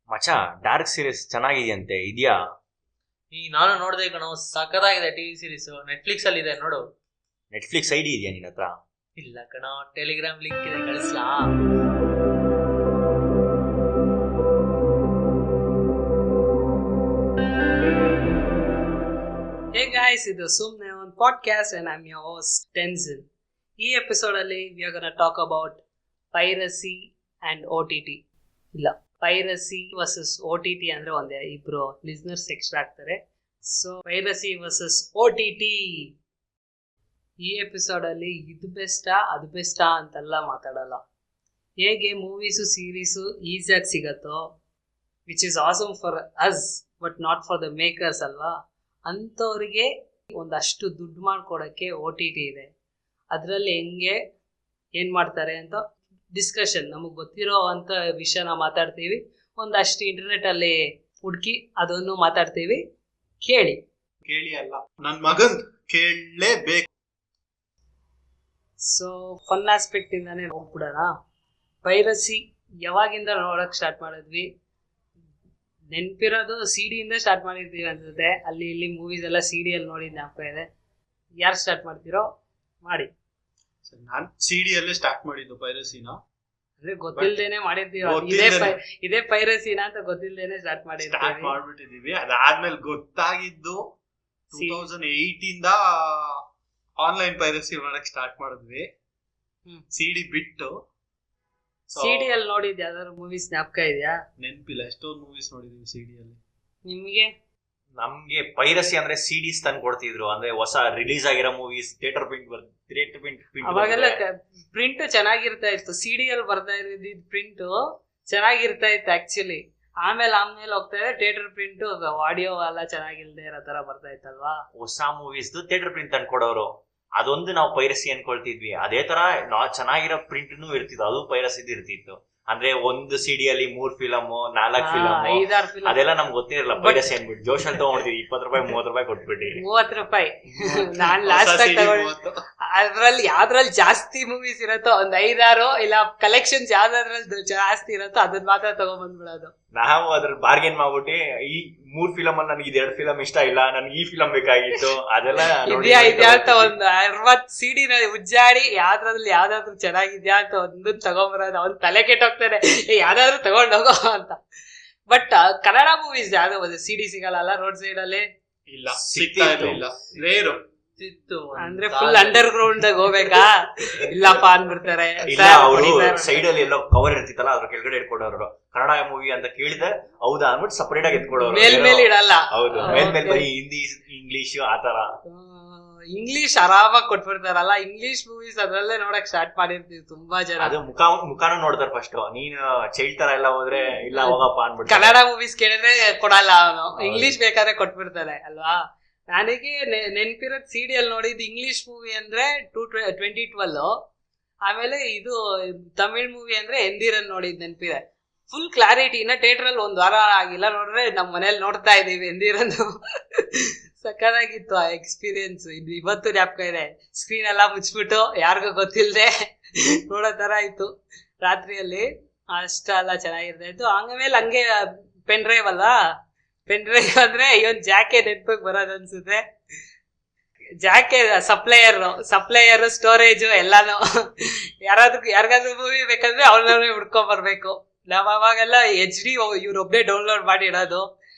ಮಚಾ dark series ಚೆನ್ನಾಗಿದೆಯಂತೆ, ಇದೆಯಾ? ನಾನು ನೋಡ್ದೆ ಕಣೋ, ಸಖತ್ತಾಗಿದೆ ಟಿವಿ ಸೀರೀಸ್. ನೆಟ್ಫ್ಲಿಕ್ಸ್ ಅಲ್ಲಿ ಇದೆ ನೋಡು. ನೆಟ್ಫ್ಲಿಕ್ಸ್ ಐಡಿ ಇದೆಯಾ ನಿನ್ನ ಹತ್ರ? ಇಲ್ಲ ಕಣೋ, ಟೆಲಿಗ್ರಾಮ್ ಲಿಂಕ್ ಇದೆ, ಕಳಿಸ್ಲಾ? Hey guys, ಇದು ಸುಮ್ನೆ ಒಂದು podcast and I'm your host Tenzin. ಈ ಎಪಿಸೋಡ್ ಅಲ್ಲಿ we are going to talk about piracy and OTT. ಇಲ್ಲ, ಪೈರಸಿ ವರ್ಸಸ್ OTT ಅಂದ್ರೆ ಒಂದೇ, ಇಬ್ರು ಲಿಸ್ನರ್ಸ್ ಎಕ್ಸ್ಟ್ರಾ ಆಗ್ತಾರೆ. So piracy versus OTT. ಈ ಎಪಿಸೋಡ್ ಅಲ್ಲಿ ಇದು ಬೆಸ್ಟಾ ಅದು ಬೆಸ್ಟಾ ಅಂತೆಲ್ಲ ಮಾತಾಡಲ್ಲ. ಹೇಗೆ ಮೂವೀಸು ಸೀರೀಸು ಈಸಿಯಾಗಿ ಸಿಗತ್ತೋ, which is awesome for us but not for the makers ಅಲ್ವಾ, ಅಂಥವ್ರಿಗೆ ಒಂದಷ್ಟು ದುಡ್ಡು ಮಾಡ್ಕೊಡೋಕ್ಕೆ OTT ಇದೆ. ಅದರಲ್ಲಿ ಹೆಂಗೆ ಏನು ಮಾಡ್ತಾರೆ ಅಂತ ಡಿಸ್ಕಷನ್, ನಮಗೆ ಗೊತ್ತಿರೋ ಅಂಥ ವಿಷಯನ ಮಾತಾಡ್ತೀವಿ. ಒಂದಷ್ಟು ಇಂಟರ್ನೆಟ್ಟಲ್ಲಿ ಹುಡುಕಿ ಅದನ್ನು ಮಾತಾಡ್ತೀವಿ. ಕೇಳಿ ಅಲ್ಲ, ನನ್ನ ಮಗನ್ ಕೇಳಲೇಬೇಕು. ಸೊ ಫನ್ ಆಸ್ಪೆಕ್ಟ್ ಇಂದಾನೆ ಹೋಗ್ಬಿಡೋಣ. ಪೈರಸಿ ಯಾವಾಗಿಂದ ನೋಡೋಕೆ ಸ್ಟಾರ್ಟ್ ಮಾಡಿದ್ವಿ? ನೆನಪಿರೋದು CD ಇಂದ ಸ್ಟಾರ್ಟ್ ಮಾಡಿರ್ತೀವಿ ಅನ್ಸುತ್ತೆ. ಅಲ್ಲಿ ಇಲ್ಲಿ ಮೂವೀಸ್ ಎಲ್ಲ CD ಅಲ್ಲಿ ನೋಡಿದ ಜ್ಞಾಪಕ ಇದೆ. ಯಾರು ಸ್ಟಾರ್ಟ್ ಮಾಡ್ತೀರೋ ಮಾಡಿ. ನಾನು CD ಅಲ್ಲೇ ಸ್ಟಾರ್ಟ್ ಮಾಡಿದ್ದು ಪೈರಸಿನ. ಅಂದ್ರೆ ಗೊತ್ತಿಲ್ದೇನೆ ಮಾಡಿರ್ತೀವಿ, ಇದೇ ಪೈರಸಿನ ಅಂತ ಗೊತ್ತಿಲ್ದೇನೆ ಸ್ಟಾರ್ಟ್ ಮಾಡ್ಬಿಟ್ಟಿದೀವಿ. ಅದಾದ್ಮೇಲೆ ಗೊತ್ತಾಗಿದ್ದು 2008 ಇಂದ ಆನ್ಲೈನ್ ಪೈರಸಿ ಮಾಡಕ್ ಸ್ಟಾರ್ಟ್ ಮಾಡಿದ್ವಿ. CD ಬಿಟ್ಟು. CD ಅಲ್ಲಿ ನೋಡಿದ್ ಯಾವ್ದಾದ್ರು ಮೂವೀಸ್ ಜ್ಞಾಪಕ ಇದೆಯಾ? ನೆನಪಿಲ್ಲ, ಎಷ್ಟೊಂದು ಮೂವೀಸ್ ನೋಡಿದೀವಿ CD ಅಲ್ಲಿ. ನಿಮ್ಗೆ? ನಮ್ಗೆ ಪೈರಸಿ ಅಂದ್ರೆ CDs ತಂದು ಕೊಡ್ತಿದ್ರು, ಅಂದ್ರೆ ಹೊಸ ರಿಲೀಸ್ ಆಗಿರೋ ಮೂವೀಸ್ ಥಿಯೇಟರ್ ಪ್ರಿಂಟ್. ಅವಾಗೆಲ್ಲ ಪ್ರಿಂಟ್ ಚೆನ್ನಾಗಿರ್ತಾ ಇತ್ತು. CD ಅಲ್ಲಿ ಬರ್ತಾ ಇರೋದು ಪ್ರಿಂಟ್ ಚೆನ್ನಾಗಿರ್ತಾ ಇತ್ತು ಆಕ್ಚುಲಿ. ಆಮೇಲೆ ಹೋಗ್ತಾ ಇದೆ ಥಿಯೇಟರ್ ಪ್ರಿಂಟ್, ಆಡಿಯೋ ಎಲ್ಲ ಚೆನ್ನಾಗಿಲ್ದೇ ಇರೋ ತರ ಬರ್ತಾ ಇತ್ತಲ್ವಾ. ಹೊಸ ಮೂವೀಸ್ ಥಿಯೇಟರ್ ಪ್ರಿಂಟ್ ತಂದು ಕೊಡೋರು, ಅದೊಂದು ನಾವು ಪೈರಸಿ ಅನ್ಕೊಳ್ತಿದ್ವಿ. ಅದೇ ತರ ಚೆನ್ನಾಗಿರೋ ಪ್ರಿಂಟ್ ಇರ್ತಿತ್ತು, ಅದು ಪೈರಸಿ ಇರ್ತಿತ್ತು. ಅಂದ್ರೆ ಒಂದು CD ಅಲ್ಲಿ 3 ಫಿಲಮ್ 4 ಫಿಲಮ್, 5-6 ಫಿಲಮ್, ಅದೆಲ್ಲ ನಮ್ಗೆ ಗೊತ್ತಿರಲ್ಲ. ಪೈರಸಿ ಅನ್ಬಿಟ್ಟು ಜೋಶಲ್ಲಿ ತಗೊಂಡಿದ್ವಿ, 20 ರೂಪಾಯಿ 30 ರೂಪಾಯಿ ಕೊಟ್ಬಿಟ್ಟು. 30 ರೂಪಾಯಿ ನಾನ್ ಲಾಸ್ಟ್ ಆಗಿ ತಗೊಂಡು. ಅದ್ರಲ್ಲಿ ಯಾವ್ದ್ರಲ್ಲಿ ಜಾಸ್ತಿ ಮೂವೀಸ್ ಇರತ್ತೋ, ಒಂದ್ 5-6 ಇಲ್ಲ ಕಲೆಕ್ಷನ್ಸ್ ಯಾವ್ದಾದ್ರಲ್ಲಿ ಜಾಸ್ತಿ ಇರತ್ತೋ ಅದನ್ನ ಮಾತ್ರ ತಗೊಂಡ್ಬಂದ್ಬಿಡೋದು. ನಾವು ಅದ್ರಲ್ಲಿ ಬಾರ್ಗೇನ್ ಮಾಡ್ಬಿಟ್ಟು, ಈ 3 ಫಿಲಮ್ ಅಲ್ಲಿ ನನಗೆ 2 ಫಿಲಮ್ ಇಷ್ಟ ಇಲ್ಲ, ನನ್ಗೆ ಈ ಫಿಲಮ್ ಬೇಕಾಗಿತ್ತು, ಅದೆಲ್ಲ ಇದ್ಯಾ ಅಂತ ಒಂದು 60 CD ಉಜ್ಜಾಡಿ ಯಾವ್ದಾದ್ರು ಚೆನ್ನಾಗಿದ್ಯಾ ಅಂತ ಒಂದು ತಗೊಂಬರೋದು. ಅವ್ನು ತಲೆ ಕೆಟ್ಟೋಗ್ತಾನೆ, ಯಾವ್ದಾದ್ರು ತಗೊಂಡೋಗೋ ಅಂತ. ಬಟ್ ಕನ್ನಡ ಮೂವೀಸ್ ಯಾವ್ದು CD ಸಿಗಲ್ಲ ರೋಡ್ ಸೈಡ್ ಅಲ್ಲಿ. ಇಲ್ಲ, ಸಿಗ್ತಾ ಇಲ್ಲ, ರೇರು ಇತ್ತು. ಅಂದ್ರೆ ಫುಲ್ ಅಂಡರ್ ಗ್ರೌಂಡ್ ಹೋಗ್ಬೇಕಾ? ಇಲ್ಲಪ್ಪ ಅನ್ಬಿಡ್ತಾರೆ. ಸೈಡ್ ಅಲ್ಲಿ ಎಲ್ಲೋ ಕವರ್ ಇರ್ತಿತ್ತಲ್ಲ, ಅದ್ರ ಕೆಳಗಡೆ ಇಟ್ಕೊಡೋರು. ಕನ್ನಡ ಮೂವಿ ಅಂತ ಕೇಳಿದ್ರೆ ಹೌದಾ ಅನ್ಬಿಟ್ಟು ಸಪರೇಟ್ ಆಗಿ ಎತ್ಕೊಡೋರು. ಮೇಲ್ ಇಡಲ್ಲ. ಹೌದು, ಮೇಲ್ ಬರೀ ಹಿಂದಿ ಇಂಗ್ಲಿಷ್ ಆತರ. ಇಂಗ್ಲಿಷ್ ಆರಾಮಾಗಿ ಕೊಟ್ಬಿಡ್ತಾರಲ್ಲ. ಇಂಗ್ಲಿಷ್ ಮೂವೀಸ್ ಅದ್ರಲ್ಲೇ ನೋಡಕ್ ಸ್ಟಾರ್ಟ್ ಮಾಡಿರ್ತೀವಿ ತುಂಬಾ ಜನ. ಅದು ಮುಖಾನು ನೋಡ್ತಾರೆ ಫಸ್ಟ್. ನೀನ್ ಚೈಲ್ಡ್ ತರ ಎಲ್ಲ ಹೋದ್ರೆ ಇಲ್ಲ ಹೋಗಪ್ಪ ಅನ್ಬಿಟ್ಟು. ಕನ್ನಡ ಮೂವೀಸ್ ಕೇಳಿದ್ರೆ ಕೊಡಲ್ಲ ಅವನು, ಇಂಗ್ಲಿಷ್ ಬೇಕಾದ್ರೆ ಕೊಟ್ಬಿಡ್ತಾರೆ ಅಲ್ವಾ. ನನಗೆ ನೆನ್ಪಿರೋದು CD ಅಲ್ಲಿ ನೋಡಿದ್ದು ಇಂಗ್ಲಿಷ್ ಮೂವಿ ಅಂದ್ರೆ 2012. ಆಮೇಲೆ ಇದು ತಮಿಳ್ ಮೂವಿ ಅಂದ್ರೆ ಎಂದಿರನ್ ನೋಡಿದ್ ನೆನ್ಪಿದೆ. Full clarity. ಇನ್ನ ಥಿಯೇಟರ್ ಅಲ್ಲಿ 1 ವಾರ ಆಗಿಲ್ಲ ನೋಡ್ರೆ ನಮ್ ಮನೇಲಿ ನೋಡ್ತಾ ಇದೀವಿ ಎಂದಿರನ್. ಸಕ್ಕತ್ತಾಗಿತ್ತು ಆ ಎಕ್ಸ್ಪೀರಿಯನ್ಸ್. ಇದು ಇವತ್ತು ಜ್ಞಾಪಕ ಇದೆ. ಸ್ಕ್ರೀನ್ ಎಲ್ಲ ಮುಚ್ಬಿಟ್ಟು ಯಾರಿಗೂ ಗೊತ್ತಿಲ್ಲದೆ ನೋಡೋ ತರ ಇತ್ತು ರಾತ್ರಿಯಲ್ಲಿ. ಅಷ್ಟೆಲ್ಲ ಚೆನ್ನಾಗಿರ್ತಾ ಇತ್ತು. ಆಮೇಲೆ ಹಂಗೆ ಪೆನ್ ಡ್ರೈವ್ ಅಲ್ವಾ, ಪೆನ್ ಡ್ರೈವ್ ಅಂದ್ರೆ ಇವನ್ ಜಾಕೆ ನೆನ್ಪಿಗೆ ಬರೋದು ಅನ್ಸುತ್ತೆ. ಜಾಕೆ ಸಪ್ಲೈಯರ್ ಸ್ಟೋರೇಜ್ ಎಲ್ಲಾನು. ಯಾರಿಗಾದ್ರೂ ಮೂವಿ ಬೇಕಂದ್ರೆ ಅವ್ರನ್ನೇ ಹುಡ್ಕೊಂಡ್ ಬರ್ಬೇಕು. ನಾವ್ ಅವಾಗೆಲ್ಲ HD ಇವ್ರೊಬ್ಬನೇ ಡೌನ್ಲೋಡ್ ಮಾಡಿ ಇಡೋದು.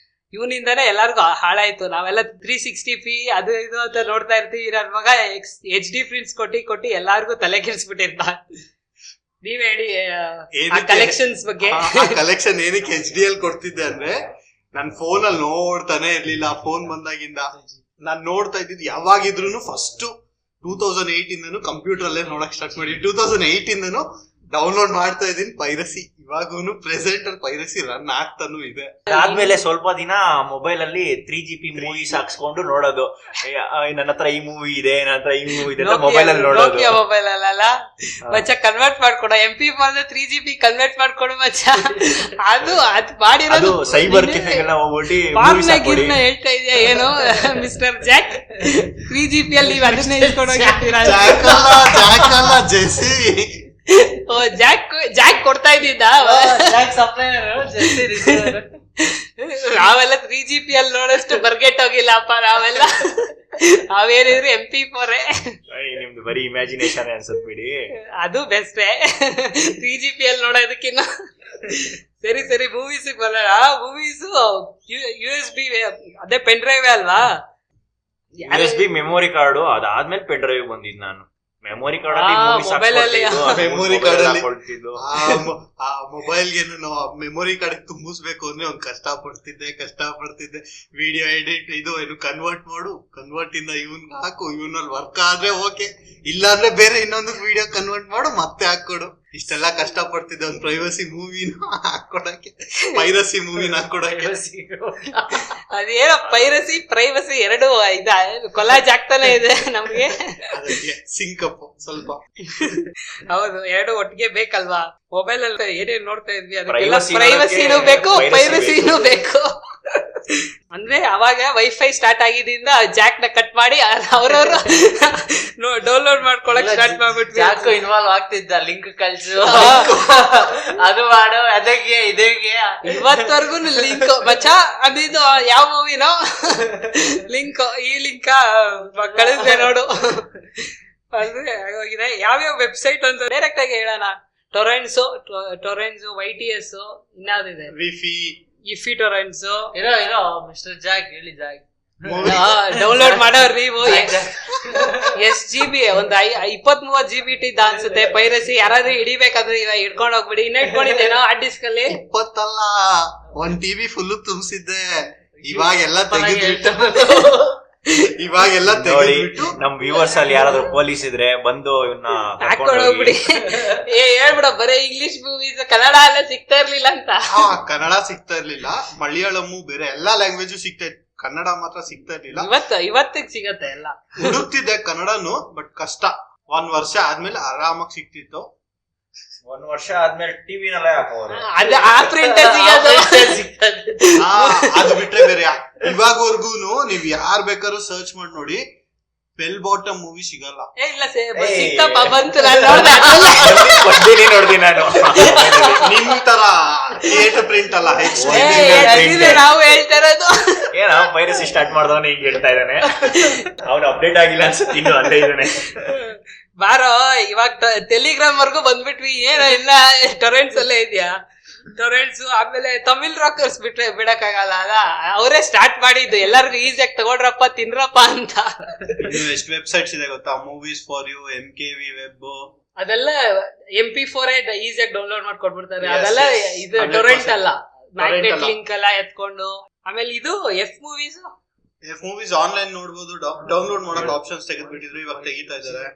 ಇವನಿಂದಾನೆ ಎಲ್ಲಾರ್ಗು ಹಾಳಾಯ್ತು. ನಾವೆಲ್ಲ 360p ಅದು ಇದು ಅಂತ ನೋಡ್ತಾ ಇರ್ತೀವಿ. ನನ್ ಮಗ HD ಪ್ರಿಂಟ್ಸ್ ಕೊಟ್ಟಿ ಎಲ್ಲಾರ್ಗು ತಲೆ ಕೆಡಿಸ್ಬಿಟ್ಟಿರ್ತ. ನೀವ್ ಹೇಳಿ ಕಲೆಕ್ಷನ್ಸ್ ಬಗ್ಗೆ. ಕಲೆಕ್ಷನ್ ಏನಕ್ಕೆ HD ಅಲ್ಲಿ ಕೊಡ್ತಿದ್ದೆ ಅಂದ್ರೆ, ನನ್ ಫೋನ್ ಅಲ್ಲಿ ನೋಡ್ತಾನೆ ಇರ್ಲಿಲ್ಲ. ಫೋನ್ ಬಂದಾಗಿಂದ ನಾನ್ ನೋಡ್ತಾ ಇದ್ದಿದ್ದು ಯಾವಾಗಿದ್ರು ಫಸ್ಟ್ 2008 ಇಂದನು ಕಂಪ್ಯೂಟರ್ ಅಲ್ಲೇ ನೋಡಕ್ ಸ್ಟಾರ್ಟ್ ಮಾಡಿ 2008 ಇಂದನು ಡೌನ್ಲೋಡ್ ಮಾಡ್ತಾ ಇದೀನಿ ಪೈರಸಿ. ಇವಾಗೂನು ಪ್ರೆಸೆಂಟ್ ಅಲ್ಲಿ ಪೈರಸಿ ರನ್ ಆಗ್ತಾನು ಇದೆ. ಆದ್ಮೇಲೆ ಸ್ವಲ್ಪ ದಿನ ಮೊಬೈಲ್ ಅಲ್ಲಿ 3GB ಮೂವೀಸ್ ಹಾಕ್ಸ್ಕೊಂಡು ನೋಡೋದು. ನನ್ನ ಹತ್ರ ಈ ಮೂವಿ ಇದೆ, ನನ್ನ ಹತ್ರ ಈ ಮೂವಿ ಇದೆ ಮೊಬೈಲ್ ಅಲ್ಲಿ ನೋಡೋದು. ಮೊಬೈಲ್ ಅಲ್ಲ ಮಚ್ಚ, ಕನ್ವರ್ಟ್ ಮಾಡ್ಕೊಡ. MP4 3GB ಕನ್ವರ್ಟ್ ಮಾಡ್ಕೊಡು ಮಚ್ಚ. ಅದು ಮಾಡಿರೋದು ಸೈಬರ್ ಕೆಫೆಗೆಲ್ಲ ಹೋಗ್ಬಿಟ್ಟು ಹೇಳ್ತಾ ಇದೆಯಾ ಏನು ಮಿಸ್ಟರ್ ಜಾಕ್? 3GB ಅಲ್ಲಿ ನೀವು ಅದನ್ನೇ ಇಸ್ಕೊಂಡು ಹೋಗಿರ್ತೀರಾ? ಜೆಸಿ ಓ ಜಾಕ್ ಕೊಡ್ತಾ ಇದ್ದಿದ್ದ ನಾವೆಲ್ಲ 3GP ಅಲ್ಲಿ ನೋಡೋಷ್ಟು ಬರ್ಗೆಟ್ ಹೋಗಿಲ್ಲಪ್ಪ ನಾವೆಲ್ಲ. ನಾವೇನಿದ್ರು MP4 ನಿಮ್ದು ಬರೀ ಇಮ್ಯಾಜಿನೇಷನ್ ಅನ್ಸತ್ ಬಿಡಿ. ಅದು ಬೆಸ್ಟೇ 3GP ಅಲ್ಲಿ ನೋಡೋದಕ್ಕಿನ್ನ. ಸರಿ ಮೂವೀಸ್ ಬರೋಣ. ಮೂವೀಸು USB ಅದೇ ಪೆನ್ ಡ್ರೈವ್ ಅಲ್ವಾ? USB ಮೆಮೊರಿ ಕಾರ್ಡು ಅದಾದ್ಮೇಲೆ ಪೆನ್ ಡ್ರೈವ್ ಬಂದಿದ್ ನಾನು. ಮೆಮೊರಿ ಕಾರ್ಡ್ ಮೊಬೈಲ್ ಅಲ್ಲಿ ಮೆಮೊರಿ ಕಾರ್ಡ್ ಅಲ್ಲಿ ಆ ಮೊಬೈಲ್ಗೇನು ನಾವು ಮೆಮೊರಿ ಕಾರ್ಡ್ ತುಂಬಿಸ್ಬೇಕು ಅಂದ್ರೆ ಒಂದ್ ಕಷ್ಟ ಪಡ್ತಿದ್ದೆ. ವಿಡಿಯೋ ಎಡಿಟ್ ಇದು ಏನು ಕನ್ವರ್ಟ್ ಇಂದ ಇವನ್ ಹಾಕು, ಇವನಲ್ಲಿ ವರ್ಕ್ ಆದ್ರೆ ಓಕೆ, ಇಲ್ಲ ಅಂದ್ರೆ ಬೇರೆ ಇನ್ನೊಂದು ವಿಡಿಯೋ ಕನ್ವರ್ಟ್ ಮಾಡು ಮತ್ತೆ ಹಾಕೊಡು. ಇಷ್ಟೆಲ್ಲ ಕಷ್ಟ ಪಡ್ತಿದ್ದೆ ಒಂದ್ ಪ್ರೈವಸಿ ಮೂವಿನ ಹಾಕೊಡಕ್ಕೆ, ಪೈರಸಿ ಮೂವಿನ ಹಾಕೊಡಕ್ಕೆ. ಅದೇನೋ ಪ್ರೈವಸಿ ಎರಡು ಕೊಲಾಜ್ ಆಗ್ತಾನೆ ಇದೆ ನಮ್ಗೆ. ಅದಕ್ಕೆ ಸಿಂಕಪ್ ಸ್ವಲ್ಪ. ಹೌದು, ಎರಡು ಒಟ್ಟಿಗೆ ಬೇಕಲ್ವಾ? ಮೊಬೈಲ್ ಅಲ್ಲಿ ಏನೇನ್ ನೋಡ್ತಾ ಇದ್ವಿ ಅದಕ್ಕೆಲ್ಲ ಪ್ರೈವಸಿನೂ ಬೇಕು, ಪೈರಸಿನೂ ಬೇಕು. ಅಂದ್ರೆ ಅವಾಗ ವೈಫೈ ಸ್ಟಾರ್ಟ್ ಆಗಿದ್ರಿಂದ ಜಾಕ್ ನ ಕಟ್ ಮಾಡಿ ಅವ್ರವ್ರು ಡೌನ್ಲೋಡ್ ಮಾಡ್ಕೊಳಕ್ ಸ್ಟಾರ್ಟ್ ಮಾಡ್ಬಿಟ್ವಿ. ಜಾಕ್ ಇನ್ವಾಲ್ವ್ ಆಗ್ತಿದ್ದ, ಲಿಂಕ್ ಕಳ್ಸು ಅದು ಮಾಡು, ಅದಕ್ಕೆ ಇದಕ್ಕೆ ಇವತ್ತವರೆಗೂ ಲಿಂಕ್ ಮಚ್ಚಾ ಅದಿದು ಯಾವ ಮೂವಿನೋ ಈ ಲಿಂಕ್ ಕಳಿಸ್ದೆ ನೋಡು. ಅಂದ್ರೆ ಆಗೋಗಿದೆ. ಯಾವ್ಯಾವ ವೆಬ್ಸೈಟ್ ಅಂತ ಡೈರೆಕ್ಟ್ ಆಗಿ ಹೇಳೋಣ. ಟೊರೆಂಟ್ಸ್, YTS, ಇನ್ಯಾವ್ದಿದೆ, ಇಫಿ ಟೊರೆಂಟ್ಸ್. ಇರೋ ಮಿಸ್ಟರ್ ಜಾಕ್ ಹೇಳಿ. ಜಾಕ್ ಡೌನ್ಲೋಡ್ ಮಾಡೋರು ನೀವು. GB ಒಂದ್ 20-30 GB ಅನ್ಸುತ್ತೆ ಪೈರಸಿ. ಯಾರಾದ್ರೂ ಹಿಡಿಬೇಕಾದ್ರೆ ಇವಾಗ ಹಿಡ್ಕೊಂಡ್ ಹೋಗ್ಬಿಡಿ. ಇನ್ನ ಇಟ್ಕೊಂಡಿದ್ದೇನೋ ಹಾರ್ಡ್ ಡಿಸ್ಕ್ ಅಲ್ಲಿ 20 ಅಲ್ಲ, 1 TB ಫುಲ್ ತುಂಬಿಸಿದ್ದೆ. ಇವಾಗೆಲ್ಲ ತೆಗೆದ್ಬಿಟ್ಟು ನಮ್ ವ್ಯೂವರ್ಸ್ ಅಲ್ಲಿ ಯಾರಾದ್ರೂ ಪೊಲೀಸ್ ಇದ್ರೆ ಬಂದು ಇವನ್ನ ಹಾಕೊಂಡು ಹೋಗ್ಬಿಡಿ. ಹೇಳ್ಬಿಡ, ಬರೇ ಇಂಗ್ಲಿಷ್ ಮೂವೀಸ್, ಕನ್ನಡ ಎಲ್ಲ ಸಿಗ್ತಾ ಇರ್ಲಿಲ್ಲ ಅಂತ. ಕನ್ನಡ ಸಿಗ್ತಾ ಇರ್ಲಿಲ್ಲ, ಮಲಯಾಳಮು ಬೇರೆ ಎಲ್ಲಾ ಲ್ಯಾಂಗ್ವೇಜ್ ಸಿಗ್ತಾ ಇತ್ತು, ಕನ್ನಡ ಮಾತ್ರ ಸಿಗ್ತಾ ಇರ್ಲಿಲ್ಲ. ಇವತ್ತಿಗೆ ಸಿಗತ್ತೆ ಎಲ್ಲ. ಹುಡುಕ್ತಿದ್ದೆ ಕನ್ನಡನು, ಬಟ್ ಕಷ್ಟ. 1 ವರ್ಷ ಆದ್ಮೇಲೆ ಆರಾಮಾಗಿ ಸಿಕ್ತಿತ್ತು. 1 ವರ್ಷ ಆದ್ಮೇಲೆ ಟಿವಿನಲ್ಲೇ ಹಾಕೋರು. ಅದು ಬಿಟ್ರೆ ಬೇರೆ ಇವಾಗವರ್ಗೂನು ನೀವ್ ಯಾರ್ ಬೇಕಾದ್ರೂ ಸರ್ಚ್ ಮಾಡಿ ನೋಡಿ, ಬೆಲ್ ಬಾಟಮ್ ಮೂವಿ ಸಿಗಲ್ಲ. ನೋಡ್ದಿ ನಾನು ನಿಮ್ ತರ ಥಿಯೇಟರ್ ಪ್ರಿಂಟ್ ಅಲ್ಲ, ನಾವು ಹೇಳ್ತಾ ಇರೋದು. ಏನ ಪೈರಸಿ ಸ್ಟಾರ್ಟ್ ಮಾಡ್ದವನ ಹಿಂಗ್ ಹೇಳ್ತಾ ಇದ್ದಾನೆ. ಅವ್ನು ಅಪ್ಡೇಟ್ ಆಗಿಲ್ಲ ಅನ್ಸುತ್ತೆ, ಇನ್ನು ಅಲ್ಲೇ ಇದ್ದಾನೆ. ಬಾರೋ, ಇವಾಗ ಟೆಲಿಗ್ರಾಮ್ ವರ್ಗು ಬಂದ್ಬಿಟ್ವಿ. ಏನೋ ಇಲ್ಲ ಟೊರೆಂಟ್ಸ್ ಅಲ್ಲೇ ಇದೆಯಾ? ಟೊರೆಂಟ್ಸ್ ಆಮೇಲೆ ತಮಿಳ್ ರಾಕರ್ಸ್ ಬಿಡಕ್ಕಾಗಲ್ಲ ಅಲ್ಲ, ಅವರೇ ಸ್ಟಾರ್ಟ್ ಮಾಡಿದ್ದು. ಎಲ್ಲರಿಗೂ ಈಸಿಯಾಗಿ ತಗೊಳ್ರಪ್ಪ, ತಿನ್ರಪ್ಪ ಅಂತ. ಎಷ್ಟು ವೆಬ್ಸೈಟ್ಸ್ ಇದೆ ಗೊತ್ತಾ? Movies for you, MKV web, ಅದೆಲ್ಲ MP4 ಈಸಿಯಾಗಿ ಡೌನ್ಲೋಡ್ ಮಾಡ್ಕೊಟ್ಬಿಡ್ತಾರೆ. ಅದೆಲ್ಲ ಇದು ಟೊರೆಂಟ್ ಅಲ್ಲ, ಮ್ಯಾಗ್ನೆಟ್ ಲಿಂಕ್ ಎಲ್ಲ ಎತ್ಕೊಂಡು. ಆಮೇಲೆ ಇದು F ಮೂವೀಸ್ ಆನ್ಲೈನ್ ನೋಡ್ಬೋದು, ಡೌನ್ಲೋಡ್ ಮಾಡಕ್ ಆಪ್ಷನ್ಸ್ ತೆಗೆದ್ಬಿಟ್ಟಿದ್ರು, ಇವಾಗ ತೆಗಿತಾ ಇದಾರೆ.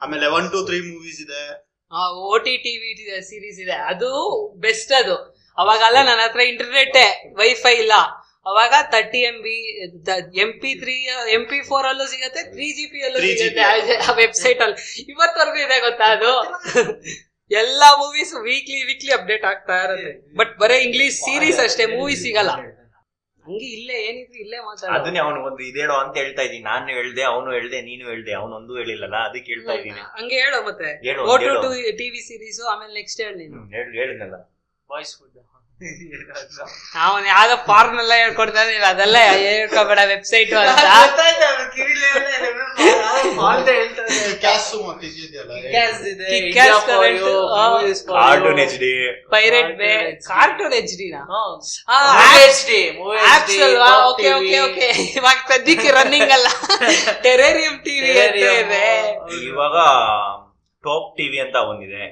ಆಮೇಲೆ 1, 2, 3 ಮೂವೀಸ್ ಇದೆ. OTT ಸೀರೀಸ್ ಇದೆ, ಅದು ಬೆಸ್ಟ್. ಅದು ಅವಾಗಲ್ಲ ನನ್ನ ಹತ್ರ ಇಂಟರ್ನೆಟ್ ವೈಫೈ ಇಲ್ಲ. ಅವಾಗ 30 MB MP4 ಅಲ್ಲೂ ಸಿಗತ್ತೆ, 3GB ಅಲ್ಲೂ ಸಿಗತ್ತೆ ಆ ವೆಬ್ಸೈಟ್ ಅಲ್ಲಿ. ಇವತ್ತವರೆಗೂ ಇದೆ ಗೊತ್ತಾ ಅದು. ಎಲ್ಲಾ ಮೂವೀಸ್ ವೀಕ್ಲಿ ಅಪ್ಡೇಟ್ ಆಗ್ತಾ ಇರುತ್ತೆ. ಬಟ್ ಬರೀ ಇಂಗ್ಲಿಷ್ ಸೀರೀಸ್ ಅಷ್ಟೇ, ಮೂವಿ ಸಿಗಲ್ಲ. ಹಂಗೆ ಇಲ್ಲೇ ಏನಿದ್ರು ಇಲ್ಲೇ ಮಾತಾಡ. ಅದನ್ನೇ ಅವನು ಒಂದು ಇದೇಳೋ ಅಂತ ಹೇಳ್ತಾ ಇದ್ದೀನಿ. ನಾನು ಹೇಳ್ದೆ, ಅವನು ಹೇಳ್ದೆ, ನೀನು ಹೇಳ್ದೆ, ಅವನೊಂದು ಹೇಳಿಲ್ಲಲ್ಲ, ಅದಕ್ಕೆ ಹೇಳ್ತಾ ಇದ್ದೀನಿ. ಹಂಗೆ ಹೇಳೋ ಮತ್ತೆ. OTT TV ಸೀರೀಸ್, ಆಮೇಲೆ ನೆಕ್ಸ್ಟ್ ಹೇಳಿ ನೀನು. ಹೇಳಿದ್ನಲ್ಲ, ಬಾಯ್ಸ್ ಫುಡ್. ಅವನ್ ಯಾವ್ದೋ ಫಾರ್ಮ್ ಎಲ್ಲ ಹೇಳ್ಕೊಡ್ತಾನೆ, ಅದೆಲ್ಲ ಹೇಳ್ಕೊಬೇಡ ವೆಬ್ಸೈಟ್ ಅಂತ. ಕಾರ್ಟೂನ್ HD, ಪೈರೇಟ್ ಬೇ, ಕಾರ್ಟೂನ್ HD ನಾ? ಆಪ್ಸ್ ಅಲ್ವಾ? ಓಕೆ. ಇವಾಗ ಸದ್ಯಕ್ಕೆ ರನ್ನಿಂಗ್ ಅಲ್ಲ, ಟೆರೇರಿಯಂ ಟಿವಿ ಅಂತ ಇದೆ. ಇವಾಗ ಟಾಪ್ ಟಿವಿ ಅಂತ ಒಂದಿದೆ,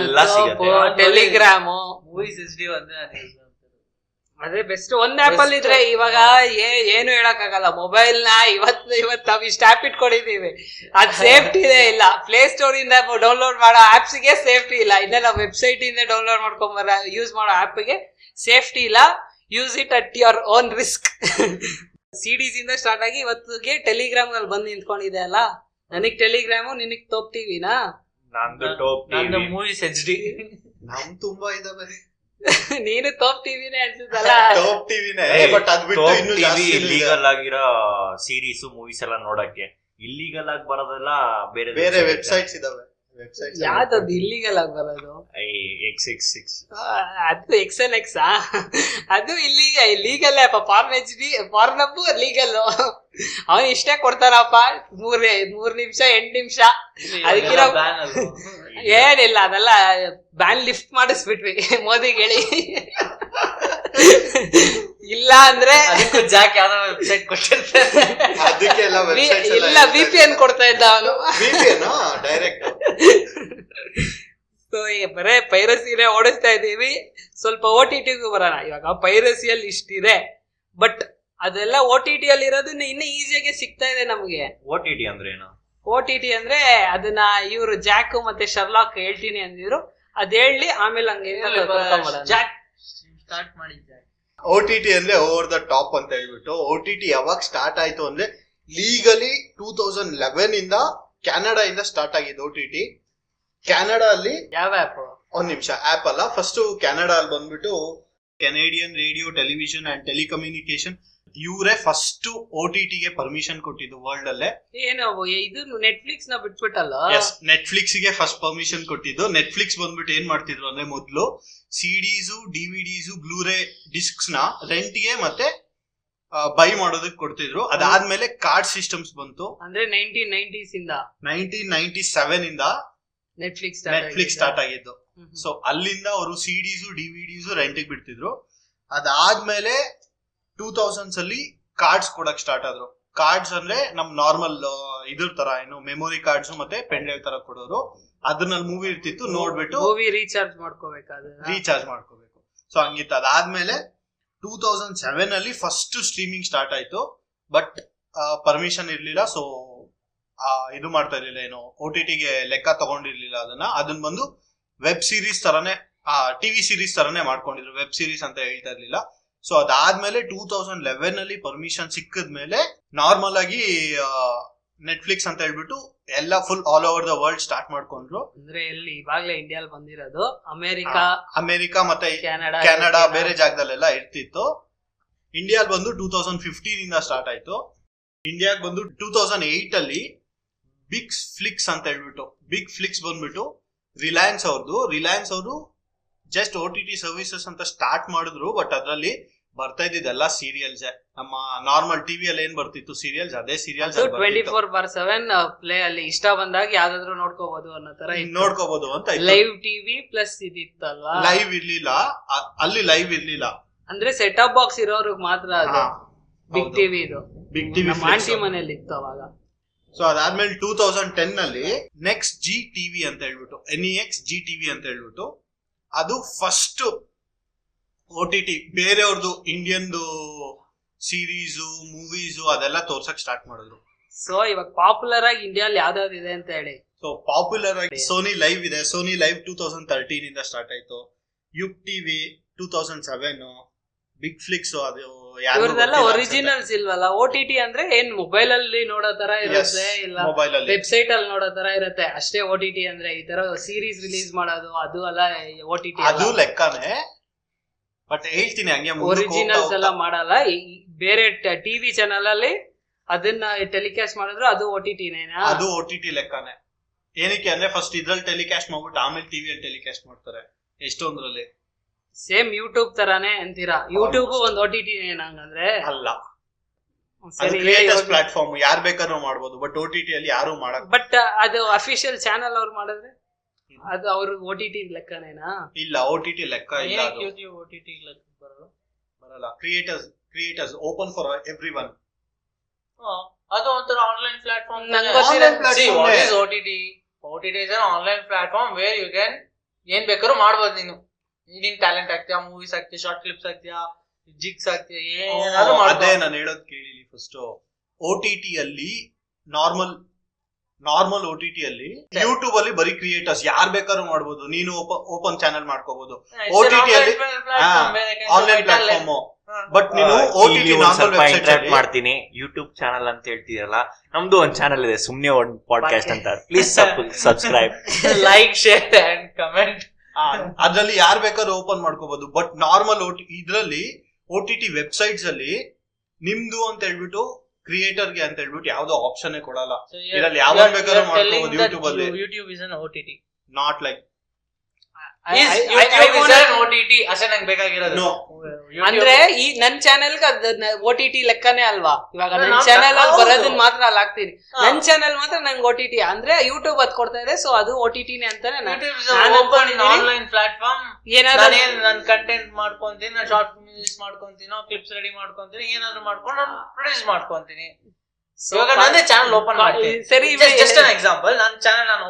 ಎಲ್ಲ ಸಿಗುತ್ತೆ. ಟೆಲಿಗ್ರಾಮು, ಮೂವೀಸ್ HD ಅದೇ ಬೆಸ್ಟ್. ಒಂದ್ ಆಪ್ ಅಲ್ಲಿ ಇದ್ರೆ ಇವಾಗ ಏನು ಹೇಳಕ್ ಆಗಲ್ಲ. ಮೊಬೈಲ್ ನ ಇವತ್ತು ನಾವ್ ಇಷ್ಟ ಆಪ್ ಇಟ್ಕೊಂಡಿದೀವಿ, ಅದ್ ಸೇಫ್ಟಿ ಇದೆ ಇಲ್ಲ. ಪ್ಲೇ ಸ್ಟೋರ್ ಇಂದ ಡೌನ್ಲೋಡ್ ಮಾಡೋ ಆಪ್ಸ್ ಗೆ ಸೇಫ್ಟಿ ಇಲ್ಲ. ಇನ್ನ ನಾವು ವೆಬ್ಸೈಟ್ ಇಂದ ಡೌನ್ಲೋಡ್ ಮಾಡ್ಕೊಂಬರ ಯೂಸ್ ಮಾಡೋ ಆಪ್ ಗೆ ಸೇಫ್ಟಿ ಇಲ್ಲ. Use it at your own risk. CDs ಇಂದ ಸ್ಟಾರ್ಟ್ ಆಗಿ ಇವತ್ತಿಗೆ ಟೆಲಿಗ್ರಾಮ್ ನಲ್ಲಿ ಬಂದು ನಿಂತ್ಕೊಂಡಿದೆ ಅಲ್ಲ. ನನಗ್ ಟೆಲಿಗ್ರಾಮು, ನಿನಗ್ ಟಾಪ್ ಟಿವಿನಾ? ನಂದು ಟಾಪ್ ಟಿವಿ, ಮೂವೀಸ್ HD. ನಮ್ ತುಂಬಾ ಇದಾವೆ. ನೀನು ಟಾಪ್ ಟಿವಿನೇ ಅನ್ಸುತ್ತಲ್ಲ. ಟಾಪ್ ಟಿವಿನೇ, ಬಟ್ ಅದ್ ಬಿಟ್ಟು ಇನ್ನು ಜಾಸ್ತಿ ಇಲ್ಲೀಗಲ್ ಆಗಿರೋ ಸೀರೀಸ್ ಮೂವೀಸ್ ಎಲ್ಲ ನೋಡಕ್ಕೆ. ಇಲ್ಲೀಗಲ್ ಆಗಿ ಬರೋದೆಲ್ಲ ಬೇರೆ ವೆಬ್ಸೈಟ್ಸ್ ಇದಾವೆ. ವೆಬ್ಸೈಟ್ ಯಾವ್ದದು ಇಲ್ಲಿಗಲ್ ಆಗಿ ಬರೋದು? X66 ಅದು XNX ಅದು legal form HD form legal. ಅವನು ಇಷ್ಟೇ ಕೊಡ್ತಾರಪ್ಪ, 3 ನಿಮಿಷ 8 ನಿಮಿಷ. ಅದಕ್ಕಿರೋ ಏನಿಲ್ಲ, ಅದೆಲ್ಲ ಬ್ಯಾನ್ ಲಿಫ್ಟ್ ಮಾಡಿಸ್ಬಿಟ್ವಿ ಮೋದಿಗೆ ಹೇಳಿ. ಇಲ್ಲ ಅಂದ್ರೆ ಜಾಕ್ ಯಾವ್ದೋ ವೆಬ್ಸೈಟ್ ಕೊಟ್ಟಿರ್ತಾರೆ, ಅದಕ್ಕೆಲ್ಲ ವೆಬ್ಸೈಟ್ಸ್ ಇಲ್ಲ VPN ಕೊಡ್ತಾ ಇದ್ದ ಅವನು. VPN direct. ಸೊ ಬರೇ ಪೈರಸಿನೇ ಓಡಿಸ್ತಾ ಇದೀವಿ. ಸ್ವಲ್ಪ OTTಗೂ ಬರೋಣ. ಇವಾಗ ಪೈರಸಿಯಲ್ಲಿ ಇಷ್ಟಿದೆ, ಬಟ್ ಅದೆಲ್ಲ OTT ಅಲ್ಲಿ ಇರೋದನ್ನ ಇನ್ನೂ ಈಸಿಯಾಗಿ ಸಿಗ್ತಾ ಇದೆ ನಮಗೆ. OTT ಅಂದ್ರೆ ಏನು? OTT ಅಂದ್ರೆ ಅದನ್ನ ಇವರು ಜಾಕ್ ಮತ್ತೆ ಶರ್ಲಾಕ್ ಹೇಳ್ತೀನಿ ಅಂದಿದ್ರು, ಅದ್ ಹೇಳಿ ಆಮೇಲೆ ಹಂಗೆ ಜಾಕ್ ಸ್ಟಾರ್ಟ್ ಮಾಡಿದ್ದೆ. OTT ಅಂದ್ರೆ ಓವರ್ ದ ಟಾಪ್ ಅಂತ ಹೇಳ್ಬಿಟ್ಟು. OTT ಯಾವಾಗ ಸ್ಟಾರ್ಟ್ ಆಯ್ತು ಅಂದ್ರೆ ಲೀಗಲಿ 2011 ಇಂದ ಕ್ಯಾನಡಾ ಇಂದ ಸ್ಟಾರ್ಟ್ ಆಗಿದ್ದು OTT. ಕ್ಯಾನಡಾ ಅಲ್ಲಿ ಯಾವ ಆಪ್? ಒಂದ್ ನಿಮಿಷ, ಆಪ್ ಅಲ್ಲ, ಫಸ್ಟ್ ಕ್ಯಾನಡಾ ಅಲ್ಲಿ ಬಂದ್ಬಿಟ್ಟು Canadian radio television and telecommunication, ಇವರೇ ಫಸ್ಟ್ OTT ಗೆ ಪರ್ಮಿಷನ್ ಕೊಟ್ಟಿದ್ದು ವರ್ಲ್ಡ್ ಅಲ್ಲೇ. ಏನು ಇದು ನೆಟ್ಫ್ಲಿಕ್ಸ್ ನ ಬಿಟ್ಬಿಟ್ಟಲ್ಲ? ನೆಟ್ಫ್ಲಿಕ್ಸ್ ಗೆ ಫಸ್ಟ್ ಪರ್ಮಿಷನ್ ಕೊಟ್ಟಿದ್ದು. ನೆಟ್ಫ್ಲಿಕ್ಸ್ ಬಂದ್ಬಿಟ್ಟು ಏನ್ ಮಾಡ್ತಿದ್ರು ಅಂದ್ರೆ ಮೊದ್ಲು ಸಿಡೀಸು, DVDs, ಬ್ಲೂರೇ ಡಿಸ್ಕ್ಸ್ ನ ರೆಂಟ್ ಗೆ ಮತ್ತೆ ಬೈ ಮಾಡೋದಕ್ಕೆ ಕೊಡ್ತಿದ್ರು. ಅದಾದ್ಮೇಲೆ ಕಾರ್ಡ್ ಸಿಸ್ಟಮ್ಸ್ ಬಂತು. ಅಂದ್ರೆ 1990s ಇಂದ 1997 ಇಂದ ನೆಟ್ಫ್ಲಿಕ್ಸ್ ಸ್ಟಾರ್ಟ್ ಆಗಿದ್ದು. ಸೊ ಅಲ್ಲಿಂದ ಅವರು ಸಿಡೀಸು, DVDs ರೆಂಟ್ ಗೆ ಬಿಡ್ತಿದ್ರು. ಅದಾದ್ಮೇಲೆ 2000s ಅಲ್ಲಿ ಕಾರ್ಡ್ಸ್ ಕೊಡಕ್ ಸ್ಟಾರ್ಟ್ ಆದ್ರು. ಕಾರ್ಡ್ಸ್ ಅಂದ್ರೆ ನಮ್ ನಾರ್ಮಲ್ ಇದ್ರ ತರ ಏನು ಮೆಮೊರಿ ಕಾರ್ಡ್ಸ್ ಮತ್ತೆ ಪೆನ್ ಡ್ರೈವ್ ತರ ಕೊಡೋರು. ಅದ್ರಲ್ಲಿ ಮೂವಿ ಇರ್ತಿತ್ತು, ನೋಡ್ಬಿಟ್ಟು ಮೂವಿ ರೀಚಾರ್ಜ್ ಮಾಡ್ಕೋಬೇಕು. ಸೊ ಹಂಗಿತ್ತು. ಅದಾದ್ಮೇಲೆ 2007 ಅಲ್ಲಿ ಫಸ್ಟ್ ಸ್ಟ್ರೀಮಿಂಗ್ ಸ್ಟಾರ್ಟ್ ಆಯ್ತು. ಬಟ್ ಪರ್ಮಿಷನ್ ಇರ್ಲಿಲ್ಲ. ಸೊ ಇದು ಮಾಡ್ತಾ ಇರ್ಲಿಲ್ಲ, ಏನು OTT ಗೆ ಲೆಕ್ಕ ತಗೊಂಡಿರ್ಲಿಲ್ಲ ಅದನ್ನ ಬಂದು ವೆಬ್ ಸೀರೀಸ್ ತರಾನೇ, ಟಿವಿ ಸೀರೀಸ್ ತರಾನೇ ಮಾಡ್ಕೊಂಡಿದ್ರು. ವೆಬ್ ಸೀರೀಸ್ ಅಂತ ಹೇಳ್ತಾ ಇರ್ಲಿಲ್ಲ. ಸೊ ಅದಾದ್ಮೇಲೆ 2011 ಅಲ್ಲಿ ಪರ್ಮಿಷನ್ ಸಿಕ್ಕಿದ್ಮೇಲೆ ನಾರ್ಮಲ್ ಆಗಿ ನೆಟ್ಫ್ಲಿಕ್ಸ್ ಅಂತ ಹೇಳ್ಬಿಟ್ಟು ಎಲ್ಲ full all over the world start ಮಾಡ್ಕೊಂಡ್ರು. ಅಂದ್ರೆ ಎಲ್ಲಿ ಇವಾಗ್ಲೇ ಇಂಡಿಯಾಲ್ ಬಂದಿರೋದು, ಅಮೆರಿಕಾ ಮತ್ತೆ ಕೆನಡಾ ಬೇರೆ ಜಾಗದಲ್ಲೆಲ್ಲ ಇರ್ತಿತ್ತು. ಇಂಡಿಯಾಲ್ ಬಂದು 2015 ಇಂದ ಸ್ಟಾರ್ಟ್ ಆಯ್ತು. ಇಂಡಿಯಾಗ್ ಬಂದು 2008 ಅಲ್ಲಿ ಬಿಗ್ ಫ್ಲಿಕ್ಸ್ ಅಂತ ಹೇಳ್ಬಿಟ್ಟು, ಬಿಗ್ ಫ್ಲಿಕ್ಸ್ ಬಂದ್ಬಿಟ್ಟು ರಿಲಯನ್ಸ್ ಅವರು ಜಸ್ಟ್ OTT ಸರ್ವಿಸಸ್ ಅಂತ ಸ್ಟಾರ್ಟ್ ಮಾಡಿದ್ರು. ಬಟ್ ಅದ್ರಲ್ಲಿ ಬರ್ತಾ ಇದ್ದಿದ್ದೆಲ್ಲ ಸೀರಿಯಲ್ಸ್. ನಮ್ಮ ನಾರ್ಮಲ್ ಟಿವಿಯಲ್ಲಿ ಏನ್ ಬರ್ತಿತ್ತು ಸೀರಿಯಲ್ಸ್, ಅದೇ ಸೀರಿಯಲ್ಸ್ 24/7 ಪ್ಲೇ ಅಲ್ಲಿ ಇಷ್ಟ ಬಂದಾಗ ಯಾವ್ದಾದ್ರು ನೋಡ್ಕೋಬಹುದು ಅನ್ನೋ ತರ ನೋಡ್ಕೋಬಹುದು ಅಂತ. ಲೈವ್ ಟಿವಿ ಪ್ಲಸ್ ಇದಿತ್ತಲ್ವಾ? ಲೈವ್ ಇರ್ಲಿಲ್ಲ ಅಲ್ಲಿ, ಲೈವ್ ಇರ್ಲಿಲ್ಲ. ಅಂದ್ರೆ ಸೆಟ್ ಅಪ್ ಬಾಕ್ಸ್ ಇರೋರ್ಗ್ ಮಾತ್ರ ಅದು ಬಿಗ್ ಟಿವಿ. ಇದು ಬಿಗ್ ಟಿವಿ ಆಂಟಿ ಮನೇಲಿ ಇತ್ತು ಅವಾಗ. ಸೊ ಅದಾದ್ಮೇಲೆ 2010 ಅಲ್ಲಿ ನೆಕ್ಸ್ಟ್ G TV ಅಂತ ಹೇಳ್ಬಿಟ್ಟು, NEX G TV ಅಂತ ಹೇಳ್ಬಿಟ್ಟು, ಅದು ಫಸ್ಟ್ OTT ಬೇರೆಯವ್ರದ್ದು ಇಂಡಿಯನ್ದು ಸೀರೀಸು, ಮೂವೀಸು ಅದೆಲ್ಲ ತೋರ್ಸಕ್ ಸ್ಟಾರ್ಟ್ ಮಾಡಿದ್ರು. ಸೊ ಇವಾಗ ಪಾಪ್ಯುಲರ್ ಆಗಿ ಇಂಡಿಯಾಲ್ ಯಾವ್ದಾವ್ದು ಇದೆ ಅಂತ ಹೇಳಿ. ಸೊ ಪಾಪ್ಯುಲರ್ ಆಗಿ ಸೋನಿ ಲೈವ್ ಇದೆ. ಸೋನಿ ಲೈವ್ 2013 ಇಂದ ಸ್ಟಾರ್ಟ್ ಆಯ್ತು. ಯುಗ್ ಟಿವಿ 2007, ಬಿಗ್ ಫ್ಲಿಕ್ಸ್ ಅದು ಇವ್ರದೆಲ್ಲ ಒರಿಜಿನಲ್ಸ್ ಇಲ್ವಲ್ಲ. OTT ಅಂದ್ರೆ ಏನ್ ಮೊಬೈಲ್ ಅಲ್ಲಿ ನೋಡೋ ತರ ಇರುತ್ತೆ, ಇಲ್ಲ ವೆಬ್ಸೈಟ್ ಅಲ್ಲಿ ನೋಡೋ ತರ ಇರುತ್ತೆ ಅಷ್ಟೇ. OTT ಅಂದ್ರೆ ಈ ತರ ಸೀರೀಸ್ ರಿಲೀಸ್ ಮಾಡೋದು ಅದು ಅಲ್ಲ OTT. ಅದು ಲೆಕ್ಕನೇ. ಬಟ್ ಹೇಳ್ತೀನಿ ಹಂಗೆ ಒರಿಜಿನಲ್ಸ್ ಎಲ್ಲ ಮಾಡಲ್ಲ. ಬೇರೆ ಟಿವಿ ಚಾನಲ್ ಅಲ್ಲಿ ಅದನ್ನ ಟೆಲಿಕಾಸ್ಟ್ ಮಾಡಿದ್ರು ಅದು OTT-ನೇನಾ? ಅದು OTT ಲೆಕ್ಕನೇ. ಏನಕ್ಕೆ ಅಂದ್ರೆ ಫಸ್ಟ್ ಇದ್ರಲ್ಲಿ ಟೆಲಿಕಾಸ್ಟ್ ಮಾಡ್ಬಿಟ್ಟು ಆಮೇಲೆ ಟಿವಿಯಲ್ಲಿ ಟೆಲಿಕಾಸ್ಟ್ ಮಾಡ್ತಾರೆ ಎಷ್ಟೊಂದ್ರಲ್ಲಿ. ಸೇಮ್ ಯೂಟ್ಯೂಬ್ ತರಾನೇ ಅಂತೀರಾ? ಯೂಟ್ಯೂಬ್ ಒಂದು OTT-ನೇನಾ ಹಂಗಂದ್ರೆ? ಅಲ್ಲ, ಕ್ರಿಯೇಟರ್ಸ್ ಪ್ಲಾಟ್ಫಾರ್ಮ್, ಯಾರು ಬೇಕಾದ್ರೂ ಮಾಡ್ಬೋದು. ಬಟ್ OTT ಅಲ್ಲಿ ಯಾರು ಮಾಡಕ್. ಬಟ್ ಅದು ಅಫಿಷಿಯಲ್ ಚಾನಲ್ ಅವ್ರು ಮಾಡಿದ್ರೆ ಅದು ಅವ್ರ OTT ಲೆಕ್ಕನೇನಾ? ಇಲ್ಲ, OTT ಲೆಕ್ಕ ಇಲ್ಲ. OTT ಲೆಕ್ಕ ಬರಲ್ಲ. Creators open for everyone. ಅದು ಒಂಥರ online platform. OTT is an online platform where you can ಏನ್ ಬೇಕಾದ್ರೂ ಮಾಡ್ಬೋದು. ನೀನ್ ಟ್ಯಾಲೆಂಟ್ ಆಗ್ತೀಯಾ, ಮೂವೀಸ್ ಆಗ್ತೀಯಾ, ಶಾರ್ಟ್ ಕ್ಲಿಪ್ಸ್ ಆಗ್ತೀಯಾ, ಜಿಗ್ಸ್ ಆಗ್ತೀಯಾ, ಏನಾದ್ರು ಮಾಡ್ಬೋದು. ಅದೇ ನಾನು ಹೇಳೋದು ಕೇಳಿಲಿ ಫಸ್ಟ್. OTT ಅಲ್ಲಿ ನಾರ್ಮಲ್ OTT ಅಲ್ಲಿ ಯೂಟ್ಯೂಬ್ ಅಲ್ಲಿ ಬರೀ ಕ್ರಿಯೇಟರ್ಸ್ ಯಾರು ಬೇಕಾದ್ರೂ ಮಾಡ್ಬೋದು. ನೀನು ಓಪನ್ ಚಾನೆಲ್ ಮಾಡ್ಕೋಬಹುದು. OTT ಅಲ್ಲಿ ಆನ್ಲೈನ್ ಪ್ಲಾಟ್ಫಾರ್ಮ್. ಬಟ್ ನೀನು OTT ನಾರ್ಮಲ್ ವೆಬ್ಸೈಟ್ ಅಲ್ಲಿ ಮಾಡ್ತೀನಿ. ಯೂಟ್ಯೂಬ್ ಚಾನಲ್ ಅಂತ ಹೇಳ್ತೀರಲ್ಲ, ನಮ್ದು ಒಂದ್ ಚಾನಲ್ ಇದೆ, ಸುಮ್ನೆ ಒಂದ್ ಪಾಡ್ಕಾಸ್ಟ್ ಅಂತ. Please subscribe, like, share and comment. ಅದ್ರಲ್ಲಿ ಯಾರು ಬೇಕಾದ್ರೂ ಓಪನ್ ಮಾಡ್ಕೋಬಹುದು. ಬಟ್ ನಾರ್ಮಲ್ ಇದ್ರಲ್ಲಿ OTT ವೆಬ್ಸೈಟ್ಸ್ ಅಲ್ಲಿ ನಿಮ್ದು ಅಂತ ಹೇಳ್ಬಿಟ್ಟು ಕ್ರಿಯೇಟರ್ಗೆ ಅಂತ ಹೇಳ್ಬಿಟ್ಟು ಯಾವ್ದೋ ಆಪ್ಷನ್ ಕೊಡಲ್ಲ. ಇದ್ರಲ್ಲಿ ಯಾವಾಗ ಬೇಕಾದ್ರೂ ಮಾಡ್ಕೋಬಹುದು ಯೂಟ್ಯೂಬ್ ಅಲ್ಲಿ. YouTube is an OTT. Not like OTT ಅಷ್ಟೇ ನಂಗೆ ಬೇಕಾಗಿರೋದು. ನೋ, ಅಂದ್ರೆ ಈ ನನ್ ಚಾನೆಲ್ OTT ಲೆಕ್ಕನೇ ಅಲ್ವಾ? ಇವಾಗ ನನ್ ಚಾನೆಲ್ ಅಲ್ಲಿ ಬರೋದನ್ನ ಮಾತ್ರ ಅಲ್ಲಿ ಹಾಕ್ತೀನಿ. ನನ್ ಚಾನೆಲ್ ಮಾತ್ರ ನಂಗೆ OTT ಅಂದ್ರೆ ಯೂಟ್ಯೂಬ್ ಅದ್ ಕೊಡ್ತಾ ಇದೆ, ಸೊ ಅದು OTTನೇ ಅಂತಾನೆ ಆನ್ಲೈನ್ ಪ್ಲಾಟ್ಫಾರ್ಮ್. ಏನಾದ್ರು ನಾನು ಕಂಟೆಂಟ್ ಮಾಡ್ಕೊಂತೀನಿ, ನಾನು ಶಾರ್ಟ್ ಮೂವೀಸ್ ಮಾಡ್ಕೊಂತೀನಿ, ಕ್ಲಿಪ್ಸ್ ರೆಡಿ ಮಾಡ್ಕೊಂತೀನಿ, ಏನಾದ್ರು ಮಾಡ್ಕೊಂಡು ನಾನು ಪ್ರೊಡ್ಯೂಸ್ ಮಾಡ್ಕೊಂತೀನಿ. ಇವಾಗ ನಂದೇ ಚಾನಲ್ ಓಪನ್ ಮಾಡ್ತೀನಿ. ಸರಿ, ಜಸ್ಟ್ ಅನ್ ಎಕ್ಸಾಂಪಲ್, ನನ್ನ ಚಾನಲ್ ನಾನು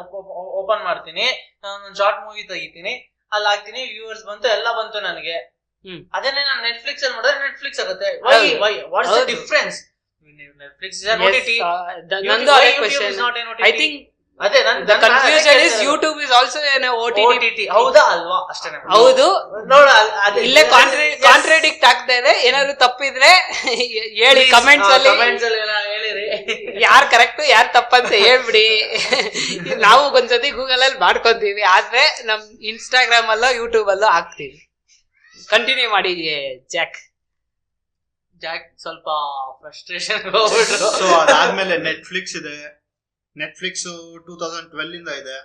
ಓಪನ್ ಮಾಡ್ತೀನಿ, ನಾನು ಶಾರ್ಟ್ ಮೂವಿ ತೆಗಿತೀನಿ, ಅಲ್ಲಿ ಹಾಕ್ತೀನಿ, ವ್ಯೂವರ್ಸ್ ಬಂತು, ಎಲ್ಲ ಬಂತು ನನಗೆ. ಅದನ್ನೇ ನಾನು ನೆಟ್ಫ್ಲಿಕ್ಸ್ ಅಲ್ಲಿ ಮಾಡಿದ್ರೆ ನೆಟ್ಫ್ಲಿಕ್ಸ್ ಆಗುತ್ತೆ. Why what's the difference? Netflix is an OTT. ನಂದು ಅದೇ ಕ್ವೆಶ್ಚನ್. ಐ ಥಿಂಕ್ ಅದೇ the confusion is YouTube is also an OTT. ಹೌದಾ ಅಲ್ವಾ? ಅಷ್ಟೇ. ಹೌದು, ನೋಡ ಇಲ್ಲೇ ಕಾಂಟ್ರಾಡಿಕ್ಟ್ ಆಗ್ತಾ ಇದೆ. ಏನಾದ್ರು ತಪ್ಪಿದ್ರೆ ಹೇಳಿ ಕಮೆಂಟ್ಸ್ ಅಲ್ಲಿ ಹೇಳಿರಿ. ಯಾರ್ ಕರೆಕ್ಟ್ ಯಾರ್ ತಪ್ಪಂತ ಹೇಳ್ಬಿಡಿ. ನಾವು ಒಂದ್ಸತಿ ಗೂಗಲ್ ಅಲ್ಲಿ ಮಾಡ್ಕೊಂತೀವಿ, ಆದ್ರೆ ನಮ್ ಇನ್ಸ್ಟಾಗ್ರಾಮ್ ಅಲ್ಲೋ ಯೂಟ್ಯೂಬ್ ಅಲ್ಲೋ ಹಾಕ್ತಿವಿ. ಕಂಟಿನ್ಯೂ ಮಾಡಿ ಜಾಕ್ ಸ್ವಲ್ಪ ಫ್ರಸ್ಟ್ರೇಷನ್ ಹೋಗ್ಬಿಟ್ರು. ಸೊ ಅದಾದ್ಮೇಲೆ ನೆಟ್ಫ್ಲಿಕ್ಸ್ ಇದೆ. ನೆಟ್ಫ್ಲಿಕ್ಸ್ 2012 ಇಂದ ಇದೆ.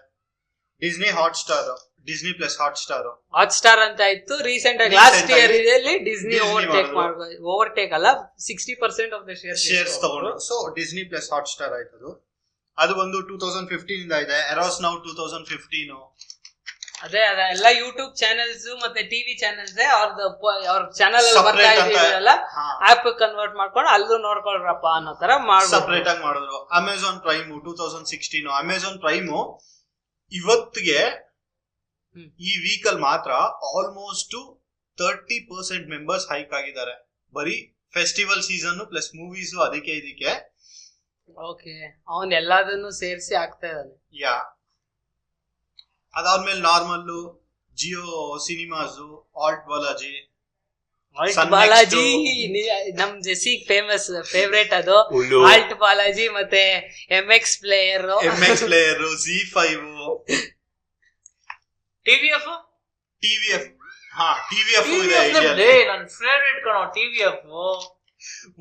Disney Hotstar, Disney plus Hotstar ಅಂತ ಇತ್ತು. ರೀಸೆಂಟ್ ಆಗಿ ಲಾಸ್ಟ್ ಇಯರ್ ಇದರಲ್ಲಿ ಡಿಸ್ನಿ ಓವರ್ಟೇಕ್ ಅಲ್ಲ 60% ಆಫ್ ದ ಶೇರ್ಸ್ ತಗೊಂಡು. ಸೊ ಡಿಸ್ನಿ ಪ್ಲಸ್ ಹಾಟ್ಸ್ಟಾರ್ ಆಯ್ತದು. ಅದು ಒಂದು 2015 ಇಂದ ಇದೆ. Eros Now 2015. ಅದೇ ಎಲ್ಲ ಯೂಟ್ಯೂಬ್ ಚಾನೆಲ್ಸ್ ಮತ್ತೆ ಟಿವಿ ಚಾನೆಲ್ಸ್ ಅವ್ರ ಚಾನೆಲ್ ಅಲ್ಲಿ ಬರ್ತಾ ಇದ್ದೀರಲ್ಲ, ಆಪ್ ಕನ್ವರ್ಟ್ ಮಾಡ್ಕೊಂಡು ಅಲ್ಲೂ ನೋಡ್ಕೊಳ್ರಪ್ಪ ಅನ್ನೋ ತರ ಸಪರೇಟ್ ಆಗಿ ಮಾಡಿದ್ರು. Amazon prime 2016. ಅಮೆಝಾನ್ ಪ್ರೈಮ್ ಇವತ್ತಿಗೆ ಈ ವೀಕ್ ಅಲ್ಲಿ ಮಾತ್ರ ಆಲ್ಮೋಸ್ಟ್ 30% ಮೆಂಬರ್ಸ್ ಹೈಕ್ ಆಗಿದ್ದಾರೆ. ಬರೀ ಫೆಸ್ಟಿವಲ್ ಸೀಸನ್ ಪ್ಲಸ್ ಮೂವೀಸ್ ಅದಕ್ಕೆ ಇದಕ್ಕೆ. ಓಕೆ, ಅವನ್ ಎಲ್ಲದನ್ನು ಸೇರಿಸಿ ಆಗ್ತಾ ಇದ್ದಾನೆ. ಯಾ, ಅದಾದ್ಮೇಲೆ normal Jio cinemas, alt Balaji, ನಮ್ ಜೆಸಿಗ್ ಫೇವ್ರೇಟ್ ಅದು ಆಲ್ಟ್ ಬಾಲಾಜಿ ಮತ್ತೆ MX ಪ್ಲೇಯರ್, Z5, TVF ಇದೆ. ನನ್ನ ಫೇವ್ರೇಟ್ ಕಣೋ TVF.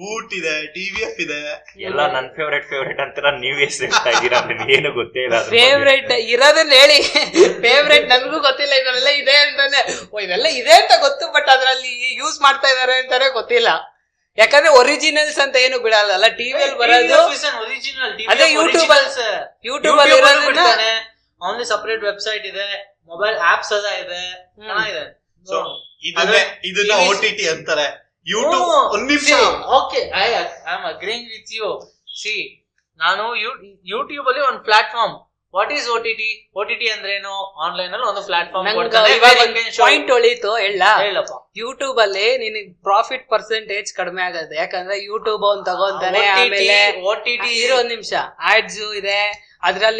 ಊಟ್ ಇದೆ, TVF ಇದೆ. ಎಲ್ಲ ನನ್ ಫೇವ್ರೇಟ್ ಅಂತಾರ. ನೀವ್ ಎಷ್ಟಾಗಿರ ಏನು ಗೊತ್ತೇ ಇಲ್ಲ. ಫೇವ್ರೇಟ್ ಇರೋದನ್ನ ಹೇಳಿ. ಫೇವ್ರೇಟ್ ನನ್ಗೂ ಗೊತ್ತಿಲ್ಲ. ಇದೆಲ್ಲ ಇದೆ ಅಂತಾನೆ, ಇದೆಲ್ಲ ಇದೆ ಅಂತ ಗೊತ್ತು, ಬಟ್ ಅದ್ರಲ್ಲಿ ಯೂಸ್ ಮಾಡ್ತಾ ಇದಾರೆ ಅಂತಾನೆ ಗೊತ್ತಿಲ್ಲ. ಯಾಕಂದ್ರೆ ಒರಿಜಿನಲ್ಸ್ ಅಂತ ಏನು ಬಿಡಲ್ಲ. ಟಿವಿಯಲ್ಲಿ ಬರೋದು ಅದೇ ಯೂಟ್ಯೂಬ್ ಅಲ್ಲಿ ಇರೋದನ್ನ. ಆನ್ಲಿ ಸಪರೇಟ್ ವೆಬ್ಸೈಟ್ ಇದೆ, ಮೊಬೈಲ್ ಆಪ್ಸ್ ಅದ ಇದೆ, ಚೆನ್ನಾಗಿದೆ. ಸೊ ಇದನ್ನ OTT ಅಂತಾರೆ. ಯೂಟ್ಯೂಬ್ ಒಂದು ನಿಮಿಷ. Okay, I am agreeing with you. See, ನಾನು ಯೂಟ್ಯೂಬ್ ಅಲ್ಲಿ ಒಂದು ಪ್ಲಾಟ್ಫಾರ್ಮ್. ವಾಟ್ ಈಸ್ OTT ಅಂದ್ರೇನು? ಆನ್ಲೈನ್ ಅಲ್ಲಿ ಒಂದು ಪ್ಲಾಟ್ಫಾರ್ಮ್. ಪಾಯಿಂಟ್ ಹೊಳಿತು ಹೇಳಪ್ಪ. ಯೂಟ್ಯೂಬ್ ಅಲ್ಲಿ ನಿನಗೆ ಪ್ರಾಫಿಟ್ ಪರ್ಸೆಂಟೇಜ್ ಕಡಿಮೆ ಆಗುತ್ತೆ. ಯಾಕಂದ್ರೆ ಯೂಟ್ಯೂಬ್ ಅವ್ನು ತಗೊಂತಾನೆ, ಆಮೇಲೆ OTT ಒಂದ್ ನಿಮಿಷ ಆಡ್ಸ್ ಇದೆ,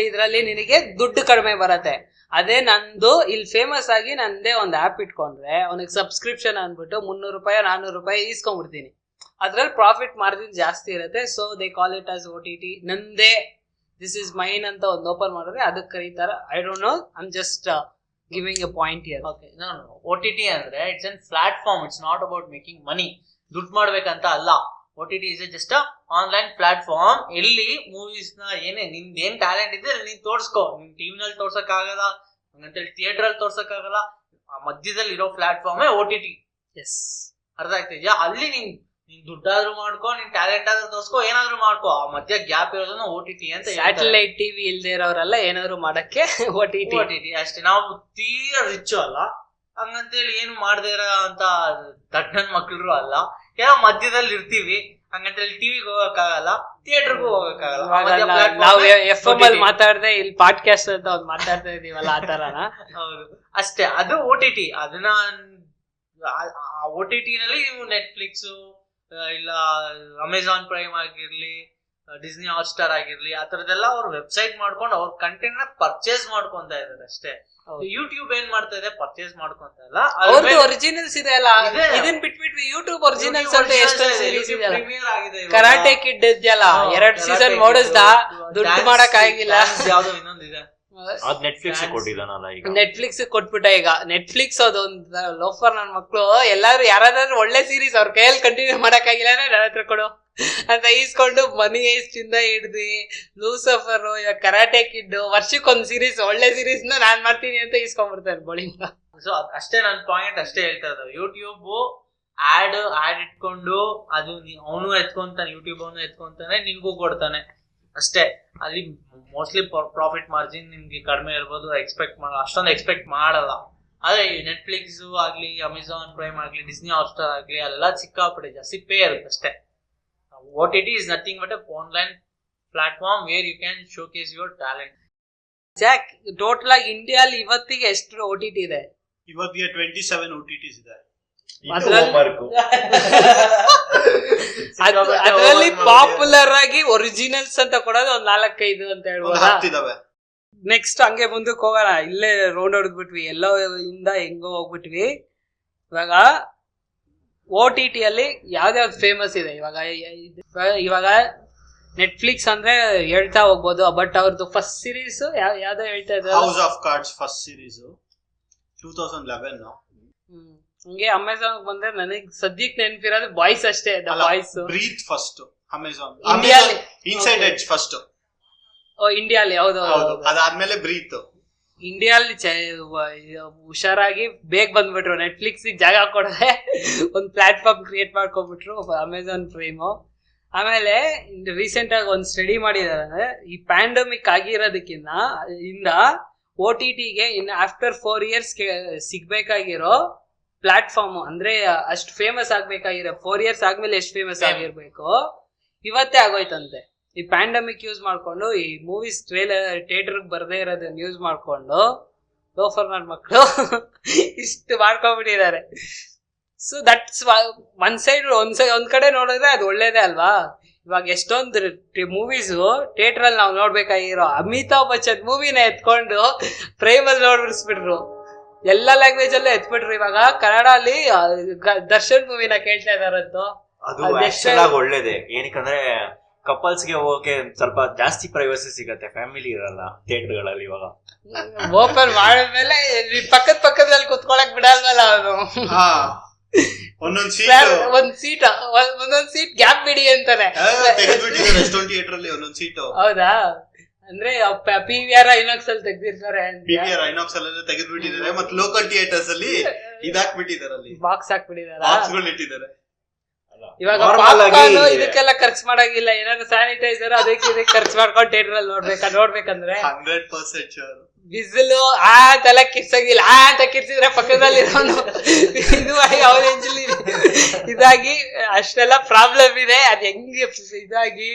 ಇದ್ರಲ್ಲಿ ನಿನಗೆ ದುಡ್ಡು ಕಡಿಮೆ ಬರತ್ತೆ. ಅದೇ ನಂದು ಇಲ್ಲಿ ಫೇಮಸ್ ಆಗಿ ನಂದೇ ಒಂದು ಆಪ್ ಇಟ್ಕೊಂಡ್ರೆ ಅವನಿಗೆ ಸಬ್ಸ್ಕ್ರಿಪ್ಷನ್ ಅಂದ್ಬಿಟ್ಟು 300 ರೂಪಾಯಿ 400 ರೂಪಾಯಿ ಈಸ್ಕೊಂಡ್ಬಿಡ್ತೀನಿ. ಅದ್ರಲ್ಲಿ ಪ್ರಾಫಿಟ್ ಮಾರ್ಜಿನ್ ಜಾಸ್ತಿ ಇರುತ್ತೆ. So they call it as OTT. ನಂದೇ ದಿಸ್ ಇಸ್ ಮೈನ್ ಅಂತ ಒಂದು ಓಪನ್ ಮಾಡಿದ್ರೆ ಅದಕ್ಕೆ ಕರೀತಾರ. I don't know, I am just giving A point here. Okay, OTT ಅಂದ್ರೆ it's an platform. It's not about making money. ದುಡ್ಡು ಮಾಡ್ಬೇಕಂತ ಅಲ್ಲ. OTT is just online platform. ಎಲ್ಲಿ ಮೂವೀಸ್ ನ ನಿಂದೇನ್ ಟ್ಯಾಲೆಂಟ್ ಇದೆ ನೀನ್ ತೋರ್ಸ್ಕೋ. ನಿನ್ ಟಿವಿನಲ್ಲಿ ತೋರ್ಸಕ್ ಆಗಲ್ಲ, ಹಂಗಂತೇಳಿ ಥಿಯೇಟರ್ ಅಲ್ಲಿ ತೋರ್ಸಕ್ ಆಗಲ್ಲ. ಆ ಮಧ್ಯದಲ್ಲಿ ಇರೋ ಪ್ಲಾಟ್ಫಾರ್ಮ್ OTT. ಎಸ್, ಅರ್ಥ ಆಗ್ತಿದ್ಯಾ? ಅಲ್ಲಿ ನೀನ್ ದುಡ್ಡಾದ್ರೂ ಮಾಡ್ಕೋ, ನಿನ್ ಟ್ಯಾಲೆಂಟ್ ಆದ್ರೂ ತೋರ್ಸ್ಕೋ, ಏನಾದ್ರು ಮಾಡ್ಕೋ. ಆ ಮಧ್ಯ ಗ್ಯಾಪ್ ಇರೋದನ್ನ OTT ಅಂತ. ಸ್ಯಾಟಲೈಟ್ ಟಿವಿ ಇಲ್ದೇ ಇರೋರೆಲ್ಲ ಏನಾದ್ರು ಮಾಡಕ್ಕೆ OTT ಅಷ್ಟೇ. ನಾವು ತೀರಾ ರಿಚ್ ಅಲ್ಲ, ಹಂಗಂತೇಳಿ ಏನು ಮಾಡದೇ ಇರೋ ಅಂತ ದಡ್ಡನ್ ಮಕ್ಳು ಅಲ್ಲ. ಏನೋ ಮಧ್ಯದಲ್ಲಿ ಇರ್ತೀವಿ, ಹಂಗಂತೇಳಿ ಟಿವಿಗೆ ಹೋಗಕ್ಕಾಗಲ್ಲ, ಥಿಯೇಟರ್ಗೂ ಹೋಗಕ್ಕಾಗಲ್ಲ. ನಾವು FM ಅಲ್ಲಿ ಮಾತಾಡದೆ ಇಲ್ಲಿ ಪಾಡ್ಕಾಸ್ಟ್ ಅಂತ ಒಂದು ಮಾತಾಡ್ತಾ ಇದೀವಲ್ಲ, ಆ ತರನ. ಹೌದು, ಅಷ್ಟೇ. ಅದು OTT. ಅದನ್ನ OTT ನಲ್ಲಿ ನೆಟ್ಫ್ಲಿಕ್ಸ್ ಇಲ್ಲ ಅಮೆಝಾನ್ ಪ್ರೈಮ್ ಆಗಿರ್ಲಿ, ಡಿಸ್ನಿ ಹಾಟ್ಸ್ಟಾರ್ ಆಗಿರ್ಲಿ, ಆ ತರದೆಲ್ಲ ಅವ್ರ ವೆಬ್ಸೈಟ್ ಮಾಡ್ಕೊಂಡು ಅವ್ರ ಕಂಟೆಂಟ್ ನ ಪರ್ಚೇಸ್ ಮಾಡ್ಕೊಂತ ಇದಾರೆ ಅಷ್ಟೇ. ಯೂಟ್ಯೂಬ್ ಏನ್ ಮಾಡ್ತಾ ಇದೆ? ಪರ್ಚೇಸ್ ಮಾಡ್ಕೊಂತ ಇಲ್ಲ. ಅವ್ರದ್ದು ಒರಿಜಿನಲ್ಸ್ ಇದೆ ಅಲ್ಲ, ಇದನ್ ಬಿಟ್ಬಿಟ್ಟು ಯೂಟ್ಯೂಬ್ ಒರಿಜಿನಲ್ಸ್ ಅಂತ ಎಷ್ಟೊಂದು ಸೀರೀಸ್ ಇದೆ. ಕರಾಟೆ ಕಿಡ್ ಇದೆಯಲ್ಲ, 2 ಸೀಸನ್ ನೋಡಿಸ್ದ, ದುಡ್ಡು ಮಾಡಕ್ ಆಗಿಲ್ಲ. ಯಾವ್ದೋ ಇನ್ನೊಂದಿದೆ, ಅದ್ ನೆಟ್ಫ್ಲಿಕ್ಸ್ ಕೊಟ್ಟಿದ್ದಾನಲ್ಲ ಈಗ. ನೆಟ್ಫ್ಲಿಕ್ಸ್ ಕೊಟ್ಬಿಟ್ಟ ಈಗ. ನೆಟ್ಫ್ಲಿಕ್ಸ್ ಅದೊಂದು ಲೋಫರ್ ನನ್ ಮಕ್ಳು. ಎಲ್ಲಾರು ಯಾರಾದ್ರೂ ಒಳ್ಳೆ ಸೀರೀಸ್ ಅವ್ರ ಕೈಯಲ್ಲಿ ಕಂಟಿನ್ಯೂ ಮಾಡಕ್ ಆಗಿಲ್ಲ ನನ್ನ ಹತ್ರ ಕೊಡು. ಅಂತ ಈಸ್ಕೊಂಡು ಮನಿ ಹೇಸ್ಟ್ ಇಂದ ಹಿಡ್ದು ಲೂಸಫರ್, ಕರಾಟೆ ಕಿಡ್, ವರ್ಷಕ್ಕೊಂದ್ ಸೀರೀಸ್ ಒಳ್ಳೆ ಸೀರೀಸ್ ನಾನ್ ಮಾಡ್ತೀನಿ ಅಂತ ಈಸ್ಕೊಂಡ್ಬಿಡ್ತಾರೆ ಬಳಿಂಗ. ಸೊ ಅಷ್ಟೇ ನನ್ನ ಪಾಯಿಂಟ್ ಅಷ್ಟೇ ಹೇಳ್ತಾ ಇರೋದು. ಯೂಟ್ಯೂಬ್ ಆಡ್ ಇಟ್ಕೊಂಡು ಅದು ಅವನು ಎತ್ಕೊಂತಾನೆ, ಯೂಟ್ಯೂಬ್ ಅವನು ಎತ್ಕೊಂತಾನೆ, ನಿನ್ಗೂ ಕೊಡ್ತಾನೆ ಅಷ್ಟೇ. ಅಲ್ಲಿ ಮೋಸ್ಟ್ಲಿ ಪ್ರಾಫಿಟ್ ಮಾರ್ಜಿನ್ ನಿಮ್ಗೆ ಕಡಿಮೆ ಇರ್ಬೋದು, ಅಷ್ಟೊಂದು ಎಕ್ಸ್ಪೆಕ್ಟ್ ಮಾಡಲ್ಲ. ಆದ್ರೆ ನೆಟ್ಫ್ಲಿಕ್ಸ್ ಆಗ್ಲಿ, ಅಮೆಝಾನ್ ಪ್ರೈಮ್ ಆಗ್ಲಿ, ಡಿಸ್ನಿ ಹಾಟ್ಸ್ಟಾರ್ ಆಗ್ಲಿ, ಅಲ್ಲೆಲ್ಲ ಸಿಕ್ಕಾಪಟ್ಟೆ ಜಾಸ್ತಿ ಪೇ ಇರುತ್ತೆ ಅಷ್ಟೇ. OTT is nothing but a online platform where you can showcase your talent. Jack, total ಆಗಿ ಇಂಡಿಯಾಲಿ ಇವತ್ತಿಗೆ ಎಷ್ಟು OTT ಇದೆ? ಇವತ್ತಿಗೆ 27 OTTs ಇದೆ. ಅದರಲ್ಲಿ ಪಾಪ್ಯುಲರ್ ಆಗಿ ಒರಿಜಿನಲ್ಸ್ ಅಂತ ಕೊಡೋದು ಒಂದ್ 4-5 ಅಂತ ಹೇಳ್ಬೋದು. ನೆಕ್ಸ್ಟ್ ಹಂಗೆ ಮುಂದಕ್ಕೆ ಹೋಗೋಣ. ಇಲ್ಲೇ ರೌಂಡ್ ಹೊಡೆದ್ಬಿಟ್ವಿ, ಎಲ್ಲೋ ಇಂದ ಹೆಂಗೋ ಹೋಗ್ಬಿಟ್ವಿ. ಇವಾಗ OTT ಅಲ್ಲಿ ಯಾವ್ದಾವ್ದು ಫೇಮಸ್ ಇದೆ ಇವಾಗ ನೆಟ್ಫ್ಲಿಕ್ಸ್ ಅಂದ್ರೆ ಹೇಳ್ತಾ ಹೋಗ್ಬೋದು, ಬಟ್ ಅವ್ರದ್ದು ಫಸ್ಟ್ ಸೀರೀಸ್ ಯಾವ್ದೋ ಹೇಳ್ತಾ ಇದ್ದಾರೆ, House of Cards first series 2011. ಹಂಗೆ ಅಮೆಝಾನ್ ಬಂದ್ರೆ ನನಗೆ ಸದ್ಯಕ್ಕೆ ನೆನಪಿರೋದು ಬಾಯ್ಸ್ ಅಷ್ಟೇ. ಬಾಯ್ಸ್ ಬ್ರೀತ್ ಫಸ್ಟ್, ಅಮೆಝಾನ್ ಇಂಡಿಯಾಲಿ ಇನ್ಸೈಡ್ ಎಡ್ಜ್ ಫಸ್ಟ್. ಇಂಡಿಯಾಲಿ ಯಾವ್ದು, ಅದಾದ್ಮೇಲೆ ಬ್ರೀತ್. ಇಂಡಿಯಾಲಿ ಹುಷಾರಾಗಿ ಬೇಗ ಬಂದ್ಬಿಟ್ರು. ನೆಟ್ಫ್ಲಿಕ್ಸ್ ಜಾಗ ಕೊಡದೆ ಒಂದು ಪ್ಲಾಟ್ಫಾರ್ಮ್ ಕ್ರಿಯೇಟ್ ಮಾಡ್ಕೊಂಡ್ಬಿಟ್ರು, ಅಮೆಝಾನ್ ಪ್ರೈಮು. ಆಮೇಲೆ ರೀಸೆಂಟ್ ಆಗಿ ಒಂದು ಸ್ಟಡಿ ಮಾಡಿದಾರೆ ಅಂದ್ರೆ, ಈ ಪ್ಯಾಂಡಮಿಕ್ ಆಗಿರೋದಕ್ಕಿಂತ OTTಗೆ ಇನ್ನು ಆಫ್ಟರ್ 4 years ಸಿಗ್ಬೇಕಾಗಿರೋ ಪ್ಲಾಟ್ಫಾರ್ಮ್ ಅಂದ್ರೆ ಅಷ್ಟು ಫೇಮಸ್ ಆಗ್ಬೇಕಾಗಿರೋ 4 years ಆದ್ಮೇಲೆ ಎಷ್ಟು ಫೇಮಸ್ ಆಗಿರ್ಬೇಕು ಇವತ್ತೇ ಆಗೋಯ್ತಂತೆ. ಈ ಪ್ಯಾಂಡಮಿಕ್ ಯೂಸ್ ಮಾಡ್ಕೊಂಡು, ಈ ಮೂವೀಸ್ ಥಿಯೇಟರ್ ಬರ್ದೇ ಇರೋದನ್ನ ಯೂಸ್ ಮಾಡ್ಕೊಂಡು ಲೋಫರ್ ನನ್ನ ಮಕ್ಕಳು ಇಷ್ಟು ಮಾಡ್ಕೊಂಡ್ಬಿಟ್ಟಿದ್ದಾರೆ. ಸೊ ದಟ್ಸ್ ಒಂದ್ ಸೈಡ್ ಒಂದ್ ಕಡೆ ನೋಡಿದ್ರೆ ಅದು ಒಳ್ಳೇದೇ ಅಲ್ವಾ. ಇವಾಗ ಎಷ್ಟೊಂದು ಮೂವೀಸು ಥಿಯೇಟರ್ ಅಲ್ಲಿ ನಾವು ನೋಡ್ಬೇಕಾಗಿರೋ ಅಮಿತಾಬ್ ಬಚ್ಚನ್ ಮೂವಿನ ಎತ್ಕೊಂಡು ಪ್ರೈಮಲ್ಲಿ ನೋಡ್ಬಿಡಿಸ್ಬಿಟ್ರು, ಎಲ್ಲಾ ಲ್ಯಾಂಗ್ವೇಜ್ ಅಲ್ಲೂ ಎತ್ಬಿಟ್ರು. ಇವಾಗ ಕನ್ನಡ ಅಲ್ಲಿ ದರ್ಶನ್ ಮೂವಿನ ಕೇಳ್ತಾ ಇದಾರಂತು. ಅದು ಒಳ್ಳೇದೇ, ಏನಕ್ಕಂದ್ರೆ ಕಪಲ್ಸ್ಗೆ ಹೋಗಕ್ಕೆ ಸ್ವಲ್ಪ ಜಾಸ್ತಿ ಪ್ರೈವಸಿ ಸಿಗತ್ತೆ, ಫ್ಯಾಮಿಲಿ ಇರಲ್ಲ ಥಿಯೇಟರ್ಗಳಲ್ಲಿ. ಇವಾಗ ಓಪನ್ ಮಾಡಿದ್ಮೇಲೆ ಪಕ್ಕದಲ್ಲಿ ಕುತ್ಕೊಳಕ್ ಬಿಡಲ್ವಲ್ಲ ಅವನು. ಒಂದೊಂದ್ ಸೀಟ್ ಗ್ಯಾಪ್ ಬಿಡಿ ಅಂತಾನೆ. ಹೌದಾ? ಅಂದ್ರೆ PVR ಐನಾಕ್ಸ್ ಅಲ್ಲಿ ತೆಗ್ದಿರ್ತಾರೆ, PVR ಐನಾಕ್ಸ್ ಅಲ್ಲಿ ತೆಗೆದ್ಬಿಟ್ಟಿದ್ದಾರೆ. ಮತ್ತೆ ಲೋಕಲ್ ಥಿಯೇಟರ್ಸ್ ಅಲ್ಲಿ ಇದಾಕ್ಬಿಟ್ಟಿದ್ದಾರೆ, ಅಲ್ಲಿ ಬಾಕ್ಸ್ ಹಾಕ್ಬಿಟ್ಟಿದ್ದಾರೆ, ಬಾಕ್ಸ್ಗಳು ಇಟ್ಟಿದ್ದಾರೆ. ಇವಾಗ ಪಾಪ್ಕಾರ್ನ್ ಇದಕ್ಕೆಲ್ಲ ಖರ್ಚು ಮಾಡಾಗಿಲ್ಲ, ಏನಾದ್ರು ಸ್ಯಾನಿಟೈಸರ್ ಅದಕ್ಕೆ ಇದಕ್ಕೆ ಖರ್ಚು ಮಾಡ್ಕೊಂಡು ಥಿಯೇಟರ್ ಅಲ್ಲಿ ನೋಡ್ಬೇಕಂದ್ರೆ 100% ಶೋರ್. ಬಿಸಿಲು ತಲೆ ಕಿರ್ಸಂಗಿಲ್ಲ, ಅಂತ ಕಿರ್ಸಿದ್ರೆ ಪಕ್ಕದಲ್ಲಿ ಇರೋನು ಇದು ಅವರೇಂಜಲ್ಲಿ ಇದಾಗಿ ಅಷ್ಟೆಲ್ಲ ಪ್ರಾಬ್ಲಮ್ ಇದೆ. ಅದ್ ಹೆಂಗೆ ಇದಾಗಿ.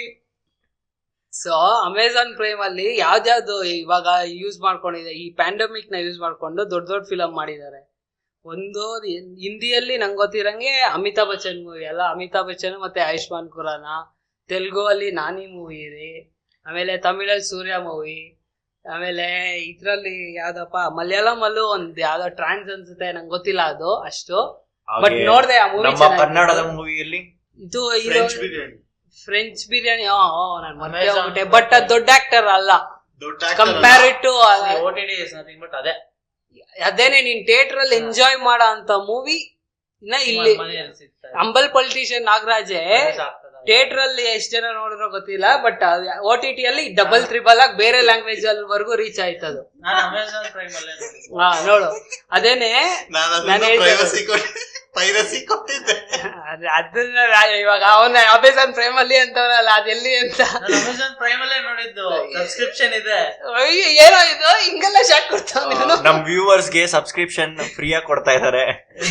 ಸೊ ಅಮೆಝಾನ್ ಪ್ರೈಮ್ ಅಲ್ಲಿ ಯಾವ್ದಾವ್ದು ಇವಾಗ ಯೂಸ್ ಮಾಡ್ಕೊಂಡಿದೆ, ಈ ಪ್ಯಾಂಡಮಿಕ್ ನ ಯೂಸ್ ಮಾಡ್ಕೊಂಡು ದೊಡ್ಡ ಫಿಲಮ್ ಮಾಡಿದ್ದಾರೆ. ಒಂದು ಹಿಂದಿಯಲ್ಲಿ ನಂಗೆ ಗೊತ್ತಿರಂಗೆ ಅಮಿತಾಬ್ ಬಚ್ಚನ್ ಮೂವಿ ಅಲ್ಲ, ಅಮಿತಾಬ್ ಬಚ್ಚನ್ ಮತ್ತೆ ಆಯುಷ್ಮಾನ್ ಖುರಾನ. ತೆಲುಗು ಅಲ್ಲಿ ನಾನಿ ಮೂವಿ ಇದೆ, ಆಮೇಲೆ ತಮಿಳಲ್ಲಿ ಸೂರ್ಯ ಮೂವಿ, ಆಮೇಲೆ ಇದ್ರಲ್ಲಿ ಯಾವ್ದಪ್ಪ ಮಲಯಾಳಂ ಅಲ್ಲೂ ಒಂದ್ ಯಾವ್ದೋ ಟ್ರಾನ್ಸ್ ಅನ್ಸುತ್ತೆ, ನಂಗೆ ಗೊತ್ತಿಲ್ಲ ಅದು ಅಷ್ಟು. ಬಟ್ ನೋಡ್ದೆ ಆ ಮೂವಿ. ಕನ್ನಡದ ಮೂವಿಯಲ್ಲಿ ಇದು ಫ್ರೆಂಚ್ ಬಿರಿಯಾನಿ ನಾನು ಮರ್ತೇ ಹೋಗ್ಬಿಟ್ಟೆ. ಬಟ್ ಅದು ದೊಡ್ಡ ಆಕ್ಟರ್ ಅಲ್ಲ compared to OTT is nothing but ಅದೇ. ಅದೇನೆ ನೀನ್ ಥಿಯೇಟರ್ ಅಲ್ಲಿ ಎಂಜಾಯ್ ಮಾಡೋ ಅಂತ ಮೂವಿ ಇನ್ನ ಇಲ್ಲಿ ಅಂಬಲ್ ಪೊಲಿಟಿಷಿಯನ್ ನಾಗರಾಜೆ ಥಿಯೇಟರ್ ಅಲ್ಲಿ ಎಷ್ಟ್ ಜನ ನೋಡಿದ್ರೋ ಗೊತ್ತಿಲ್ಲ, ಬಟ್ OTT ಅಲ್ಲಿ 3 ಆಗಿ ಬೇರೆ ಲ್ಯಾಂಗ್ವೇಜ್ ಅಲ್ಲಿವರೆಗೂ ರೀಚ್ ಆಯ್ತದು. ನೋಡು ಅದೇನೆ ಅದನ್ನ ಇವಾಗ ಅವನ ಅಮೆಝಾನ್ ಪ್ರೈಮ್ ಅಲ್ಲಿ ಅಂತವನಲ್ಲ, ಅದೆಲ್ಲಿ ಅಂತ ಅಮೆಝಾನ್ ಪ್ರೈಮ್ ಅಲ್ಲೇ ನೋಡಿದ್ದು. ಸಬ್ಸ್ಕ್ರಿಪ್ಷನ್ ಇದೆ, ಏನೋ ಇದು ಹಿಂಗೆಲ್ಲ ಶಾಕ್ ಕೊಡ್ತಾವ. ನಮ್ ವ್ಯೂವರ್ಸ್ ಗೆ ಸಬ್ಸ್ಕ್ರಿಪ್ಷನ್ ಫ್ರೀ ಆಗಿ ಕೊಡ್ತಾ ಇದಾರೆ.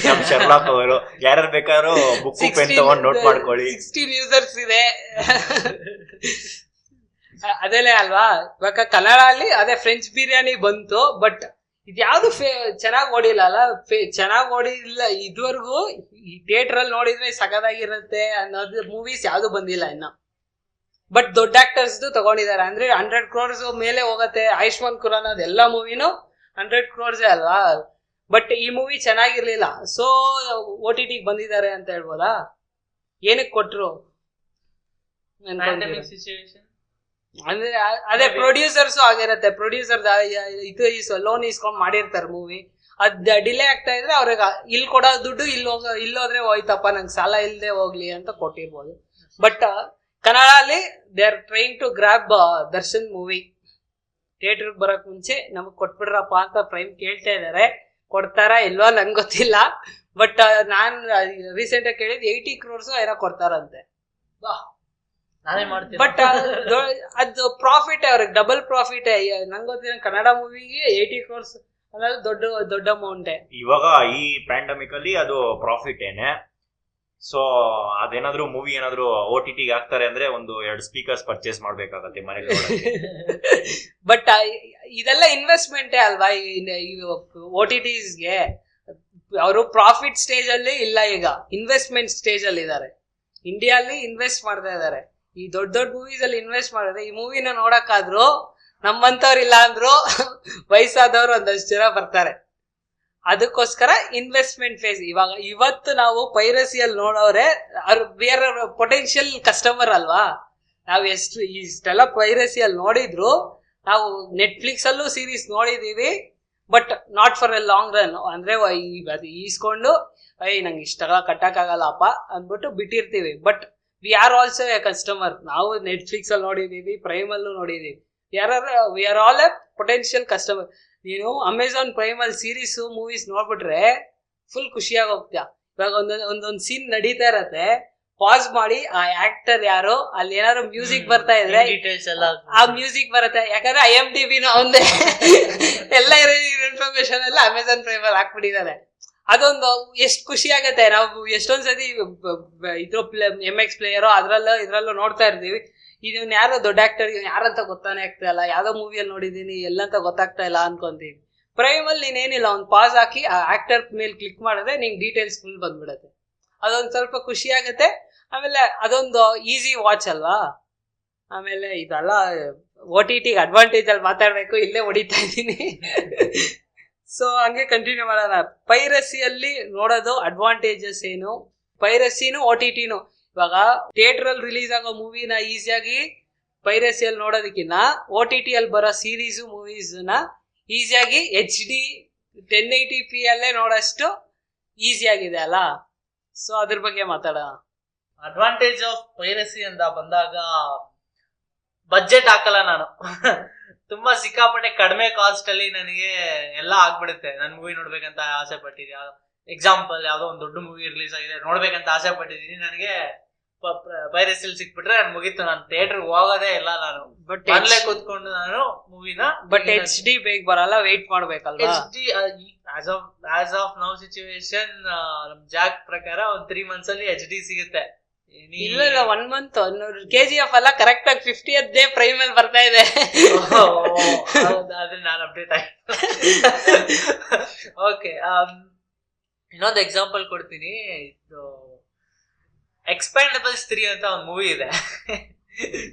ನಮ್ ಶರ್ಲಾಕ್ ಅವರು ಯಾರು ಬೇಕಾದ್ರೂ ಬುಕ್ ಪೆನ್ ತಗೊಂಡ್ ನೋಟ್ ಮಾಡ್ಕೊಳ್ಳಿ. 16 ಯೂಸರ್ಸ್ ಇದೆ. ಅದೇನೇ ಅಲ್ವಾ. ಇವಾಗ ಕನ್ನಡ ಅಲ್ಲಿ ಅದೇ ಫ್ರೆಂಚ್ ಬಿರಿಯಾನಿ ಬಂತು, ಬಟ್ ಇದ್ಯಾವ್ದು ಚೆನ್ನಾಗಿ ಓಡಿಲ್ಲ ಅಲ್ಲ, ಚೆನ್ನಾಗಿ ಓಡಿಲ್ಲ ಇದುವರೆಗೂ. ಈ ಥಿಯೇಟರ್ ಅಲ್ಲಿ ನೋಡಿದ್ರೆ ಸಗದಾಗಿರುತ್ತೆ ಅನ್ನೋದು ಮೂವೀಸ್ ಯಾವ್ದು ಬಂದಿಲ್ಲ ಇನ್ನ. ಬಟ್ ದೊಡ್ಡ ಆಕ್ಟರ್ಸ್ ತಗೊಂಡಿದ್ದಾರೆ, ಅಂದ್ರೆ 100 crores ಮೇಲೆ ಹೋಗತ್ತೆ. ಆಯುಷ್ಮಾನ್ ಖುರಾನ ಅದೆಲ್ಲ ಮೂವಿನೂ 100 crores ಅಲ್ವಾ. ಬಟ್ ಈ ಮೂವಿ ಚೆನ್ನಾಗಿರ್ಲಿಲ್ಲ, ಸೊ OTT ಬಂದಿದ್ದಾರೆ ಅಂತ ಹೇಳ್ಬೋದಾ. ಏನಕ್ಕೆ ಕೊಟ್ರು ಅಂದ್ರೆ ಅದೇ ಪ್ರೊಡ್ಯೂಸರ್ಸ್ ಆಗಿರತ್ತೆ. ಪ್ರೊಡ್ಯೂಸರ್ ಇದು ಲೋನ್ ಇಸ್ಕೊಂಡ್ ಮಾಡಿರ್ತಾರೆ ಮೂವಿ, ಅದ್ ಡಿಲೇ ಆಗ್ತಾ ಇದ್ರೆ ಅವ್ರಿಗೆ ಇಲ್ಲಿ ಕೊಡೋ ದುಡ್ಡು ಇಲ್ಲೋದ್ರೆ ಹೋಯ್ತಪ್ಪ ನಂಗೆ ಸಾಲ ಇಲ್ಲದೆ ಹೋಗ್ಲಿ ಅಂತ ಕೊಟ್ಟಿರ್ಬೋದು. ಬಟ್ ಕನ್ನಡ ಅಲ್ಲಿ they are trying to grab Darshan movie. ಥಿಯೇಟರ್ಗೆ ಬರಕ್ ಮುಂಚೆ ನಮಗ್ ಕೊಟ್ಬಿಡ್ರಪ್ಪ ಅಂತ ಪ್ರೈಮ್ ಕೇಳ್ತಾ ಇದಾರೆ. ಕೊಡ್ತಾರಾ ಇಲ್ವಾ ನಂಗೆ ಗೊತ್ತಿಲ್ಲ. ಬಟ್ ನಾನ್ ರೀಸೆಂಟ್ ಆಗಿ ಕೇಳಿದ್ 80 crores ಏನೋ ಕೊಡ್ತಾರಂತೆ. ನಾನೇ ಮಾಡ್ತೀನಿ. ಬಟ್ ಅದು ಪ್ರಾಫಿಟ್ ಅವ್ರಿಗೆ ಡಬಲ್ ಪ್ರಾಫಿಟ್. ನಂಗೆ ಗೊತ್ತಿಲ್ಲ ಕನ್ನಡ ಮೂವಿಗೆ 80 crores ಅನ್ನೋದು ದೊಡ್ಡ ದೊಡ್ಡ ಅಮೌಂಟೇ. ಇವಾಗ ಈ ಪ್ಯಾಂಡಮಿಕ್ ಅಲ್ಲಿ ಅದು ಪ್ರಾಫಿಟ್ ಏನೆ. ಸೊ ಅದೇನಾದ್ರು ಮೂವಿ ಏನಾದ್ರು OTT ಗೆ ಹಾಕ್ತಾರೆ ಅಂದ್ರೆ ಒಂದು 2 ಸ್ಪೀಕರ್ಸ್ ಪರ್ಚೇಸ್ ಮಾಡ್ಬೇಕಾಗತ್ತೆ ಮನೇಲಿ. ಬಟ್ ಇದೆಲ್ಲ ಇನ್ವೆಸ್ಟ್ಮೆಂಟೇ ಅಲ್ವಾ OTTsಗೆ. ಅವರು ಪ್ರಾಫಿಟ್ ಸ್ಟೇಜ್ ಅಲ್ಲಿ ಇಲ್ಲ, ಈಗ ಇನ್ವೆಸ್ಟ್ಮೆಂಟ್ ಸ್ಟೇಜ್ ಅಲ್ಲಿ ಇದಾರೆ. ಇಂಡಿಯಾದಲ್ಲಿ ಇನ್ವೆಸ್ಟ್ ಮಾಡ್ತಾ ಇದಾರೆ. ಈ ದೊಡ್ಡ ದೊಡ್ಡ ಮೂವೀಸ್ ಅಲ್ಲಿ ಇನ್ವೆಸ್ಟ್ ಮಾಡಿದ್ರೆ ಈ ಮೂವಿನ ನೋಡಕ್ಕಾದ್ರು ನಮ್ಮಂತವ್ರು ಇಲ್ಲ ಅಂದ್ರು ವಯಸ್ಸಾದವ್ರು ಒಂದಷ್ಟು ಜನ ಬರ್ತಾರೆ. ಅದಕ್ಕೋಸ್ಕರ ಇನ್ವೆಸ್ಟ್ಮೆಂಟ್ ಫೇಸ್. ಇವತ್ತು ನಾವು ಪೈರಸಿಯಲ್ಲಿ ನೋಡೋರೆ ವಿ ಆರ್ ಪೊಟೆನ್ಶಿಯಲ್ ಕಸ್ಟಮರ್ ಅಲ್ವಾ. ನಾವು ಇಷ್ಟೆಲ್ಲ ಪೈರಸಿಯಲ್ಲಿ ನೋಡಿದ್ರು ನಾವು ನೆಟ್ಫ್ಲಿಕ್ಸ್ ಅಲ್ಲೂ ಸೀರೀಸ್ ನೋಡಿದೀವಿ, but not for a long run. ಅಂದ್ರೆ ಅದು ಈಸ್ಕೊಂಡು ನಂಗೆ ಇಷ್ಟೆಲ್ಲ ಕಟ್ಟಕ್ಕಾಗಲ್ಲಪ್ಪ ಅಂದ್ಬಿಟ್ಟು ಬಿಟ್ಟಿರ್ತೀವಿ. But we are also a customer. ನಾವು ನೆಟ್ಫ್ಲಿಕ್ಸ್ ಅಲ್ಲಿ ನೋಡಿದೀವಿ, ಪ್ರೈಮ್ ಅಲ್ಲೂ ನೋಡಿದೀವಿ. We are all a potential customer. ನೀನು ಅಮೆಝಾನ್ ಪ್ರೈಮ್ ಅಲ್ಲಿ ಸೀರೀಸ್ ಮೂವೀಸ್ ನೋಡ್ಬಿಟ್ರೆ ಫುಲ್ ಖುಷಿಯಾಗಿ ಹೋಗ್ತೀಯ. ಇವಾಗ ಒಂದೊಂದು ಸೀನ್ ನಡೀತಾ ಇರತ್ತೆ, ಪಾಸ್ ಮಾಡಿ ಆ ಆಕ್ಟರ್ ಯಾರು, ಅಲ್ಲಿ ಏನಾದ್ರು ಮ್ಯೂಸಿಕ್ ಬರ್ತಾ ಇದ್ರೆ ಡೀಟೇಲ್ಸ್ ಎಲ್ಲ ಆ ಮ್ಯೂಸಿಕ್ ಬರುತ್ತೆ. ಯಾಕಂದ್ರೆ IMDb ಅವಂದೇ ಎಲ್ಲ ಇನ್ಫಾರ್ಮೇಶನ್ ಎಲ್ಲ ಅಮೆಝಾನ್ ಪ್ರೈಮ್ ಅಲ್ಲಿ ಹಾಕ್ಬಿಟ್ಟಿದ್ದಾರೆ. ಅದೊಂದು ಎಷ್ಟು ಖುಷಿ ಆಗತ್ತೆ. ನಾವು ಎಷ್ಟೊಂದ್ ಸತಿ ಇದ್ರ MX ಪ್ಲೇಯರು ಇದ್ರಲ್ಲೂ ನೋಡ್ತಾ ಇರ್ತೀವಿ. ಇದನ್ನ ಯಾರೋ ದೊಡ್ಡ ಆಕ್ಟರ್ ಯಾರಂತ ಗೊತ್ತಾನೆ ಆಗ್ತಾ ಇಲ್ಲ, ಯಾವ್ದೋ ಮೂವಿಯಲ್ಲಿ ನೋಡಿದೀನಿ ಎಲ್ಲಂತ ಗೊತ್ತಾಗ್ತಾ ಇಲ್ಲ ಅನ್ಕೊಂತೀವಿ. ಪ್ರೈಮ್ ಅಲ್ಲಿ ನೀನೇನಿಲ್ಲ, ಒಂದು ಪಾಸ್ ಹಾಕಿ ಆ ಆಕ್ಟರ್ ಮೇಲೆ ಕ್ಲಿಕ್ ಮಾಡಿದ್ರೆ ನಿಂಗೆ ಡೀಟೇಲ್ಸ್ ಫುಲ್ ಬಂದ್ಬಿಡತ್ತೆ. ಅದೊಂದು ಸ್ವಲ್ಪ ಖುಷಿ ಆಗತ್ತೆ. ಆಮೇಲೆ ಅದೊಂದು ಈಸಿ ವಾಚ್ ಅಲ್ವಾ. ಆಮೇಲೆ ಇದೆಲ್ಲ OTT ಅಡ್ವಾಂಟೇಜ್ ಅಲ್ಲಿ ಮಾತಾಡ್ಬೇಕು, ಇಲ್ಲೇ ಹೊಡಿತಾ ಇದ್ದೀನಿ. ಸೊ ಹಂಗೆ ಕಂಟಿನ್ಯೂ ಮಾಡೋಣ. ಪೈರಸಿಯಲ್ಲಿ ನೋಡೋದು ಅಡ್ವಾಂಟೇಜಸ್ ಏನು, ಪೈರಸಿನೂ OTTನೂ. ಇವಾಗ ಥಿಯೇಟರ್ ಅಲ್ಲಿ ರಿಲೀಸ್ ಆಗೋ ಮೂವಿನ ಈಸಿಯಾಗಿ ಪೈರಸಿಯಲ್ಲಿ ನೋಡೋದಕ್ಕಿಂತ OTT ಅಲ್ಲಿ ಬರೋ ಸೀರೀಸು ಮೂವೀಸ್ನ ಈಸಿಯಾಗಿ HD 1080p ಅಲ್ಲೇ ನೋಡೋಷ್ಟು ಈಸಿ ಆಗಿದೆ ಅಲ್ಲ. ಸೊ ಅದ್ರ ಬಗ್ಗೆ ಮಾತಾಡೋಣ. ಅಡ್ವಾಂಟೇಜ್ ಆಫ್ ಪೈರಸಿ ಅಂತ ಬಂದಾಗ ಬಜೆಟ್ ಹಾಕಲ್ಲ ನಾನು. ತುಂಬಾ ಸಿಕ್ಕಾಪಟ್ಟೆ ಕಡಿಮೆ ಕಾಸ್ಟ್ ಅಲ್ಲಿ ನನಗೆ ಎಲ್ಲ ಆಗ್ಬಿಡುತ್ತೆ. ನನ್ ಮೂವಿ ನೋಡ್ಬೇಕಂತ ಆಸೆ ಪಟ್ಟಿದ್ಯಾ, ಎಕ್ಸಾಂಪಲ್ ಯಾವ್ದೋ ಒಂದು ದೊಡ್ಡ ಮೂವಿ ರಿಲೀಸ್ ಆಗಿದೆ ನೋಡ್ಬೇಕಂತ ಆಸೆ ಪಟ್ಟಿದೀನಿ, ನನಗೆ ಪೈರಸಿಲ್ ಸಿಕ್ಬಿಟ್ರೆ ನನ್ ಮುಗೀತು. ನಾನು ಥಿಯೇಟರ್ ಹೋಗೋದೇ ಇಲ್ಲ. ನಾನು ಮನೇಲೆ ಕೂತ್ಕೊಂಡು ನಾನು ಮೂವಿನ ಬಟ್ HD ಬೇಗ ಬರಲ್ಲ, ವೇಟ್ ಮಾಡ್ಬೇಕಲ್ವಾ. HD as of now situation ನಮ್ ಜಾಕ್ ಪ್ರಕಾರ ಒಂದ್ 3 months ಅಲ್ಲಿ HD ಸಿಗುತ್ತೆ. ಇಲ್ಲ 1 month. KGF ಎಲ್ಲ ಕರೆಕ್ಟ್ ಆಗಿ 50th ಡೇ ಪ್ರೈಮ್ ಅಲ್ಲಿ ಬರ್ತಾ ಇದೆ. ಅದ್ರೆ ನಾನು ಅಪ್ಡೇಟ್ ಆಗಿ ಓಕೆ. ಇನ್ನೊಂದು ಎಕ್ಸಾಂಪಲ್ ಕೊಡ್ತೀನಿ. ಇದು ಎಕ್ಸ್ಪ್ಯಾಂಡಬಲ್ಸ್ 3 ಅಂತ ಒಂದು ಮೂವಿ ಇದೆ.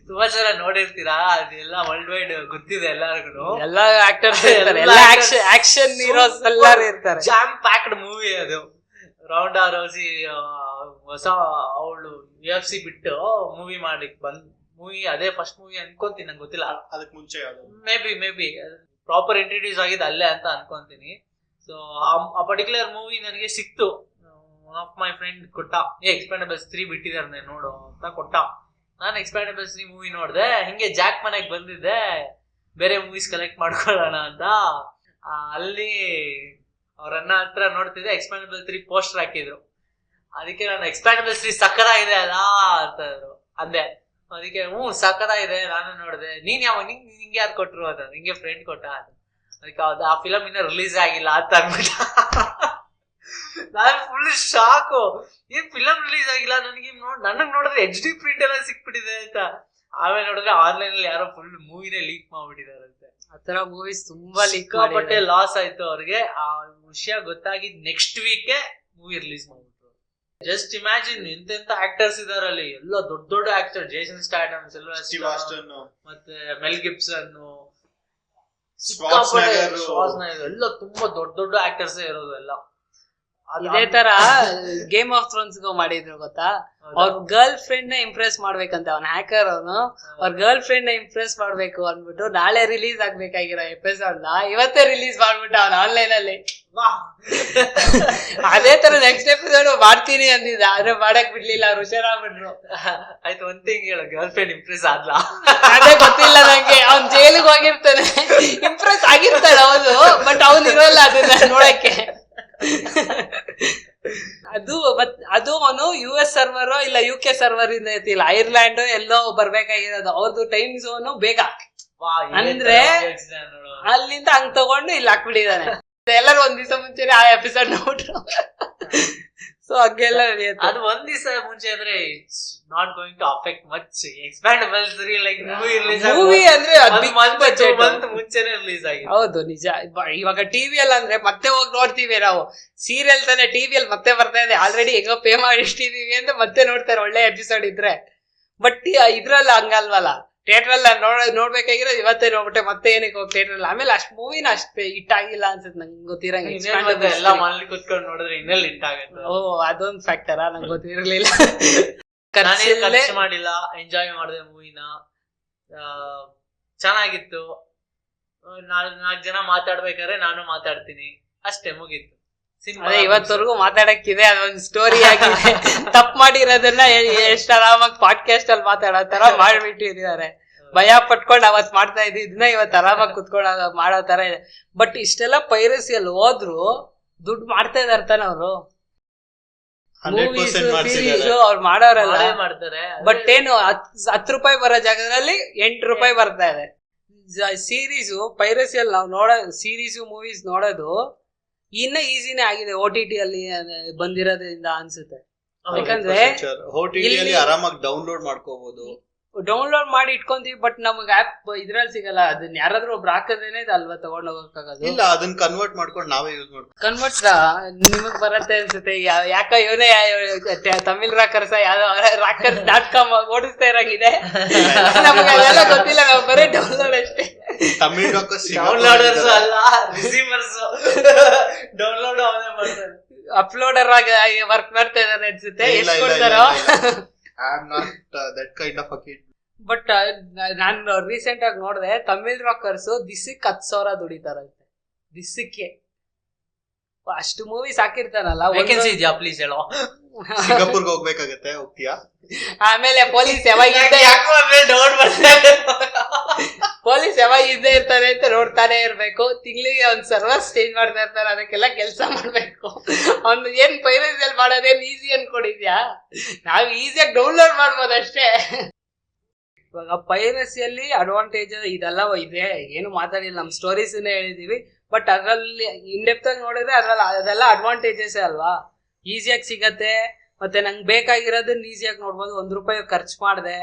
ತುಂಬಾ ಜನ ನೋಡಿರ್ತೀರಾ, ಅದೆಲ್ಲ ವರ್ಲ್ಡ್ ವೈಡ್ ಗೊತ್ತಿದೆ ಎಲ್ಲರಿಗೂ. ಎಲ್ಲ ಆಕ್ಟರ್ಸ್ ಇರ್ತಾರೆ, ಎಲ್ಲ ಆಕ್ಷನ್ ಹೀರೋಸ್ ಎಲ್ಲರೂ ಇರ್ತಾರೆ. ಜಾಮ್ ಪ್ಯಾಕ್ಡ್ ಮೂವಿ ಅದು. ರೌಂಡಾ ರೋಸಿ ಹೊಸ ಅವಳು UFC ಬಿಟ್ಟು ಮೂವಿ ಮಾಡ್ಲಿಕ್ಕೆ ಮೂವಿ ಅದೇ ಫಸ್ಟ್ ಮೂವಿ ಅನ್ಕೊಂತೀನಿ, ನಂಗೆ ಗೊತ್ತಿಲ್ಲ. ಅದಕ್ಕೆ ಮುಂಚೆ ಮೇ ಬಿ ಪ್ರಾಪರ್ ಇಂಟ್ರೊಡ್ಯೂಸ್ ಆಗಿದೆ ಅಲ್ಲೇ ಅಂತ ಅನ್ಕೊಂತೀನಿ. ಸೊ ಆ ಪರ್ಟಿಕ್ಯುಲರ್ ಮೂವಿ ನನಗೆ ಸಿಕ್ತು. ಒನ್ ಆಫ್ ಮೈ ಫ್ರೆಂಡ್ ಕೊಟ್ಟ, ಎಕ್ಸ್ಪ್ಯಾಂಡಬಲ್ಸ್ 3 ಬಿಟ್ಟಿದ್ದಾರೆ ನೋಡು ಅಂತ ಕೊಟ್ಟ. ನಾನು ಎಕ್ಸ್ಪ್ಯಾಂಡಬಲ್ಸ್ 3 ಮೂವಿ ನೋಡಿದೆ. ಹಿಂಗೆ ಜಾಕ್ ಮನೆಗೆ ಬಂದಿದ್ದೆ ಬೇರೆ ಮೂವೀಸ್ ಕಲೆಕ್ಟ್ ಮಾಡ್ಕೊಳ್ಳೋಣ ಅಂತ. ಅಲ್ಲಿ ಅವ್ರನ್ನ ಹತ್ರ ನೋಡ್ತಿದ್ದೆ, ಎಕ್ಸ್ಪ್ಯಾಂಡಬಲ್ 3 ಪೋಸ್ಟರ್ ಹಾಕಿದ್ರು. ಅದಕ್ಕೆ ನಾನು ಎಕ್ಸ್ಪ್ಯಾಂಡಬಲ್ 3 ಸಕ್ಕತ್ತಾಗಿದೆ ಅಲ್ಲ ಅಂತ ಅಂದೆ. ಅದಕ್ಕೆ ಸಕ್ಕತ್ತಾಗಿದೆ, ನಾನು ನೋಡಿದೆ. ನೀನ್ ನಿಂಗೆ ಯಾರು ಕೊಟ್ರು ಅಂತ, ನಿಂಗೆ ಫ್ರೆಂಡ್ ಕೊಟ್ಟ. ಅದಕ್ಕೆ ಆ ಫಿಲಮ್ ಇನ್ನೂ ರಿಲೀಸ್ ಆಗಿಲ್ಲ ಅಂತ ಅನ್ಬಿಟ್ಟ. ನಾನು ಫುಲ್ ಶಾಕು. ಏನ್ ಫಿಲಮ್ ರಿಲೀಸ್ ಆಗಿಲ್ಲ, ನನಗ್ ನೋಡಿದ್ರೆ HD ಪ್ರಿಂಟ್ ಎಲ್ಲ ಸಿಕ್ಬಿಟ್ಟಿದೆ ಅಂತ. ಆಮೇಲೆ ನೋಡಿದ್ರೆ ಆನ್ಲೈನ್ ಅಲ್ಲಿ ಯಾರೋ ಫುಲ್ ಮೂವಿನೇ ಲೀಕ್ ಮಾಡ್ಬಿಟ್ಟಿದಾರಂತೆ. ಆತರ ಮೂವೀಸ್ ತುಂಬಾ ಸಿಕ್ಕಾಪಟ್ಟೆ ಲಾಸ್ ಆಯ್ತು ಅವ್ರಿಗೆ. ಆ ವಿಷಯ ಗೊತ್ತಾಗಿದ್ ನೆಕ್ಸ್ಟ್ ವೀಕ್ ಮೂವಿ ರಿಲೀಸ್ ಮಾಡ್ಬಿಟ್ರು. ಜಸ್ಟ್ ಇಮ್ಯಾಜಿನ್ ಎಂತೆಂತ ಆಕ್ಟರ್ಸ್ ಇದಾರಲ್ಲಿ, ಎಲ್ಲ ದೊಡ್ಡ ದೊಡ್ಡ ಆಕ್ಟರ್. ಜೇಸನ್ ಸ್ಟಾಟಮ್, ಸಿಲ್ವೆಸ್ಟರ್, ಮತ್ತೆ ಮೆಲ್ ಗಿಬ್ಸನ್, ಎಲ್ಲ ತುಂಬಾ ದೊಡ್ಡ ದೊಡ್ಡ ಆಕ್ಟರ್ಸ್ ಇರೋದು ಎಲ್ಲ. ಇದೇ ತರ ಗೇಮ್ ಆಫ್ ಥ್ರೋನ್ಸ್ ಮಾಡಿದ್ರು ಗೊತ್ತಾ, ಅವ್ರ ಗರ್ಲ್ ಫ್ರೆಂಡ್ ನ ಇಂಪ್ರೆಸ್ ಮಾಡ್ಬೇಕಂತ, ಅವ್ನ ಹ್ಯಾಕರ್ ಅವನು ಅವ್ರ ಗರ್ಲ್ ಫ್ರೆಂಡ್ ನ ಇಂಪ್ರೆಸ್ ಮಾಡ್ಬೇಕು ಅಂದ್ಬಿಟ್ಟು ನಾಳೆ ರಿಲೀಸ್ ಆಗ್ಬೇಕಾಗಿರೋ ಎಪಿಸೋಡ್ ನ ಇವತ್ತೇ ರಿಲೀಸ್ ಮಾಡ್ಬಿಟ್ಟ ಅವ್ನ ಆನ್ಲೈನ್ ಅಲ್ಲಿ. ಅದೇ ತರ ನೆಕ್ಸ್ಟ್ ಎಪಿಸೋಡ್ ಮಾಡ್ತೀನಿ ಅಂದಿದ್ದ, ಆದ್ರೆ ಮಾಡಕ್ ಬಿಡ್ಲಿಲ್ಲ, ಅವ್ರು ಹುಷಾರಾಗ್ಬಿಟ್ರು. ಆಯ್ತು, ಒಂದ್ ತಿಂಗ್ ಹೇಳ, ಗರ್ಲ್ ಫ್ರೆಂಡ್ ಇಂಪ್ರೆಸ್ ಆದ್ಲ? ಅದೇ ಗೊತ್ತಿಲ್ಲ ನಂಗೆ. ಅವ್ನ್ ಜೈಲಿಗೆ ಹೋಗಿರ್ತಾನೆ, ಇಂಪ್ರೆಸ್ ಆಗಿರ್ತಾಳೆ ಅವನು, ಬಟ್ ಅವ್ನು ಇರೋಲ್ಲ ಅದನ್ನ ನೋಡಕ್ಕೆ. ಅದು ಅವನು US ಸರ್ವರ್ ಇಲ್ಲ UK ಸರ್ವರ್ ಇಂದ ಇರ್ತಿಲ್ಲ, ಐರ್ಲ್ಯಾಂಡ್ ಎಲ್ಲೋ ಬರ್ಬೇಕಾಗಿರೋದು, ಅವ್ರದ್ದು ಟೈಮ್ ಝೋನು ಬೇಗ. ಅಂದ್ರೆ ಅಲ್ಲಿಂದ ಹಂಗ್ ತಗೊಂಡು ಇಲ್ಲಿ ಹಾಕ್ಬಿಟ್ಟಿದಾನೆ. ಎಲ್ಲರೂ ಒಂದ್ ದಿವಸ ಮುಂಚೆನೆ ಆ ಎಪಿಸೋಡ್ ನೋಡ್ರು. ಸೊ ಹಂಗೆಲ್ಲ ಅದು ಒಂದ್ ದಿವಸ ಮುಂಚೆ ಅಂದ್ರೆ it's not going to affect much. Expendables like movie ಅಂದ್ರೆ ಮಂತ್ ಮುಂಚೆನೆ ರಿಲೀಸ್ ಆಗಿದೆ. ಹೌದು ನಿಜ. ಇವಾಗ ಟಿವಿಯಲ್ಲಿ ಅಂದ್ರೆ ಮತ್ತೆ ಹೋಗಿ ನೋಡ್ತೀವಿ ನಾವು, ಸೀರಿಯಲ್ ತಾನೆ ಟಿವಿಯಲ್ಲಿ ಮತ್ತೆ ಬರ್ತಾ ಇದೆ, ಆಲ್ರೆಡಿ ಹೆಂಗೋ ಪೇ ಮಾಡಿ ಟಿವಿ ಅಂತ ಮತ್ತೆ ನೋಡ್ತಾರೆ ಒಳ್ಳೆ ಎಪಿಸೋಡ್ ಇದ್ರೆ. ಬಟ್ ಇದ್ರಲ್ಲ ಹಂಗಲ್ವಲ್ಲ, ಥಿಯೇಟರ್ ಅಲ್ಲಿ ನೋಡ್ಬೇಕಾಗಿರೋ ಇವತ್ತೇ ನೋಡ್ಬಿಟ್ಟೆ ಮತ್ತೆ ಏನಕ್ಕೆ ಹೋಗಿ ಥಿಯೇಟರ್ ಅಲ್ಲಿ. ಆಮೇಲೆ ಅಷ್ಟ್ ಮೂವಿನ ಅಷ್ಟೇ ಹಿಟ್ ಆಗಿಲ್ಲ ಅನ್ಸುತ್ತೆ ನಂಗೆ ಗೊತ್ತಿರಂಗೆ. ಎಲ್ಲ ಮನೇಲಿ ಕುತ್ಕೊಂಡು ನೋಡಿದ್ರೆ ಇನ್ನೆಲ್ಲಿ ಹಿಟ್ ಆಗುತ್ತೆ. ಓ ಅದೊಂದ್ ಫ್ಯಾಕ್ಟರಾ, ನಂಗೆ ಗೊತ್ತಿರ್ಲಿಲ್ಲ. ಖರ್ಚು ಮಾಡಿಲ್ಲ, ಎಂಜಾಯ್ ಮಾಡಿದೆ ಮೂವಿನ, ಚೆನ್ನಾಗಿತ್ತು. 4 ಜನ ಮಾತಾಡ್ಬೇಕಾದ್ರೆ ನಾನು ಮಾತಾಡ್ತೀನಿ ಅಷ್ಟೇ, ಮುಗೀತು. ಅದೇ ಇವತ್ತವರೆಗೂ ಮಾತಾಡಕ್ಕಿದೆ, ಅದೊಂದು ಸ್ಟೋರಿ ಆಗಿದೆ. ತಪ್ಪು ಮಾಡಿರೋದನ್ನ ಎಷ್ಟ್ ಆರಾಮಾಗಿ ಪಾಡ್ಕಾಸ್ಟ್ ಅಲ್ಲಿ ಮಾತಾಡೋ ತರ ಮಾಡ್ಬಿಟ್ಟಿದ್ದಾರೆ. ಭಯ ಪಟ್ಕೊಂಡು ಅವತ್ ಮಾಡ್ತಾ ಇದ್ದಿದ್ದನ್ನ ಇವತ್ತು ಆರಾಮಾಗಿ ಕುತ್ಕೊಂಡು ಮಾಡೋ ತರ ಇದೆ. ಬಟ್ ಇಷ್ಟೆಲ್ಲ ಪೈರಸಿಯಲ್ಲಿ ಹೋದ್ರು ದುಡ್ಡು ಮಾಡ್ತಾ ಇದಾರೆ ತಾನೆ ಅವರು, ಮೂವೀಸ್ ಸೀರೀಸ್ ಅವ್ರು ಮಾಡೋರಲ್ಲ ಮಾಡ್ತಾರೆ. ಬಟ್ ಏನು 10 ರೂಪಾಯಿ ಬರೋ ಜಾಗದಲ್ಲಿ 8 ರೂಪಾಯಿ ಬರ್ತಾ ಇದೆ. ಸೀರೀಸು ಪೈರಸಿಯಲ್ಲಿ ನಾವು ನೋಡೋ ಸೀರೀಸು ಮೂವೀಸ್ ನೋಡೋದು ಇನ್ನ ಈಸಿನೇ ಆಗಿದೆ OTT ಅಲ್ಲಿ ಬಂದಿರೋದ್ರಿಂದ ಅನ್ಸುತ್ತೆ. ಯಾಕಂದ್ರೆ OTT ಆರಾಮಾಗಿ ಡೌನ್ಲೋಡ್ ಮಾಡ್ಕೋಬಹುದು, ಡೌನ್ಲೋಡ್ ಮಾಡಿ ಇಟ್ಕೊಂತೀವಿ. ಬಟ್ ನಮ್ಗೆ ಆಪ್ ಇದ್ರಲ್ಲಿ ಸಿಗಲ್ಲ, ಅದನ್ನ ಯಾರಾದ್ರೂ ಒಬ್ರು ಹಾಕಿದ್ರೇನೆ ಅಲ್ವಾ ತಗೊಂಡ್ ಹೋಗಕ್ಕಾಗೋದು. ಇಲ್ಲ, ಅದನ್ನ ಕನ್ವರ್ಟ್ ಮಾಡ್ಕೊಂಡು ನಾವೇ ಯೂಸ್ ಮಾಡ್ತೀವಿ. ಕನ್ವರ್ಟ್ ನಿಮಗ್ ಬರತ್ತೆ ಅನ್ಸುತ್ತೆ. ಯಾಕ ಇವನೇ ತಮಿಳ್ ರಾಕರ್ಸ ಯಾವ್ದೋ ರಾಕರ್ಸ್.com ಓಡಿಸ್ತಾ ಇರಂಗಿದೆ. ನಮಗೆ ಅದೆಲ್ಲ ಗೊತ್ತಿಲ್ಲ, ನಾವು ಬರೀ ಡೌನ್ಲೋಡ್ ಅಷ್ಟೇ. ತಮಿಳ್ ಡೌನ್ಲೋಡರ್ಸ್ ಅಲ್ಲ, ರಿಸೀವರ್ಸ್. ಡೌನ್ಲೋಡ್ ಅವನೇ ಮಾಡ್ತಾರೆ, ಅಪ್ಲೋಡರ್ ಆಗಿ ವರ್ಕ್ ಮಾಡ್ತಾ ಇದಾರೆ ಅನ್ಸುತ್ತೆ. ಎಷ್ಟು ಕೊಡ್ತಾರೋ. I am not that kind of a kid. But ನಾನು ರೀಸೆಂಟ್ ಆಗಿ ನೋಡಿದೆ, ತಮಿಳ್ ರಾಕರ್ಸ್ ದಿಸಕ್ಕೆ 10,000 ದುಡಿತಾರಂತೆ ದಿಸಕ್ಕೆ. ಅಷ್ಟು ಮೂವೀಸ್ ಹಾಕಿರ್ತಾನಲ್ಲ. ವೇಕೆನ್ಸಿ ಇದೆಯಾ ಪ್ಲೀಸ್ ಹೇಳೋ. ಸಿಂಗಾಪುರ್ಗೆ ಹೋಗ್ಬೇಕಾಗತ್ತೆ, ಹೋಗ್ತೀಯಾ? ಆಮೇಲೆ ಪೊಲೀಸ್ ಯಾವಾಗ ಇದ್ದೇ ಇರ್ತಾರೆ ಅಂತ ನೋಡ್ತಾನೆ ಇರ್ಬೇಕು. ತಿಂಗಳಿಗೆ ಒಂದ್ ಸರ್ವರ್ಸ್ ಚೇಂಜ್ ಮಾಡ್ತಾ ಇರ್ತಾರೆ, ಅದಕ್ಕೆಲ್ಲ ಕೆಲಸ ಮಾಡ್ಬೇಕು. ಅವ್ನು ಏನ್ ಪೈರಸಿಯಲ್ಲಿ ಮಾಡೋದೇನ್ ಈಸಿ ಅನ್ಕೊಂಡಿದ್ಯಾ? ನಾವ್ ಈಸಿಯಾಗಿ ಡೌನ್ಲೋಡ್ ಮಾಡ್ಬೋದು ಅಷ್ಟೇ. ಇವಾಗ ಪೈರಸಿಯಲ್ಲಿ ಅಡ್ವಾಂಟೇಜ್ ಇದೆಲ್ಲ ಇದೆ, ಏನು ಮಾತಾಡಿಲ್ಲ, ನಮ್ ಸ್ಟೋರೀಸ್ ಹೇಳಿದೀವಿ. ಬಟ್ ಅದ್ರಲ್ಲಿ ಇನ್ಡೆಪ್ತ್ ಆಗಿ ನೋಡಿದ್ರೆ ಅದೆಲ್ಲ ಅಡ್ವಾಂಟೇಜಸ್ ಅಲ್ವಾ. ಈಸಿಯಾಗಿ ಸಿಗತ್ತೆ, ಮತ್ತೆ ನಂಗೆ ಬೇಕಾಗಿರೋದನ್ನ ಈಸಿಯಾಗಿ ನೋಡ್ಬೋದು. 1 ರೂಪಾಯಿ ಖರ್ಚು ಮಾಡಿದೆ,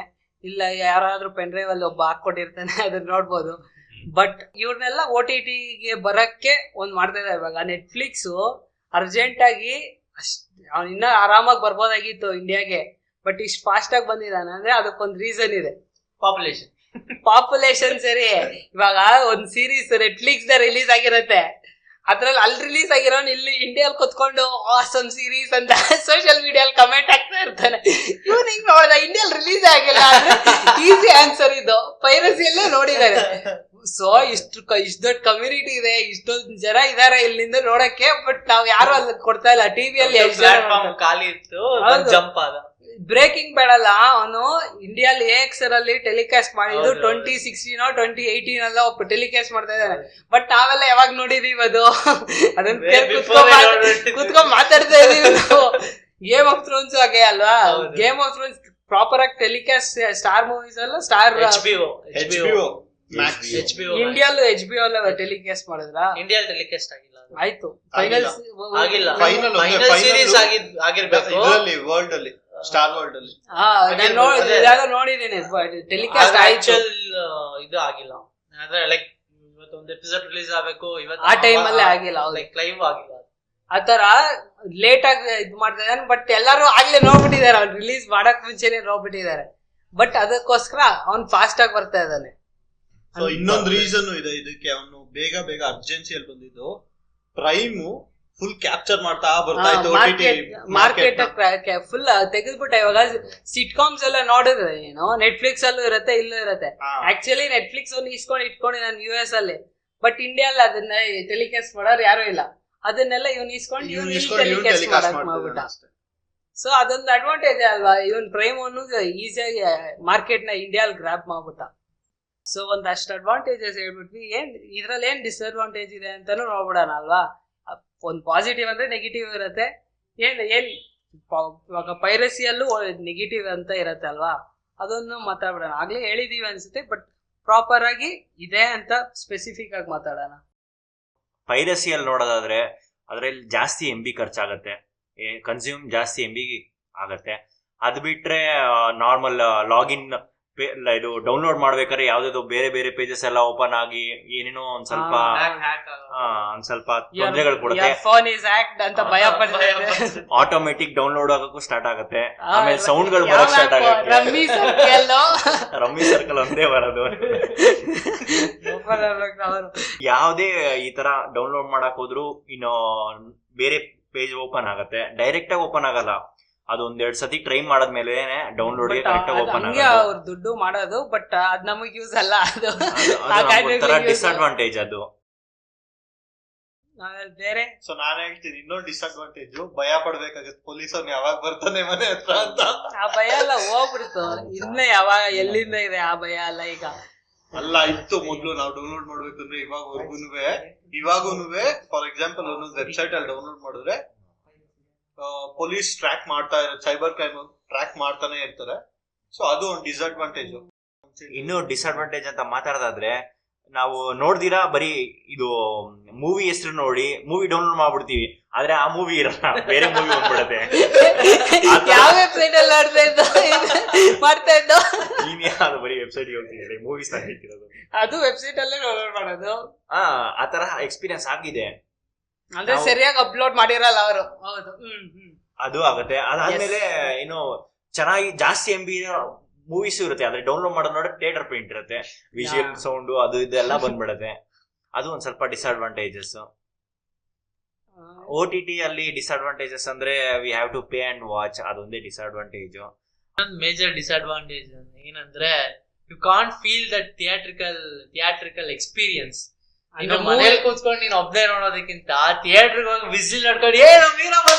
ಇಲ್ಲ ಯಾರಾದ್ರೂ ಪೆನ್ ಡ್ರೈವ್ ಅಲ್ಲಿ ಒಬ್ಬ ಹಾಕೊಟ್ಟಿರ್ತಾನೆ, ಅದನ್ನ ನೋಡ್ಬೋದು. ಬಟ್ ಇವ್ರನ್ನೆಲ್ಲ OTTಗೆ ಬರಕ್ಕೆ ಒಂದ್ ಮಾಡ್ತಾ ಇದ್ದಾರೆ. ಇವಾಗ ನೆಟ್ಫ್ಲಿಕ್ಸ್ ಅರ್ಜೆಂಟ್ ಆಗಿ ಅವ್ನು ಇನ್ನ ಆರಾಮಾಗಿ ಬರ್ಬೋದಾಗಿತ್ತು ಇಂಡಿಯಾಗೆ, ಬಟ್ ಇಷ್ಟು ಫಾಸ್ಟ್ ಆಗಿ ಬಂದಿದ್ದಾನೆ ಅಂದ್ರೆ ಅದಕ್ಕೊಂದ್ ರೀಸನ್ ಇದೆ. ಪಾಪ್ಯುಲೇಷನ್ ಸರಿ. ಇವಾಗ ಒಂದ್ ಸೀರೀಸ್ ನೆಟ್ಫ್ಲಿಕ್ಸ್ ರಿಲೀಸ್ ಆಗಿರತ್ತೆ, ಅದ್ರಲ್ಲಿ ಅಲ್ಲಿ ರಿಲೀಸ್ ಆಗಿರೋನ್ ಇಲ್ಲಿ ಇಂಡಿಯಾಲ್ ಕುತ್ಕೊಂಡು ಆಸಮ್ ಸೀರೀಸ್ ಅಂತ ಸೋಷಿಯಲ್ ಮೀಡಿಯಲ್ಲಿ ಕಮೆಂಟ್ ಆಗ್ತಾ ಇರ್ತಾನೆ. ಇವನ್ ಹಿಂಗ್ ನೋಡ್ದ, ಇಂಡಿಯಾಲ್ ರಿಲೀಸ್ ಆಗಿಲ್ಲ ಅಂದ್ರೆ ಈಸಿ ಆನ್ಸರ್ ಇದು, ಪೈರಸಿಯಲ್ಲೇ ನೋಡಿದ್ದಾರೆ. ಸೊ ಇಷ್ಟು ದೊಡ್ಡ ಕಮ್ಯುನಿಟಿ ಇದೆ, ಇಷ್ಟೊಂದು ಜನ ಇದಾರೆ ಇಲ್ಲಿಂದ ನೋಡಕ್ಕೆ. ಬಟ್ ನಾವ್ ಯಾರು ಅಲ್ಲಿ ಕೊಡ್ತಾ ಇಲ್ಲ. ಟಿವಿಯಲ್ಲಿ ಖಾಲಿ ಇತ್ತು, ಜಂಪ್ ಆದ. ಬ್ರೇಕಿಂಗ್ ಬೇಡಲ್ಲ, ಅವನು ಇಂಡಿಯಾಲಿ AXR ಅಲ್ಲಿ ಟೆಲಿಕಾಸ್ಟ್ ಮಾಡಿದ್ದು 2016 2018 ಅಲ್ಲ ಟೆಲಿಕಾಸ್ಟ್ ಮಾಡ್ತಾ ಇದ್ದಾರೆ. ಬಟ್ ನಾವೆಲ್ಲ ಯಾವಾಗ ನೋಡಿದೀವಿ ಅದು? ಅದನ್ನ ಕುತ್ಕೊಂಡ್ ಮಾತಾಡ್ತಾ ಇದೀವಿ ನಾವು. ಗೇಮ್ ಆಫ್ ಥ್ರೋನ್ಸ್ ಹಾಗೆ ಅಲ್ವಾ? ಗೇಮ್ ಆಫ್ ಥ್ರೋನ್ಸ್ ಪ್ರಾಪರ್ ಆಗಿ ಟೆಲಿಕಾಸ್ಟ್ ಸ್ಟಾರ್ ಮೂವೀಸ್ ಅಲ್ಲ, ಸ್ಟಾರ್ ಇಂಡಿಯಲ್ HBO ಅಲ್ಲ ಟೆಲಿಕಾಸ್ಟ್ ಮಾಡಿದ್ರ? ಇಂಡಿಯಲ್ ಟೆಲಿಕಾಸ್ಟ್ ಆಗಿಲ್ಲ. ಆಯ್ತು, ಫೈನಲ್ ಸೀರೀಸ್ ಆಗಿರ್ಬೇಕು ವರ್ಲ್ಡ್ ಅಲ್ಲಿ, ಸ್ಟಾರ್ ವರ್ಲ್ಡ್ ಅಲ್ಲಿ. ನೋಡಿದ್ದೀನಿ ಟೆಲಿಕಾಸ್ಟ್ ಆಯ್ತು, ಇದು ಆಗಿಲ್ಲ. ಅಂದ್ರೆ ಲೈಕ್ ಇವತ್ತೊಂದು ಎಪಿಸೋಡ್ ರಿಲೀಸ್ ಆಗಬೇಕು, ಇವತ್ತು ಆ ಟೈಮ್ ಅಲ್ಲೇ ಆಗಿಲ್ಲ, ಲೈಕ್ ಲೈವ್ ಆಗಿಲ್ಲ. ಆತರ ಲೇಟ್ ಆಗಿ ಇದು ಮಾಡ್ತಾ ಇದ್ದಾನೆ. ಬಟ್ ಎಲ್ಲರೂ ಆಗ್ಲೇ ನೋಡ್ಬಿಟ್ಟಿದ್ದಾರೆ, ಅವ್ನು ರಿಲೀಸ್ ಮಾಡಕ್ ಮುಂಚೆನೆ ನೋಡ್ಬಿಟ್ಟಿದ್ದಾರೆ. ಬಟ್ ಅದಕ್ಕೋಸ್ಕರ ಅವ್ನು ಫಾಸ್ಟ್ ಆಗಿ ಬರ್ತಾ ಇದ್ದಾನೆ. ಇನ್ನೊಂದು ರೀಸನ್ ಇದೆ ಇದಕ್ಕೆ, ಅವನು ಬೇಗ ಅರ್ಜೆನ್ಸಿಯಲ್ಲಿ ಬಂದಿದ್ದು. ಪ್ರೈಮು ಫುಲ್ ಕ್ಯಾಪ್ಚರ್ ಮಾಡ್ತಾ ಬರ್ತಾ ಇತ್ತು ಮಾರ್ಕೆಟ್ ಫುಲ್ ತೆಗೆದ್ಬಿಟ್ಟೆ. ಇವಾಗ ಸಿಟ್ಕಾಮ್ಸ್ ಎಲ್ಲ ನೋಡಿದ್ರೆ ಏನು ನೆಟ್ಫ್ಲಿಕ್ಸ್ ಅಲ್ಲೂ ಇರುತ್ತೆ, ಇಲ್ಲೂ ಇರುತ್ತೆ. ಆಕ್ಚುಲಿ ನೆಟ್ಫ್ಲಿಕ್ಸ್ ಒಂದು ಇಟ್ಕೊಂಡು ನಾನು US ಅಲ್ಲಿ, ಬಟ್ ಇಂಡಿಯಲ್ಲಿ ಅದನ್ನ ಟೆಲಿಕಾಸ್ಟ್ ಮಾಡೋರು ಯಾರು ಇಲ್ಲ. ಅದನ್ನೆಲ್ಲ ಇವ್ನು ಇಸ್ಕೊಂಡು ಟೆಲಿಕಾಸ್ಟ್ ಮಾಡ್ಬಿಟ್ಟ. ಸೊ ಅದೊಂದು ಅಡ್ವಾಂಟೇಜ್ ಅಲ್ವಾ, ಇವನ್ ಪ್ರೈಮ್ ಅನ್ನೋದು ಈಸಿಯಾಗಿ ಮಾರ್ಕೆಟ್ ನ ಇಂಡಿಯಾಲ್ ಗ್ರಾಪ್ ಮಾಡ್ಬಿಟ್ಟ. ಸೊ ಒಂದಷ್ಟು ಅಡ್ವಾಂಟೇಜಸ್ ಹೇಳ್ಬಿಟ್ವಿ. ಇದ್ರಲ್ಲಿ ಏನ್ ಡಿಸ್ಅಡ್ವಾಂಟೇಜ್ ಇದೆ ಅಂತಾನು ನೋಡ್ಬಿಡೋಣ ಅಲ್ವಾ. ಒಂದು ಪಾಸಿಟಿವ್ ಅಂದ್ರೆ ನೆಗೆಟಿವ್ ಇರುತ್ತೆ. ಇವಾಗ ಪೈರಸಿಯಲ್ಲೂ ನೆಗೆಟಿವ್ ಅಂತ ಇರತ್ತೆ ಅಲ್ವಾ, ಅದನ್ನು ಮಾತಾಡ್ಬಿಡೋಣ. ಆಗ್ಲೇ ಹೇಳಿದೀವಿ ಅನ್ಸುತ್ತೆ, ಬಟ್ ಪ್ರಾಪರ್ ಆಗಿ ಇದೆ ಅಂತ ಸ್ಪೆಸಿಫಿಕ್ ಆಗಿ ಮಾತಾಡೋಣ. ಪೈರಸಿಯಲ್ಲಿ ನೋಡೋದಾದ್ರೆ ಅದ್ರಲ್ಲಿ ಜಾಸ್ತಿ MB ಖರ್ಚಾಗತ್ತೆ, ಕನ್ಸ್ಯೂಮ್ ಜಾಸ್ತಿ MB ಆಗತ್ತೆ. ಅದು ಬಿಟ್ರೆ ನಾರ್ಮಲ್ ಲಾಗಿನ್ ಇದು ಡೌನ್ಲೋಡ್ ಮಾಡ್ಬೇಕಾದ್ರೆ ಯಾವ್ದಾದ್ರು ಬೇರೆ ಬೇರೆ ಪೇಜಸ್ ಎಲ್ಲ ಓಪನ್ ಆಗಿ ಏನೇನೋ ಒಂದ್ ಸ್ವಲ್ಪ ತೊಂದರೆಗಳು ಕೊಡುತ್ತೆ. ಆಟೋಮೆಟಿಕ್ ಡೌನ್ಲೋಡ್ ಆಗಕ್ಕೂ ಸ್ಟಾರ್ಟ್ ಆಗುತ್ತೆ. ಆಮೇಲೆ ಸೌಂಡ್ ಗಳು ಬರಕ್ ಸ್ಟಾರ್ಟ್ ಆಗುತ್ತೆ. ರಮ್ಮಿ ಸರ್ಕಲ್ ಒಂದೇ ಬರೋದು. ಯಾವ್ದೇ ಈ ತರ ಡೌನ್ಲೋಡ್ ಮಾಡಕ್ ಹೋದ್ರು ಇನ್ನು ಬೇರೆ ಪೇಜ್ ಓಪನ್ ಆಗತ್ತೆ, ಡೈರೆಕ್ಟ್ ಆಗಿ ಓಪನ್ ಆಗಲ್ಲ. ಅದು ಒಂದೆರಡು ಸತಿ ಟ್ರೈ ಮಾಡದ್ಮೇಲೆ ಡೌನ್ಲೋಡ್ ಕರೆಕ್ಟ್ ಆಗಿ ಓಪನ್ ಆಗುತ್ತೆ. ಅವ್ರು ದುಡ್ಡು ಮಾಡೋದು, ಬಟ್ ಅದ್ ನಮಗ್ ಯೂಸ್ ಅಲ್ಲ. ಅದು ಡಿಸ್ಅಡ್ವಾಂಟೇಜ್. ಅದು ಬೇರೆ. ಸೊ ನಾನ್ ಹೇಳ್ತೀನಿ ಇನ್ನೊಂದು ಡಿಸ್ಅಡ್ವಾಂಟೇಜ್, ಭಯ ಪಡ್ಬೇಕಾಗತ್ತೆ ಪೊಲೀಸ್ ಅವ್ನು ಯಾವಾಗ ಬರ್ತಾನೆ ಮನೆ ಹತ್ರ ಅಂತ. ಆ ಭಯ ಎಲ್ಲ ಹೋಗ್ಬಿಡ್ತು. ಇನ್ನೇ ಯಾವಾಗ ಎಲ್ಲಿಂದ ಇದೆ ಆ ಭಯ ಎಲ್ಲ ಈಗ ಅಲ್ಲ ಇತ್ತು ಮೊದ್ಲು. ನಾವು ಡೌನ್ಲೋಡ್ ಮಾಡ್ಬೇಕಂದ್ರೆ ಇವಾಗೂನುವೆ ಫಾರ್ ಎಕ್ಸಾಂಪಲ್ ಒಂದೊಂದು ವೆಬ್ಸೈಟ್ ಅಲ್ಲಿ ಡೌನ್ಲೋಡ್ ಮಾಡಿದ್ರೆ ಪೊಲೀಸ್ ಟ್ರ್ಯಾಕ್ ಮಾಡ್ತಾ ಇರೋ, ಸೈಬರ್ ಕ್ರೈಮ್ ಟ್ರ್ಯಾಕ್ ಮಾಡ್ತಾನೆ ಇರ್ತಾರೆ. ಸೊ ಅದು ಒಂದು ಡಿಸ್ಅಡ್ವಾಂಟೇಜ್. ಇನ್ನು ಡಿಸ್ಅಡ್ವಾಂಟೇಜ್ ಅಂತ ಮಾತಾಡೋದಾದ್ರೆ, ನಾವು ನೋಡ್ದಿರಾ ಬರೀ ಇದು ಮೂವಿ ಹೆಸರು ನೋಡಿ ಮೂವಿ ಡೌನ್ಲೋಡ್ ಮಾಡ್ಬಿಡ್ತೀವಿ, ಆದ್ರೆ ಆ ಮೂವಿ ಇರಲ್ಲ, ಬೇರೆ ಮೂವಿ ಬಂದ್ಬಿಡುತ್ತೆ. ಯಾವ ವೆಬ್ಸೈಟ್ ಅಲ್ಲಿ ಮಾಡ್ತಾ ಇದ್ದೋ ಅದು ಬರೀ ವೆಬ್ಸೈಟ್ ಹೋಗ್ತಿದ್ರೆ ಮೂವೀಸ್ ಹಾಕಿರೋದು, ಅದು ವೆಬ್ಸೈಟ್ ಅಲ್ಲೇ ಡೌನ್ಲೋಡ್ ಮಾಡೋದು. ಆ ತರ ಎಕ್ಸ್ಪೀರಿಯನ್ಸ್ ಆಗಿದೆ. ಅಂದ್ರೆ ಸರಿಯಾಗಿ ಅಪ್ಲೋಡ್ ಮಾಡಿರಲ್ಲ ಅವರು. ಹೌದು, ಅದು ಆಗುತ್ತೆ. ಅದಾದ್ಮೇಲೆ ಇನ್ನು ಚೆನ್ನಾಗಿ ಜಾಸ್ತಿ MB ಮೂವೀಸ್ ಇರುತ್ತೆ, ಆದ್ರೆ ಡೌನ್ಲೋಡ್ ಮಾಡೋದು ನೋಡಿ ಥಿಯೇಟರ್ ಪ್ರಿಂಟ್ ಇರುತ್ತೆ, ವಿಜುವಲ್ ಸೌಂಡ್ ಅದು ಇದೆಲ್ಲ ಬಂದ್ಬಿಡುತ್ತೆ. ಅದು ಒಂದ್ ಸ್ವಲ್ಪ ಡಿಸ್ಅಡ್ವಾಂಟೇಜಸ್. OTT ಅಲ್ಲಿ ಡಿಸ್ಅಡ್ವಾಂಟೇಜಸ್ ಅಂದ್ರೆ we have to pay and watch, ಅದೊಂದೇ ಡಿಸ್ಅಡ್ವಾಂಟೇಜ್. ಮೇಜರ್ ಡಿಸ್ಅಡ್ವಾಂಟೇಜ್ ಏನಂದ್ರೆ you can't feel that theatrical experience. ಇನ್ನು ಮನೇಲಿ ಕೂತ್ಕೊಂಡು ನೀನ್ ಒಬ್ನೇ ನೋಡೋದಕ್ಕಿಂತ ಥಿಯೇಟರ್ ಹೋಗಿ ವಿಸಿಲ್ ನೋಡ್ಕೊಂಡು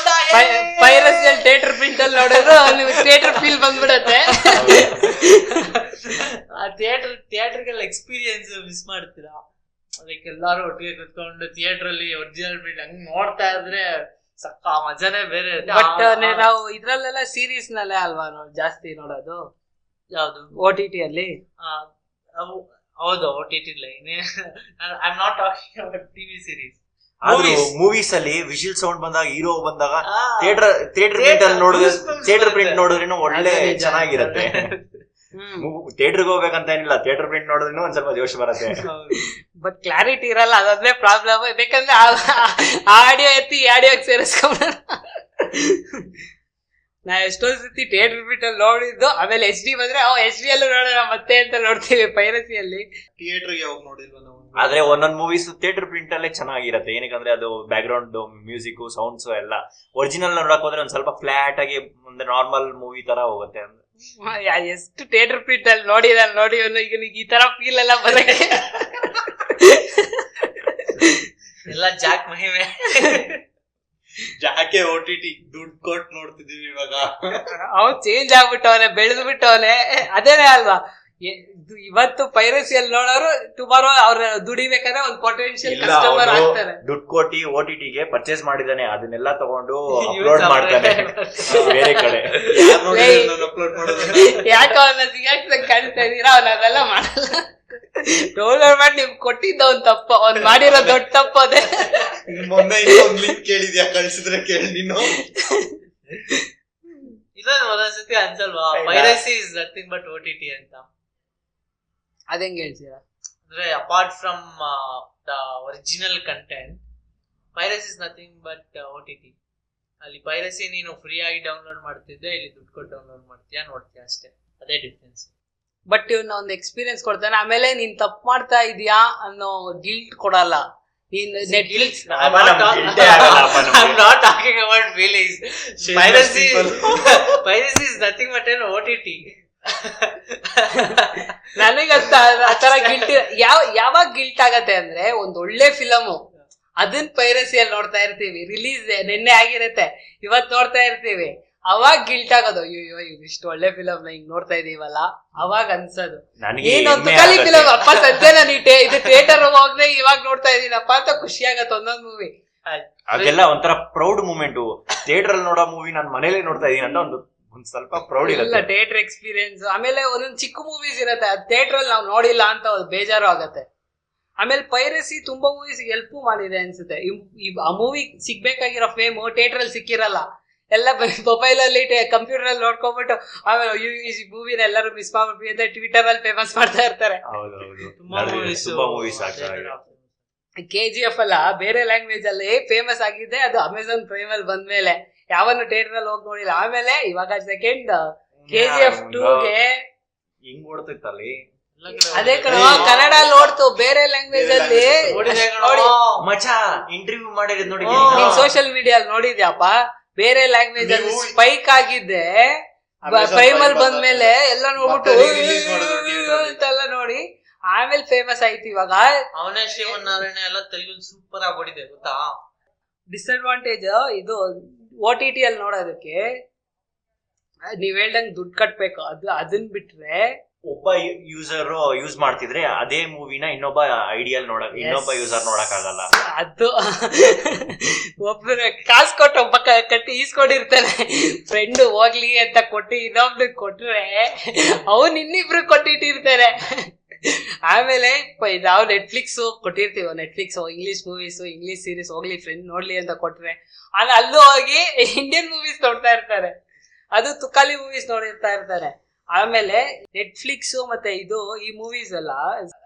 ಪೈರಸಿಯಲ್ಲಿ ಥಿಯೇಟರ್ ಪ್ರಿಂಟ್ ಅಲ್ಲಿ ನೋಡಿದ್ರು ಥಿಯೇಟರ್ ಫೀಲ್ ಬಂದ್ಬಿಡತ್ತೆ. ಆ ಥಿಯೇಟರ್ಗಲ್ ಎಕ್ಸ್ಪೀರಿಯನ್ಸ್ ಮಿಸ್ ಮಾಡ್ತೀರಾ. ಅದಕ್ಕೆ ಎಲ್ಲಾರು ಒಟ್ಟಿಗೆ ಕೂತ್ಕೊಂಡು ಥಿಯೇಟರ್ ಅಲ್ಲಿ ಒರಿಜಿನಲ್ ಪ್ರಿಂಟ್ ಹಂಗ್ ನೋಡ್ತಾ ಇದ್ರೆ ಸಕ್ಕ ಮಜಾನೇ ಬೇರೆ ಇರುತ್ತೆ. ಬಟ್ ನಾವು ಇದ್ರಲ್ಲೆಲ್ಲ ಸೀರೀಸ್ ನಲ್ಲೇ ಅಲ್ವಾ ಜಾಸ್ತಿ ನೋಡೋದು. ಯಾವ್ದು OTT ಅಲ್ಲಿ? ಹೌದು, OTT I am not talking about TV series. Movies ಅಲ್ಲಿ ವಿಜುವಲ್ ಸೌಂಡ್ ಬಂದಾಗ, ಹೀರೋ ಬಂದಾಗ ಥಿಯೇಟರ್ ಪ್ರಿಂಟ್ ನೋಡಿದ್ರೇನು ಒಳ್ಳೆ ಚೆನ್ನಾಗಿರುತ್ತೆ. ಥಿಯೇಟರ್ಗೆ ಹೋಗ್ಬೇಕಂತ ಏನಿಲ್ಲ, ಥಿಯೇಟರ್ ಪ್ರಿಂಟ್ ನೋಡಿದ್ರೂ ಒಂದ್ ಸ್ವಲ್ಪ ಜೋಶ್ ಬರುತ್ತೆ. ಬಟ್ ಕ್ಲಾರಿಟಿ ಇರಲ್ಲ, ಅದೊಂದೇ ಪ್ರಾಬ್ಲಮ್. ಬೇಕಂದ್ರೆ ಆಡಿಯೋ ಎತ್ತಿ ಆಡಿಯೋಗೆ ಸೇರಿಸ್ಕೊಂಡ್ರೆ ನಾ ಎಷ್ಟೊಂದ್ ಸತಿ ಥಿಯೇಟರ್ ಪ್ರಿಂಟ್ ಅಲ್ಲಿ ನೋಡಿದ್ದು, ಆಮೇಲೆ HD ಬಂದ್ರೆ HD ಅಲ್ಲೂ ನೋಡೋಣ ಮತ್ತೆ ಅಂತ ನೋಡ್ತೀವಿ ಪೈರಸಿಯಲ್ಲಿ. ಥಿಯೇಟರ್ಗೆ ಹೋಗಿ ನೋಡಿಲ್ವ ನಾವು. ಆದ್ರೆ ಒಂದೊಂದ್ ಮೂವೀಸ್ ಥಿಯೇಟರ್ ಪ್ರಿಂಟ್ ಅಲ್ಲೇ ಚೆನ್ನಾಗಿರುತ್ತೆ. ಏನಕ್ಕಂದ್ರೆ ಅದು ಬ್ಯಾಕ್ ಗ್ರೌಂಡ್ ಮ್ಯೂಸಿಕ್ ಸೌಂಡ್ಸ್ ಎಲ್ಲ ಒರಿಜಿನಲ್ ನೋಡಕ್ ಹೋದ್ರೆ ಒಂದ್ ಸ್ವಲ್ಪ ಫ್ಲಾಟ್ ಆಗಿ ಒಂದು ನಾರ್ಮಲ್ ಮೂವಿ ತರ ಹೋಗುತ್ತೆ. ಎಷ್ಟು ಥಿಯೇಟರ್ ಪ್ರಿಂಟ್ ಅಲ್ಲಿ ನೋಡಿ ಈಗ ಈ ತರ ಫೀಲ್ ಎಲ್ಲ ಬರಕ್ಕೆ ಎಲ್ಲ ಜಾಕ್ ಮಹಿಮೆ. ಜಾಕೆ OTT ದುಡ್ಡು ಕೊಟ್ಟು ನೋಡ್ತಿದೀವಿ ಇವಾಗ. ಅವ್ನು ಚೇಂಜ್ ಆಗ್ಬಿಟ್ಟವನೆ, ಬೆಳೆದು ಬಿಟ್ಟವನೆ. ಅದೇನೇ ಅಲ್ವಾ, ಇವತ್ತು ಪೈರಸಿಯಲ್ಲಿ ನೋಡೋರು ಟುಮಾರೋ ಅವ್ರ ದುಡಿಬೇಕಾದ್ರೆ ಒಂದು ಪೊಟೆನ್ಶಿಯಲ್ ಕಸ್ಟಮರ್ ಆಗ್ತಾರೆ. ದುಡ್ಡು ಕೊಟ್ಟಿ OTTಗೆ ಪರ್ಚೇಸ್ ಮಾಡಿದಾನೆ, ಅದನ್ನೆಲ್ಲ ತಗೊಂಡು ಅಪ್ಲೋಡ್ ಮಾಡ್ತಾನೆ ಬೇರೆ ಕಡೆ. ಯಾಕೋ ಅವನ್ನ ಸಿಗಾಕ್ಸಂಗ್ ಕಾಣ್ತಾ ಇದೀರಾ, ಅವ್ನ ಅದೆಲ್ಲ ಮಾಡಲ್ಲ. ಡೌನ್ಲೋಡ್ ಮಾಡಿ ನಿಮ್ಗೆ ಕೊಟ್ಟಿದ್ದ ಒಂದ್ ತಪ್ಪ, ಅವ್ನ್ ಮಾಡಿರೋ ದೊಡ್ಡ ತಪ್ಪ ಅದೇ. ಮೊನ್ನೆ ಇನ್ನೊಂದು ಲಿಂಕ್ ಕೇಳಿದ್ಯಾ, ಕಳ್ಸಿದ್ರೆ ಕೇಳಿ ನೀನು. ಇದೊಂದು ಒಂದೊಂದ್ಸತಿ ಅನ್ಸಲ್ವಾ piracy is nothing but OTT ಅಂತ. ಅದೇಂಗ್ ಹೇಳ್ತೀರಾ? ಅಂದ್ರೆ apart from the original content, piracy is nothing but OTT. ಅಲ್ಲಿ ಪೈರಸಿ ನೀನು ಫ್ರೀ ಆಗಿ ಡೌನ್ಲೋಡ್ ಮಾಡ್ತಿದ್ದೆ, ಇಲ್ಲಿ ದುಡ್ಡು ಕೊಟ್ಟು ಡೌನ್ಲೋಡ್ ಮಾಡ್ತೀಯಾ, ನೋಡ್ತೀಯ ಅಷ್ಟೇ, ಅದೇ ಡಿಫ್ರೆನ್ಸ್. ಬಟ್ ಇವ್ನ ಒಂದು ಎಕ್ಸ್ಪೀರಿಯನ್ಸ್ ಕೊಡ್ತಾನೆ. ಆಮೇಲೆ ನೀನ್ ತಪ್ಪು ಮಾಡ್ತಾ ಇದೀಯಾ ಅನ್ನೋ ಗಿಲ್ಟ್ ಕೊಡಲ್ಲ. ಈ ನೆಟ್ಫ್ಲಿಕ್ಸ್ ಅಪ್ಪ, ನಮ್ಗೆ guilt ಏ ಆಗಲ್ಲ ಅಪ್ಪ ನಮ್ಗೆ. I'm not talking about feelings. Piracy is nothing but an OTT. ನನಗಂತ ಆತರ ಗಿಲ್ಟ್ ಯಾವಾಗ ಗಿಲ್ಟ್ ಆಗತ್ತೆ ಅಂದ್ರೆ ಒಂದ್ ಒಳ್ಳೆ ಫಿಲಮು ಅದನ್ನ ಪೈರಸಿಯಲ್ಲಿ ನೋಡ್ತಾ ಇರ್ತೀವಿ, ರಿಲೀಸ್ ನಿನ್ನೆ ಆಗಿರತ್ತೆ, ಇವತ್ ನೋಡ್ತಾ ಇರ್ತೀವಿ, ಅವಾಗ ಗಿಲ್ಟ್ ಆಗೋದು. ಅಯ್ಯೋ ಇಷ್ಟು ಒಳ್ಳೆ ಫಿಲಮ್ ನ ಹಿಂಗ್ ನೋಡ್ತಾ ಇದೀವಲ್ಲ, ಅವಾಗ ಅನ್ಸೋದು ನನಗೆ ಏನೊಂದು ಹೆಮ್ಮೆ ಕಲಿ ಆಗತ್ತೆ. ಫಿಲಮ್ ಅಪ್ಪ ಸದ್ಯ ನಾನು ಇದು ಥಿಯೇಟರ್ ಹೋಗದೆ ಇವಾಗ ನೋಡ್ತಾ ಇದೀನಪ್ಪ ಅಂತ ಖುಷಿ ಆಗತ್ತೆ ಒಂದೊಂದ್ ಮೂವಿ. ಅದೆಲ್ಲ ಒಂಥರ ಪ್ರೌಡ್ ಮೂಮೆಂಟ್. ಥಿಯೇಟರ್ ಅಲ್ಲಿ ನೋಡೋ ಮೂವಿ ನಾನು ಮನೇಲಿ ನೋಡ್ತಾ ಇದೀನಿ ಅಂತ ಒಂದ್ ಸ್ವಲ್ಪ ಪ್ರೌಡ್ ಇಲ್ಲ ಇರುತ್ತೆ. Theatre experience. ಆಮೇಲೆ ಒಂದೊಂದ್ ಚಿಕ್ಕ ಮೂವೀಸ್ ಇರತ್ತೆ, ಅದು ಥಿಯೇಟರ್ ಅಲ್ಲಿ ನಾವು ನೋಡಿಲ್ಲ ಅಂತ ಬೇಜಾರು ಆಗತ್ತೆ. ಆಮೇಲೆ ಪೈರಸಿ ತುಂಬಾ ಮೂವೀಸ್ ಹೆಲ್ಪ್ ಮಾಡಿದೆ ಅನ್ಸುತ್ತೆ. ಆ ಮೂವಿ ಸಿಗ್ಬೇಕಾಗಿರೋ ಫೇಮ್ ಥಿಯೇಟರ್ ಅಲ್ಲಿ ಸಿಕ್ಕಿರಲ್ಲ, ಎಲ್ಲ ಮೊಬೈಲ್ ಅಲ್ಲಿ ಕಂಪ್ಯೂಟರ್ ಅಲ್ಲಿ ನೋಡ್ಕೊಂಡ್ಬಿಟ್ಟು ಆಮೇಲೆ ಈ ಮೂವಿನ ಎಲ್ಲರೂ ಮಿಸ್ ಮಾಡ್ಬಿಟ್ವಿ ಅಂತ ಟ್ವಿಟರ್ ಅಲ್ಲಿ ಫೇಮಸ್ ಮಾಡ್ತಾ ಇರ್ತಾರೆ. ಹೌದೌದು, ತುಂಬಾ ಮೂವೀಸ್ ಆಗ್ತಾರೆ. KGF ಅಲ್ಲ, ಬೇರೆ ಲ್ಯಾಂಗ್ವೇಜ್ ಅಲ್ಲಿ ಫೇಮಸ್ ಆಗಿದೆ, ಅದು ಅಮೆಝಾನ್ ಪ್ರೈಮ್ ಅಲ್ಲಿ ಬಂದ್ಮೇಲೆ ಯಾವನ್ನು ಥಿಯೇಟರ್ ಅಲ್ಲಿ ಹೋಗಿ ನೋಡಿಲ್ಲ. ಆಮೇಲೆ ಇವಾಗ ಸೆಕೆಂಡ್ KGF 2ಗೆ ಹಿಂಗ್ ಓಡ್ತಿತ್ತಲ್ಲಿ ಅದೇ ಕಡೆ ಕನ್ನಡ ನೋಡ್ತು, ಬೇರೆ ಲ್ಯಾಂಗ್ವೇಜ್ ಅಲ್ಲಿ ನೋಡಿ ಮಚ ಇಂಟರ್ವ್ಯೂ ಮಾಡಿರೋದ್ ನೋಡಿ. ನೀನ್ ಸೋಷಿಯಲ್ ಮೀಡಿಯಾ ನೋಡಿದ್ಯಾಪ, ಬೇರೆ ಲ್ಯಾಂಗ್ವೇಜ್ ಅಲ್ಲಿ ಸ್ಪೈಕ್ ಆಗಿದ್ದೆ ಪ್ರೈಮ್ ಅಲ್ಲಿ ಬಂದ್ಮೇಲೆ ಎಲ್ಲ ನೋಡ್ಬಿಟ್ಟು ಅಂತೆಲ್ಲ ನೋಡಿ ಆಮೇಲೆ ಫೇಮಸ್ ಆಯ್ತು. ಇವಾಗ ಅವನೇ ಶ್ರೀಮನ್ನಾರಾಯಣ ಎಲ್ಲ ತೆಲುಗು ಸೂಪರ್ ಆಗಿ ಓಡಿದೆ ಗೊತ್ತಾ. ಡಿಸ್ಅಡ್ವಾಂಟೇಜ್ ಇದು OTT ಅಲ್ಲಿ ನೋಡೋದಕ್ಕೆ ನೀವ್ ಹೇಳ್ದಂಗ್ ದುಡ್ಡು ಕಟ್ಬೇಕು, ಅದನ್ ಬಿಟ್ರೆ ಒಬ್ಬ ಯೂಸರ್ ಯೂಸ್ ಮಾಡ್ತಿದ್ರೆ ಅದೇ ಮೂವಿನ ಇನ್ನೊಬ್ಬ ಇನ್ನೊಬ್ಬ ಯೂಸರ್ ನೋಡಕ್ ಆಗಲ್ಲ. ಅದು ಒಬ್ಬರ ಕಾಸು ಕೊಟ್ಟು ಒಬ್ಬ ಕಟ್ಟಿ ಈಸ್ಕೊಂಡಿರ್ತಾನೆ, ಫ್ರೆಂಡ್ ಹೋಗ್ಲಿ ಅಂತ ಕೊಟ್ಟು ಇನ್ನೊಬ್ರು ಕೊಟ್ರೆ ಅವ್ನು ಇನ್ನಿಬ್ರು ಕೊಟ್ಟಿಟ್ಟಿರ್ತಾರೆ. ಆಮೇಲೆ ನಾವು ನೆಟ್ಫ್ಲಿಕ್ಸ್ ಕೊಟ್ಟಿರ್ತೀವ, Netflix English movies English series ಹೋಗ್ಲಿ ಫ್ರೆಂಡ್ ನೋಡ್ಲಿ ಅಂತ ಕೊಟ್ರೆ ಅಲ್ಲೂ ಹೋಗಿ ಇಂಡಿಯನ್ ಮೂವೀಸ್ ನೋಡ್ತಾ ಇರ್ತಾರೆ, ಅದು ತುಕಾಲಿ ಮೂವೀಸ್ ನೋಡಿರ್ತಾ ಇರ್ತಾರೆ. ಆಮೇಲೆ ನೆಟ್ಫ್ಲಿಕ್ಸ್ ಮತ್ತೆ ಈ ಮೂವೀಸ್ ಎಲ್ಲ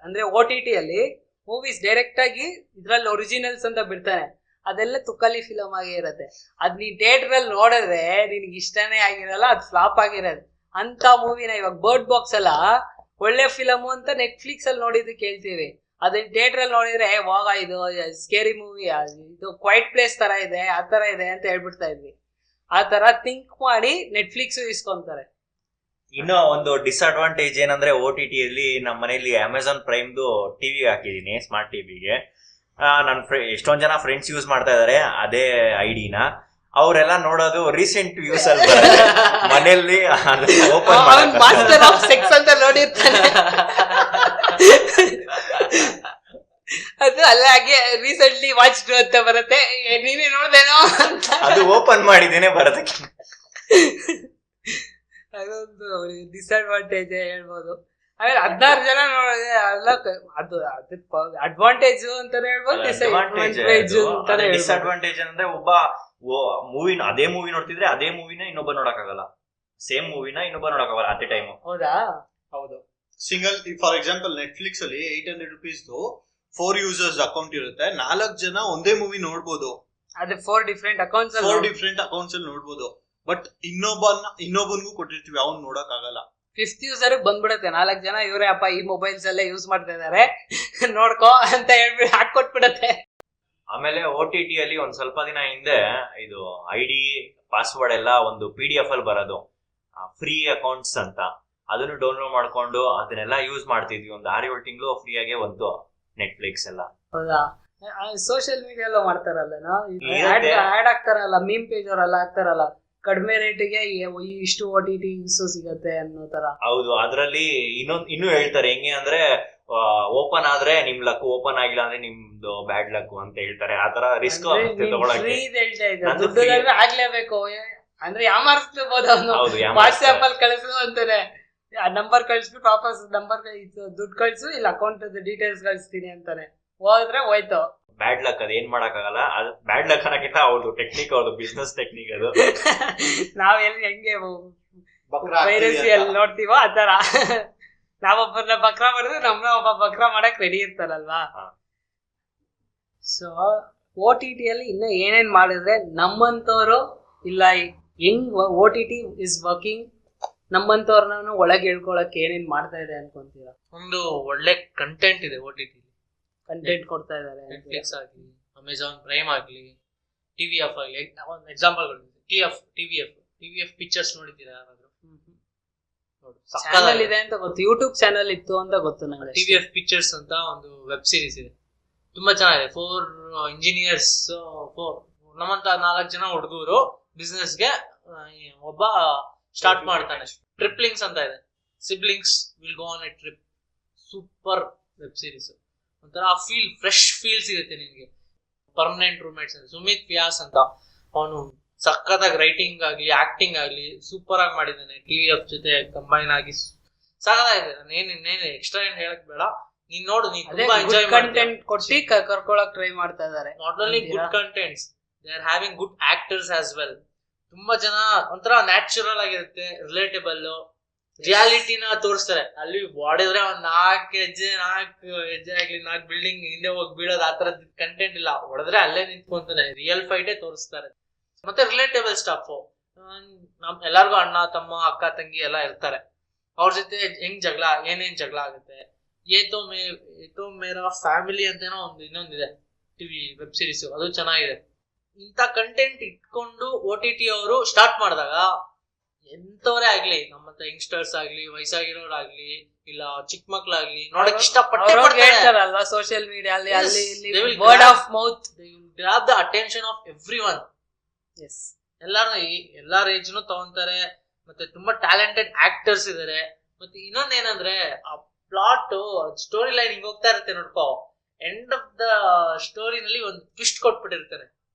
ಅಂದ್ರೆ OTT ಅಲ್ಲಿ ಮೂವೀಸ್ ಡೈರೆಕ್ಟ್ ಆಗಿ ಇದ್ರಲ್ಲಿ ಒರಿಜಿನಲ್ಸ್ ಅಂತ ಬಿಡ್ತಾನೆ, ಅದೆಲ್ಲ ತುಕಾಲಿ ಫಿಲಮ್ ಆಗೇ ಇರತ್ತೆ. ಅದ್ ನೀನ್ ಥಿಯೇಟರ್ ಅಲ್ಲಿ ನೋಡಿದ್ರೆ ನಿನ್ಗೆ ಇಷ್ಟನೇ ಆಗಿರಲ್ಲ, ಅದು ಫ್ಲಾಪ್ ಆಗಿರೋದು ಅಂತ ಮೂವಿನ. ಇವಾಗ ಬರ್ಡ್ ಬಾಕ್ಸ್ ಎಲ್ಲ ಒಳ್ಳೆ ಫಿಲಮು ಅಂತ ನೆಟ್ಫ್ಲಿಕ್ಸ್ ಅಲ್ಲಿ ನೋಡಿದ್ದಕ್ಕೆ ಹೇಳ್ತೀವಿ, ಅದನ್ನ ಥಿಯೇಟರ್ ಅಲ್ಲಿ ನೋಡಿದ್ರೆ ಹೋಗ ಇದು ಸ್ಕೇರಿ ಮೂವಿ, ಇದು ಕ್ವೈಟ್ ಪ್ಲೇಸ್ ತರ ಇದೆ, ಆ ತರ ಇದೆ ಅಂತ ಹೇಳ್ಬಿಡ್ತಾ ಇದ್ವಿ. ಆ ತರ ಥಿಂಕ್ ಮಾಡಿ ನೆಟ್ಫ್ಲಿಕ್ಸ್ ಇಸ್ಕೊಂತಾರೆ. ಇನ್ನೂ ಒಂದು ಡಿಸ್ಅಡ್ವಾಂಟೇಜ್ ಏನಂದ್ರೆ OTT ಅಲ್ಲಿ ನಮ್ಮ ಮನೇಲಿ ಅಮೆಝಾನ್ ಪ್ರೈಮ್ದು ಟಿವಿ ಹಾಕಿದೀನಿ, ಸ್ಮಾರ್ಟ್ ಟಿವಿಗೆ. ಎಷ್ಟೊಂದ್ ಜನ ಫ್ರೆಂಡ್ಸ್ ಯೂಸ್ ಮಾಡ್ತಾ ಇದಾರೆ ಅದೇ ಐಡಿನ. ಅವರೆಲ್ಲ ನೋಡೋದು ರೀಸೆಂಟ್ ವ್ಯೂಸ್ ಅಲ್ಲಿ ಮನೆಯಲ್ಲಿ ಓಪನ್ ಮಾಸ್ಟರ್ ಆಫ್ ಸೆಕ್ಸ್ ಅಂತ ನೋಡಿರ್ತಾನೆ, ಅದು ಅಲ್ಲ ಹಾಗೆ ರೀಸೆಂಟ್ಲಿ ವಾಚ್ಡ್ ಅಂತ ಬರುತ್ತೆ, ನೀನೇ ನೋಡ್ದೇನೋ ಅಂತ ಅದು ಓಪನ್ ಮಾಡಿದ್ದೇನೆ ಬರೋದಕ್ಕೆ. ಅದೊಂದು ಡಿಸ್ಅಡ್ವಾಂಟೇಜ್ ಹೇಳ್ಬೋದು. ಆಮೇಲೆ 16 ಜನ ನೋಡಿದ್ರೆ ಅದು ಅಡ್ವಾಂಟೇಜ್ ಅಂತಾನೆ ಹೇಳ್ಬೋದು, ಡಿಸ್ಅಡ್ವಾಂಟೇಜ್ ಅಂತಾನೆ ಹೇಳ್ಬೋದು. ಡಿಸ್ಅಡ್ವಾಂಟೇಜ್ ಅಂದ್ರೆ ಒಬ್ಬ ಅದೇ ಮೂವಿ ನೋಡ್ತಿದ್ರೆ ಅದೇ ಮೂವಿನ ಇನ್ನೊಬ್ಬ ನೋಡಕ್ಕಾಗಲ್ಲ, ಸೇಮ್ ಮೂವಿನ ಇನ್ನೊಬ್ಬ ನೋಡಕ್ಕಾಗಲ್ಲ ಅಟ್ ಎ ಟೈಮ್. ಹೌದಾ? ಹೌದು. ಸಿಂಗಲ್ ಫಾರ್ ಎಕ್ಸಾಂಪಲ್ ನೆಟ್ಫ್ಲಿಕ್ಸ್ ಅಲ್ಲಿ 800 rupees 4 ಯೂಸರ್ಸ್ ಅಕೌಂಟ್ ಇರುತ್ತೆ, 4 ಜನ ಒಂದೇ ಮೂವಿ ನೋಡ್ಬೋದು. ಅದೇ 4 ಡಿಫ್ರೆಂಟ್ ಅಕೌಂಟ್ಸ್ ಅಲ್ಲಿ ನೋಡ್ಬೋದು. ಬಟ್ ಇನ್ನೊಬ್ಬನಿಗೂ ಕೊಟ್ಟಿರ್ತೀವಿ, ಅವ್ನು ನೋಡಕ್ ಆಗಲ್ಲ. 5th ಯೂಸರ್ ಬಂದ್ಬಿಡುತ್ತೆ, 4 ಜನ ಇವರೇ ಅಪ್ಪ ಈ ಮೊಬೈಲ್ಸ್ ಅಲ್ಲೇ ಯೂಸ್ ಮಾಡ್ತಾ ಇದಾರೆ ನೋಡ್ಕೋ ಅಂತ ಹೇಳ್ಬಿಟ್ಟು ಹಾಕೊಟ್ಬಿಡತ್ತೆ. ಆಮೇಲೆ OTT ಅಲ್ಲಿ ಒಂದ್ ಸ್ವಲ್ಪ ದಿನ ಹಿಂದೆ ಇದು ID ಪಾಸ್ವರ್ಡ್ ಎಲ್ಲ ಒಂದು PDF ಅಲ್ಲಿ ಬರೋದು, ಫ್ರೀ ಅಕೌಂಟ್ಸ್ ಅಂತ, ಅದನ್ನು ಡೌನ್ಲೋಡ್ ಮಾಡ್ಕೊಂಡು ಅದನ್ನೆಲ್ಲ ಯೂಸ್ ಮಾಡ್ತಿದ್ವಿ. ಒಂದು 6-7 ತಿಂಗಳು ಫ್ರೀ ಆಗಿ ಒಂದು ನೆಟ್ಫ್ಲಿಕ್ಸ್ ಎಲ್ಲ. ಹೌದಾ? ಸೋಷಿಯಲ್ ಮೀಡಿಯಾ ಎಲ್ಲ ಮಾಡ್ತಾರಲ್ಲ, ಆಡ್ ಆಗ್ತಾರಲ್ಲ, ಮೀಮ್ ಪೇಜ್ ಅವರೆಲ್ಲ ಆಗ್ತಾರಲ್ಲ, ಕಡಿಮೆ ರೇಟಿಗೆ ಇಷ್ಟು OTT ಸಿಗತ್ತೆ ಅನ್ನೋ ತರ. ಹೌದು, ಅದ್ರಲ್ಲಿ ಇನ್ನೂ ಹೇಳ್ತಾರೆ ಹೆಂಗೆ ಅಂದ್ರೆ ಓಪನ್ ಆದ್ರೆ ನಿಮ್ ಲಕ್, ಓಪನ್ ಆಗಿಲ್ಲ ಅಂದ್ರೆ ನಿಮ್ದು ಬ್ಯಾಡ್ ಲಕ್ ಅಂತ ಹೇಳ್ತಾರೆ. ಆತರ ರಿಸ್ಕ್ ಆಗ್ಲೇಬೇಕು ಅಂದ್ರೆ ಯಾಮಾರಿಸ್ಬೋದು ಅವನು. ವಾಟ್ಸ್ಆಪ್ ಅಲ್ಲಿ ಕಳಿಸು ಅಂತಾನೆ, ನಂಬರ್ ಕಳಿಸ್ಬಿಟ್ಟು ವಾಪಸ್ ನಂಬರ್ ದುಡ್ಡು ಕಳ್ಸು, ಇಲ್ಲ ಅಕೌಂಟ್ ಡೀಟೇಲ್ಸ್ ಕಳಿಸ್ತೀನಿ ಅಂತಾನೆ. ಹೋದ್ರೆ ಹೋಯ್ತು. ಬ್ಯಾಡ್ ಲಕ್, ಅದ್ ಏನ್ ಮಾಡಕ್ಕಾಗಲ್ಲ. ಅದು ಬ್ಯಾಡ್ ಲಕ್ ಅನ್ನಕ್ಕಿಂತ ಅವ್ರದ್ದು ಟೆಕ್ನಿಕ್, ಅವ್ರದ್ದು ಬಿಸ್ನೆಸ್ ಟೆಕ್ನಿಕ್ ಅದು. ನಾವ್ ಹೆಂಗೆ ಪೈರಸಿಯಲ್ಲಿ ನೋಡ್ತೀವೋ ಆತರ ನಾವೊಬ್ಬರನ್ನ ಬಕ್ರಾ ಮಾಡಿದ್ರೆ ನಮ್ನ ಒಬ್ಬ ಬಕ್ರಾ ಮಾಡಕ್ ರೆಡಿ ಇರ್ತಾರಲ್ವಾ. ಸೊ OTT ಅಲ್ಲಿ ಇನ್ನ ಏನೇನ್ ಮಾಡಿದ್ರೆ ನಮ್ಮಂತವ್ರು ಇಲ್ಲ ಹೆಂಗ್ OTT ಇಸ್ ವರ್ಕಿಂಗ್, ನಮ್ಮಂತವ್ರನ್ನ ಒಳಗೆ ಹೇಳ್ಕೊಳಕ್ ಏನೇನ್ ಮಾಡ್ತಾ ಇದೆ ಅನ್ಕೊಂತೀರಾ? ಒಂದು ಒಳ್ಳೆ ಕಂಟೆಂಟ್ ಇದೆ OTT. ಕಂಟೆಂಟ್ ಕೊಡ್ತಾ ಇದಾರೆ. ನೆಟ್ಫ್ಲಿಕ್ಸ್ ಆಗ್ಲಿ, ಅಮೆಝಾನ್ ಪ್ರೈಮ್ ಆಗ್ಲಿ, TVF ಆಗ್ಲಿ. ಒಂದು ಎಕ್ಸಾಂಪಲ್ TVF ಪಿಕ್ಚರ್ಸ್ ನೋಡಿದ್ದೀರಾ ಯಾರಾದ್ರೂ? ಚಾನಲ್ ಇದೆ ಅಂತ ಗೊತ್ತು, ಯೂಟ್ಯೂಬ್ ಚಾನಲ್ ಇತ್ತು ಅಂತ ಗೊತ್ತು ನಂಗೆ. TVF ಪಿಕ್ಚರ್ಸ್ ಅಂತ ಒಂದು ವೆಬ್ ಸೀರೀಸ್ ಇದೆ, ತುಂಬಾ ಚೆನ್ನಾಗಿದೆ. 4 ಇಂಜಿನಿಯರ್ಸ್, ನಮ್ಮಂತ 4 ಜನ ಹುಡುಗರು ಬಿಸ್ನೆಸ್ಗೆ ಒಬ್ಬ ಸ್ಟಾರ್ಟ್ ಮಾಡ್ತಾನೆ. ಟ್ರಿಪ್ಲಿಂಗ್ಸ್ ಅಂತ ಇದೆ, siblings will go on A trip. Super web series, ಒಂಥರ ಫ್ರೆಶ್ ಫೀಲ್ ಸಿಗುತ್ತೆ ನಿನ್ಗೆ. ಪರ್ಮನೆಂಟ್ ರೂಮ್ಮೇಟ್ಸ್ ಅಂತ ಸುಮಿತ್ ವ್ಯಾಸ್ ಅಂತ, ಅವನು ಸಖತ್ತಾಗಿ ರೈಟಿಂಗ್ ಆಗ್ಲಿ ಆಕ್ಟಿಂಗ್ ಆಗ್ಲಿ ಸೂಪರ್ ಆಗಿ ಮಾಡಿದ್ದಾನೆ. TVF ಜೊತೆ ಕಂಬೈನ್ ಆಗಿ ಸಾಕಾಗಿದೆ. ನಾನು ಏನೇನು ಎಕ್ಸ್ಟ್ರಾ ಏನ್ ಹೇಳಕ್ ಬೇಡ, ನೀನ್ ನೋಡು, ನೀನ್ ತುಂಬಾ ಎಂಜಾಯ್ ಕಂಟೆಂಟ್ ಕೊಟ್ಟಿ ಕರ್ಕೊಳಕ್ ಟ್ರೈ ಮಾಡ್ತಾ ಇದಾರೆ. Not only good contents, they are having good actors as well. ತುಂಬಾ ಜನ ಒಂಥರ ನ್ಯಾಚುರಲ್ ಆಗಿರುತ್ತೆ, ರಿಲೇಟಬಲ್, ರಿಯಾಲಿಟಿನ ತೋರಿಸ್ತಾರೆ. ಅಲ್ಲಿ ಹೊಡೆದ್ರೆ ಒಂದ್ 4 ಹೆಜ್ಜೆ ಆಗ್ಲಿ 4 ಬಿಲ್ಡಿಂಗ್ ಹಿಂದೆ ಹೋಗಿ ಬೀಳೋದು, ಆ ತರದ್ ಕಂಟೆಂಟ್ ಇಲ್ಲ. ಹೊಡೆದ್ರೆ ಅಲ್ಲೇ ನಿಂತ್ಕೊಂತಾನೆ, ರಿಯಲ್ ಫೈಟೇ ತೋರಿಸ್ತಾರೆ. ಮತ್ತೆ ರಿಲೇಟಬಲ್ ಸ್ಟಾಫ್, ಎಲ್ಲಾರ್ಗು ಅಣ್ಣ ತಮ್ಮ ಅಕ್ಕ ತಂಗಿ ಎಲ್ಲ ಇರ್ತಾರೆ. ಅವ್ರ ಜೊತೆ ಹೆಂಗ್ ಜಗಳ, ಏನೇನ್ ಜಗಳ ಆಗುತ್ತೆ. ಏತೋ ಮೇರಾ ಫ್ಯಾಮಿಲಿ ಅಂತೇನೋ ಇನ್ನೊಂದಿದೆ ಟಿವಿ ವೆಬ್ ಸೀರೀಸ್, ಅದು ಚೆನ್ನಾಗಿದೆ. ಇಂಥ ಕಂಟೆಂಟ್ ಇಟ್ಕೊಂಡು OTT ಅವರು ಸ್ಟಾರ್ಟ್ ಮಾಡಿದಾಗ ಎಂತವರೇ ಆಗ್ಲಿ, ನಮ್ಮಂತ ಯಂಗ್ಸ್ಟರ್ಸ್ ಆಗ್ಲಿ, ವಯಸ್ಸಾಗಿರೋರಾಗ್ಲಿ, ಇಲ್ಲ ಚಿಕ್ಕ ಮಕ್ಳಾಗ್ಲಿ ನೋಡಕ್ ಇಷ್ಟಪಡ್ತಾರಲ್ವಾ. ಸೋಷಿಯಲ್ ಮೀಡಿಯಾ ಅಲ್ಲಿ word of mouth grab the attention of everyone. ಎಲ್ಲಾರ ಏಜ್ನು ತಗೊಂತಾರೆ. ಮತ್ತೆ ತುಂಬಾ ಟ್ಯಾಲೆಂಟೆಡ್ ಆಕ್ಟರ್ಸ್ ಇದಾರೆ. ಮತ್ತೆ ಇನ್ನೊಂದೇನಂದ್ರೆ ಆ ಪ್ಲಾಟ್ ಸ್ಟೋರಿ ಲೈನ್ ಹಿಂಗ್ ಹೋಗ್ತಾ ಇರುತ್ತೆ ನೋಡ್ಕೋ, ಎಂಡ್ ಆಫ್ ದ ಸ್ಟೋರಿನಲ್ಲಿ ಒಂದು ಟ್ವಿಸ್ಟ್ ಕೊಟ್ಬಿಟ್ಟಿರ್ತಾರೆ.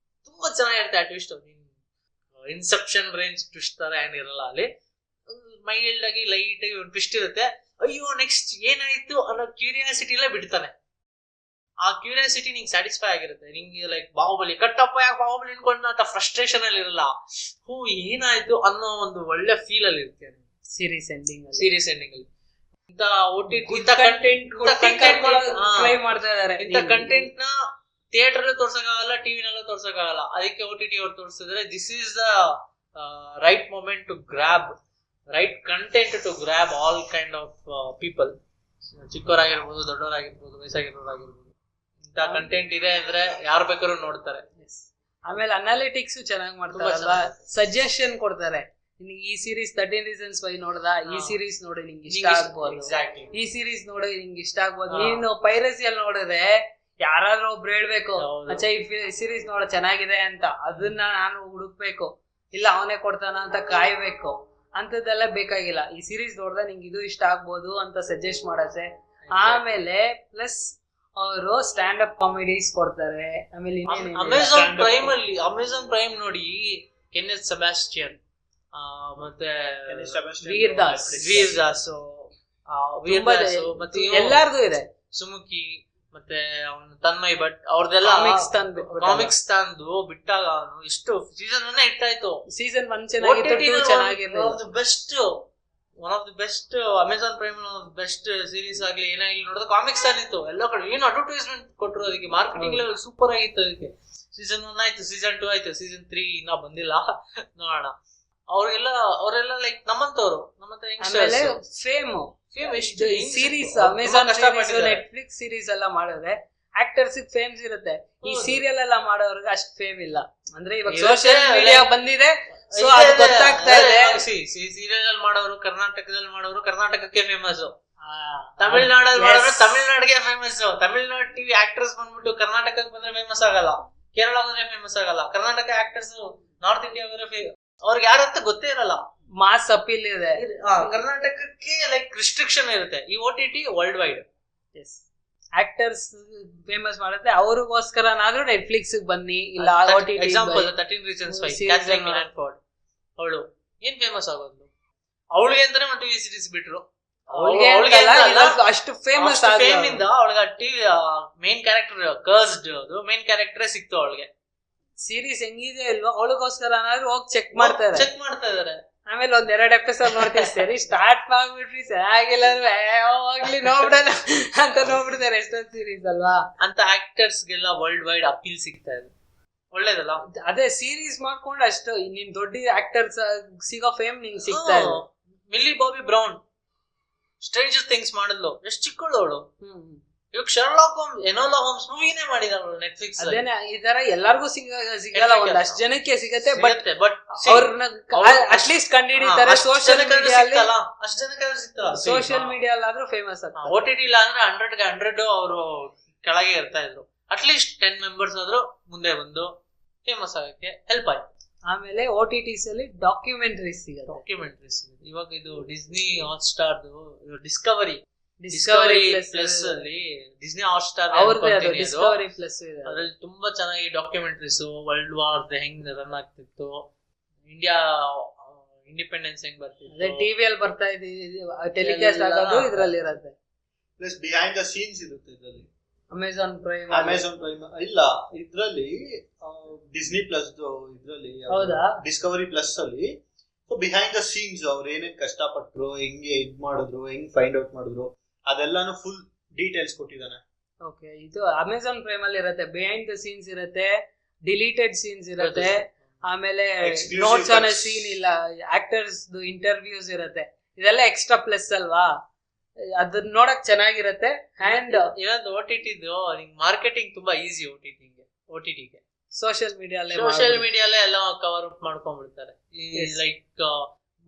ತುಂಬಾ ಚೆನ್ನಾಗಿರುತ್ತೆ ಆ ಟ್ವಿಸ್ಟ್. ಇನ್ಸೆಪ್ಷನ್ ರೇಂಜ್ ಟ್ವಿಸ್ಟ್ ತರ ಏನಿರಲ್ಲ, ಅಲ್ಲಿ ಮೈಲ್ಡ್ ಆಗಿ ಲೈಟ್ ಆಗಿ ಒಂದು ಟ್ವಿಸ್ಟ್ ಇರುತ್ತೆ. ಅಯ್ಯೋ ನೆಕ್ಸ್ಟ್ ಏನಾಯ್ತು ಅನ್ನೋ ಕ್ಯೂರಿಯಾಸಿಟಿಲೇ ಬಿಡ್ತಾನೆ. ಆ ಕ್ಯೂರಿಯಾಸಿಟಿ ನಿಂಗೆ ಸ್ಯಾಟಿಸ್ಫೈ ಆಗಿರುತ್ತೆ. ನಿಂಗೆ ಲೈಕ್ ಬಾಹುಬಲಿ ಕಟ್ಟಪ್ಪ, ಯಾಕೆ ಬಾಹುಬಲಿ ಅನ್ಕೊಂಡು ಅಂತ ಫ್ರಸ್ಟ್ರೇಷನ್ ಅಲ್ಲಿ ಇರಲ್ಲ. ಏನಾಯ್ತು ಅನ್ನೋ ಒಂದು ಒಳ್ಳೆ ಫೀಲ್ ಅಲ್ಲಿ ಇರ್ತೇನೆ ಸೀರೀಸ್ ಎಂಡಿಂಗ್ ಅಲ್ಲಿ. ಇಂಥ ಕಂಟೆಂಟ್ ನ ಥಿಯೇಟರ್ ತೋರ್ಸಕ್ಕಾಗಲ್ಲ, ಟಿವಿನಲ್ಲೂ ತೋರ್ಸಕ್ಕಾಗಲ್ಲ. ಅದಕ್ಕೆ OTT ಅವ್ರು ತೋರಿಸಿದ್ರೆ this is the right moment to grab right content to grab all kind of people. ಚಿಕ್ಕವರಾಗಿರ್ಬೋದು, ದೊಡ್ಡವರಾಗಿರ್ಬೋದು, ವಯಸ್ಸಾಗಿರೋರಾಗಿರ್ಬೋದು. ಇಂಥ ಕಂಟೆಂಟ್ ಇದೆ ಅಂದ್ರೆ ಯಾರು ಬೇಕಾದ್ರೂ ನೋಡ್ತಾರೆ. ಆಮೇಲೆ ಅನಾಲಿಟಿಕ್ಸ್ ಚೆನ್ನಾಗಿ ಮಾಡ್ತಾರಲ್ವಾ, ಸಜೆಷನ್ ಕೊಡ್ತಾರೆ. ಈ ಸೀರೀಸ್ 13 Reasons Why ನೋಡ್ದ, ಈ ಸೀರೀಸ್ ನೋಡಿ ನಿಂಗೆ ಇಷ್ಟ ಆಗ್ಬೋದು, ಈ ಸೀರೀಸ್ ನೋಡಿ ನಿಂಗೆ ಇಷ್ಟ ಆಗ್ಬೋದು. ನೀನು ಪೈರಸಿಯಲ್ಲಿ ನೋಡಿದ್ರೆ ಯಾರಾದ್ರೂ ಒಬ್ರು ಹೇಳ್ಬೇಕು, ಅಚ್ಚಾ ಈ ಸೀರೀಸ್ ನೋಡ ಚೆನ್ನಾಗಿದೆ ಅಂತ, ಅದನ್ನ ನಾನು ಹುಡುಕ್ಬೇಕು, ಇಲ್ಲ ಅವನೇ ಕೊಡ್ತಾನ ಅಂತ ಕಾಯ್ಬೇಕು. ಅಂತದೆಲ್ಲ ಬೇಕಾಗಿಲ್ಲ. ಈ ಸೀರೀಸ್ ನೋಡ್ದ ನಿಂಗೆ ಇದು ಇಷ್ಟ ಆಗ್ಬೋದು ಅಂತ ಸಜೆಸ್ಟ್ ಮಾಡತ್ತೆ. ಆಮೇಲೆ ಪ್ಲಸ್ ಅವರು ಸ್ಟ್ಯಾಂಡ್ ಅಪ್ ಕಾಮಿಡೀಸ್ ಕೊಡ್ತಾರೆ. ಆಮೇಲೆ ಅಮೆಝಾನ್ ಪ್ರೈಮ್ ನೋಡಿ ಕೆನೆತ್ ಸೆಬಾಸ್ಟಿಯನ್, ಮತ್ತೆ ವೀರ್ದಾಸ್ ಮತ್ತೆ ಎಲ್ಲಾರ್ದು ಇದೆ, ಸುಮುಖಿ, ಮತ್ತೆ ಅವನು ತನ್ಮಯ್ ಭಟ್ ಅವ್ರದೆಲ್ಲ ಕಾಮಿಕ್ಸ್ ತಂದು ಬಿಟ್ಟಾಗ ಅವನು ಎಷ್ಟು ಸೀಸನ್ 1 ಇಟ್ಟಾಯ್ತು. ಸೀಸನ್ 1 ಚೆನ್ನಾಗಿತ್ತು, one of the best Amazon prime best series ಆಗ್ಲಿ ಏನಾಗ್ಲಿ ನೋಡಿದ್ರೆ ಕಾಮಿಕ್ಸ್ ತಾನಿತ್ತು. ಎಲ್ಲ ಕಡೆ ಏನು ಅಡ್ವರ್ಟೈಸ್ಮೆಂಟ್ ಕೊಟ್ಟರು, ಅದಕ್ಕೆ ಮಾರ್ಕೆಟಿಂಗ್ ಲೆವೆಲ್ ಸೂಪರ್ ಆಗಿತ್ತು. ಅದಕ್ಕೆ ಸೀಸನ್ 1 ಆಯ್ತು, ಸೀಸನ್ 2 ಆಯ್ತು, ಸೀಸನ್ 3 ಇನ್ನ ಬಂದಿಲ್ಲ, ನೋಡೋಣ. ಅವರೆಲ್ಲ ಲೈಕ್ ನಮ್ಮಂತವ್ರು, ನಮ್ಮಂತ ಫೇಮ್ ಎಷ್ಟು ಸೀರೀಸ್ ಅಮೆಝಾನ್ ನೆಟ್ಫ್ಲಿಕ್ಸ್ ಸೀರೀಸ್ ಎಲ್ಲ ಮಾಡಿದ್ರೆ ಆಕ್ಟರ್ಸ್ ಫೇಮ್ಸ್ ಇರುತ್ತೆ. ಈ ಸೀರಿಯಲ್ ಎಲ್ಲ ಮಾಡೋರ್ಗೆ ಅಷ್ಟು ಫೇಮ್ ಇಲ್ಲ. ಅಂದ್ರೆ ಇವಾಗ ಸೋಷಿಯಲ್ ಮೀಡಿಯಾ ಬಂದಿದೆ, ಸೊ ಅದು ಗೊತ್ತಾಗ್ತಾ ಇದೆ. ಸೀರಿಯಲ್ ಮಾಡೋರು ಕರ್ನಾಟಕದಲ್ಲಿ ಮಾಡೋರು ಕರ್ನಾಟಕಕ್ಕೆ ಫೇಮಸ್, ತಮಿಳ್ನಾಡಲ್ಲಿ ಮಾಡೋರು ತಮಿಳ್ನಾಡಿಗೆ ಫೇಮಸ್. ತಮಿಳ್ನಾಡು ಟಿವಿ ಆಕ್ಟರ್ಸ್ ಬಂದ್ಬಿಟ್ಟು ಕರ್ನಾಟಕಕ್ಕೆ ಬಂದ್ರೆ ಫೇಮಸ್ ಆಗಲ್ಲ, ಕೇರಳ ಬಂದ್ರೆ ಫೇಮಸ್ ಆಗಲ್ಲ. ಕರ್ನಾಟಕ ಆಕ್ಟರ್ಸ್ ನಾರ್ತ್ ಇಂಡಿಯಾ ಬಂದ್ರೆ ಅವ್ರಿಗೆ ಯಾರಂತ ಗೊತ್ತೇ ಇರಲ್ಲ. ಮಾಸ್ ಅಪೀಲ್ ಇದೆ. ಕರ್ನಾಟಕಕ್ಕೆ ಲೈಕ್ ರಿಸ್ಟ್ರಿಕ್ಷನ್ ಇರುತ್ತೆ. ಈ OTT world wide actors famous ಮಾಡುತ್ತೆ, ಅವ್ರಿಗೋಸ್ಕರನಾದ್ರೂ ನೆಟ್ಫ್ಲಿಕ್ಸ್ ಬನ್ನಿ, ಇಲ್ಲ OTT. Example 13 Reasons Why Katherine Langford, ಅವಳು ಏನ್ ಫೇಮಸ್ ಆಗೋದು, ಅವಳಿಗೆ ಅಂತಾನೆ ಒಂದು ಟಿವಿ ಸೀರೀಸ್ ಬಿಟ್ರು. ಅಷ್ಟು ಫೇಮಸ್ ಫೇಮ್ ಇಂದ ಅವಳಿಗೆ ಟಿವಿ ಮೇನ್ ಕ್ಯಾರೆಕ್ಟರ್ ಕರ್ಸ್ಡ್, ಅದು ಮೇನ್ ಕ್ಯಾರೆಕ್ಟರ್ ಸಿಕ್ತು ಅವಳಿಗೆ. ಸೀರೀಸ್ ಹೆಂಗಿದೆ ಇಲ್ವಾ ಅವಳಿಗೋಸ್ಕರನಾದ್ರೂ ಹೋಗಿ ಚೆಕ್ ಮಾಡ್ತಾ ಇದಾರೆ. ಆಮೇಲೆ 1-2 ಎಪಿಸೋಡ್ ನೋಡ್ತೀವಿ, ಸರಿ ಸ್ಟಾರ್ಟ್ ಮಾಡ್ಬಿಟ್ರಿ ಚೆನ್ನಾಗಿಲ್ಲ ಹೋಗ್ಲಿ ನೋಡ್ಬಿಡೋಣ ಅಂತ ನೋಡ್ಬಿಡ್ತಾರೆ. ಎಷ್ಟೊಂದು ಸೀರೀಸ್ ಅಲ್ವಾ. ಅಂತ ಆಕ್ಟರ್ಸ್ ಗೆಲ್ಲ ವರ್ಲ್ಡ್ ವೈಡ್ ಅಪೀಲ್ ಸಿಗ್ತಾ ಇದೆ, ಒಳ್ಳೇದಲ್ಲ. ಅದೇ ಸೀರೀಸ್ ಮಾಡ್ಕೊಂಡು ಅಷ್ಟು ನಿನ್ ದೊಡ್ಡ ಆಕ್ಟರ್ಸ್ ಸಿಗೋ ಫೇಮ್ ನಿಂಗೆ ಸಿಗ್ತಾ ಇದೆ. Milli Bobby brown stranger things ಮಾಡಿದ್ಲು, ಎಷ್ಟು ಚಿಕ್ಕಳು ಅವಳು. ಇವಾಗ ಶರ್ಲಾಕ್ ಹೋಮ್ಸ್ ಎನೋಲಾ ಹೋಮ್ಸ್ ಮೂವಿನೇ ಮಾಡಿದಾರಲ್ಲ ನೆಟ್ಫ್ಲಿಕ್ಸ್. ಅದೇನೆ ಈ ತರ ಎಲ್ಲಾರ್ಗು ಸಿಗಲ್ಲ, ಒಂದಷ್ಟು ಜನಕ್ಕೆ ಸಿಗತ್ತೆ. ಬಟ್ ಬಟ್ ಅವ್ರನ್ನ ಅಟ್ಲೀಸ್ಟ್ ಕಂಡುಹಿಡಿತಾರೆ. ಸೋಷಿಯಲ್ ಮೀಡಿಯಾ ಅಷ್ಟು ಜನಕ್ಕೆ ಸಿಗ್ತಲ್ಲ. ಸೋಷಿಯಲ್ ಮೀಡಿಯಾ ಅಲ್ಲಾದ್ರೂ ಫೇಮಸ್ ಆಗ್ತಾರೆ. OTT ಇಲ್ಲ ಅಂದ್ರೆ 100 ಅವರು ಕೆಳಗೆ ಇರ್ತಾ ಇದ್ರು. ಅಟ್ಲೀಸ್ಟ್ 10 ಮೆಂಬರ್ಸ್ ಆದ್ರೂ ಮುಂದೆ ಬಂದು ಫೇಮಸ್ ಆಗಕ್ಕೆ ಹೆಲ್ಪ್ ಆಯ್ತು. ಆಮೇಲೆ OTTs ಅಲ್ಲಿ ಡಾಕ್ಯುಮೆಂಟರೀಸ್ ಸಿಗುತ್ತೆ. ಡಾಕ್ಯುಮೆಂಟ್ರೀಸ್ ಇವಾಗ ಇದು ಡಿಸ್ನಿ ಹಾಟ್ಸ್ಟಾರ್ ಡಿಸ್ಕವರಿ ಪ್ಲಸ್ ಅಲ್ಲಿ ಡಿಸ್ನಿ ಹಾಟ್ಸ್ಟಾರ್ ಅವ್ರದ್ದೇ ಅದು ಡಿಸ್ಕವರಿ ಪ್ಲಸ್ ಇದೆ. ಅದ್ರಲ್ಲಿ ತುಂಬಾ ಚೆನ್ನಾಗಿ ಡಾಕ್ಯುಮೆಂಟ್ರೀಸ್ ವರ್ಲ್ಡ್ ವಾರ್ ಹೆಂಗ್ ರನ್ ಆಗ್ತಿತ್ತು, ಇಂಡಿಯಾ ಇಂಡಿಪೆಂಡೆನ್ಸ್ ಹೆಂಗ್ ಬರ್ತಿತ್ತು, ಅದೇ ಟಿವಿಯಲ್ಲಿ ಬರ್ತಾ ಇದೆ ಟೆಲಿಕಾಸ್ಟ್ ಆಗೋದು ಇದ್ರಲ್ಲಿ ಇರುತ್ತೆ. ಪ್ಲಸ್ ಬಿಹೈಂಡ್ ದ ಸೀನ್ಸ್ ಇರುತ್ತೆ ಇದರಲ್ಲಿ. ಅಮೆಝಾನ್ ಪ್ರೈಮ್ ಇಲ್ಲ ಇದ್ರಲ್ಲಿ ಡಿಸ್ನಿ ಪ್ಲಸ್ ಇದ್ರಲ್ಲಿ ಹೌದಾ ಡಿಸ್ಕವರಿ ಪ್ಲಸ್ ಅಲ್ಲಿ ಬಿಹೈಂಡ್ ದ ಸೀನ್ಸ್ ಅವ್ರು ಏನೇನ್ ಕಷ್ಟಪಟ್ರು, ಹೆಂಗೆ ಇದ್ ಮಾಡಿದ್ರು, ಹೆಂಗ್ ಫೈಂಡ್ ಔಟ್ ಮಾಡಿದ್ರು ಅದೆಲ್ಲಾನು ಫುಲ್ ಡೀಟೇಲ್ಸ್ ಕೊಟ್ಟಿದ್ದಾನೆ. ಓಕೆ, ಇದು ಅಮೆಝಾನ್ ಪ್ರೈಮ್ ಅಲ್ಲಿ ಇರುತ್ತೆ. ಬಿಹೈಂಡ್ ದ ಸೀನ್ಸ್ ಇರುತ್ತೆ, ಡಿಲೀಟೆಡ್ ಸೀನ್ಸ್ ಇರುತ್ತೆ, ಆಮೇಲೆ ನೋಟ್ಸ್ ಆನ್ ಸೀನ್ ಇಲ್ಲ, ಆಕ್ಟರ್ಸ್ ಇಂಟರ್ವ್ಯೂಸ್ ಇರುತ್ತೆ. ಇದೆಲ್ಲ ಎಕ್ಸ್ಟ್ರಾ ಪ್ಲಸ್ ಅಲ್ವಾ, ಅದನ್ನ ನೋಡಕ್ ಚೆನ್ನಾಗಿರುತ್ತೆ. ಅಂಡ್ ಇವತ್ತು OTT ಮಾರ್ಕೆಟಿಂಗ್ ತುಂಬಾ ಈಸಿ. OTT ಸೋಷಿಯಲ್ ಮೀಡಿಯಾಲೇ ಎಲ್ಲ ಕವರ್ ಅಪ್ ಮಾಡ್ಕೊಂಡ್ಬಿಡ್ತಾರೆ. ಲೈಕ್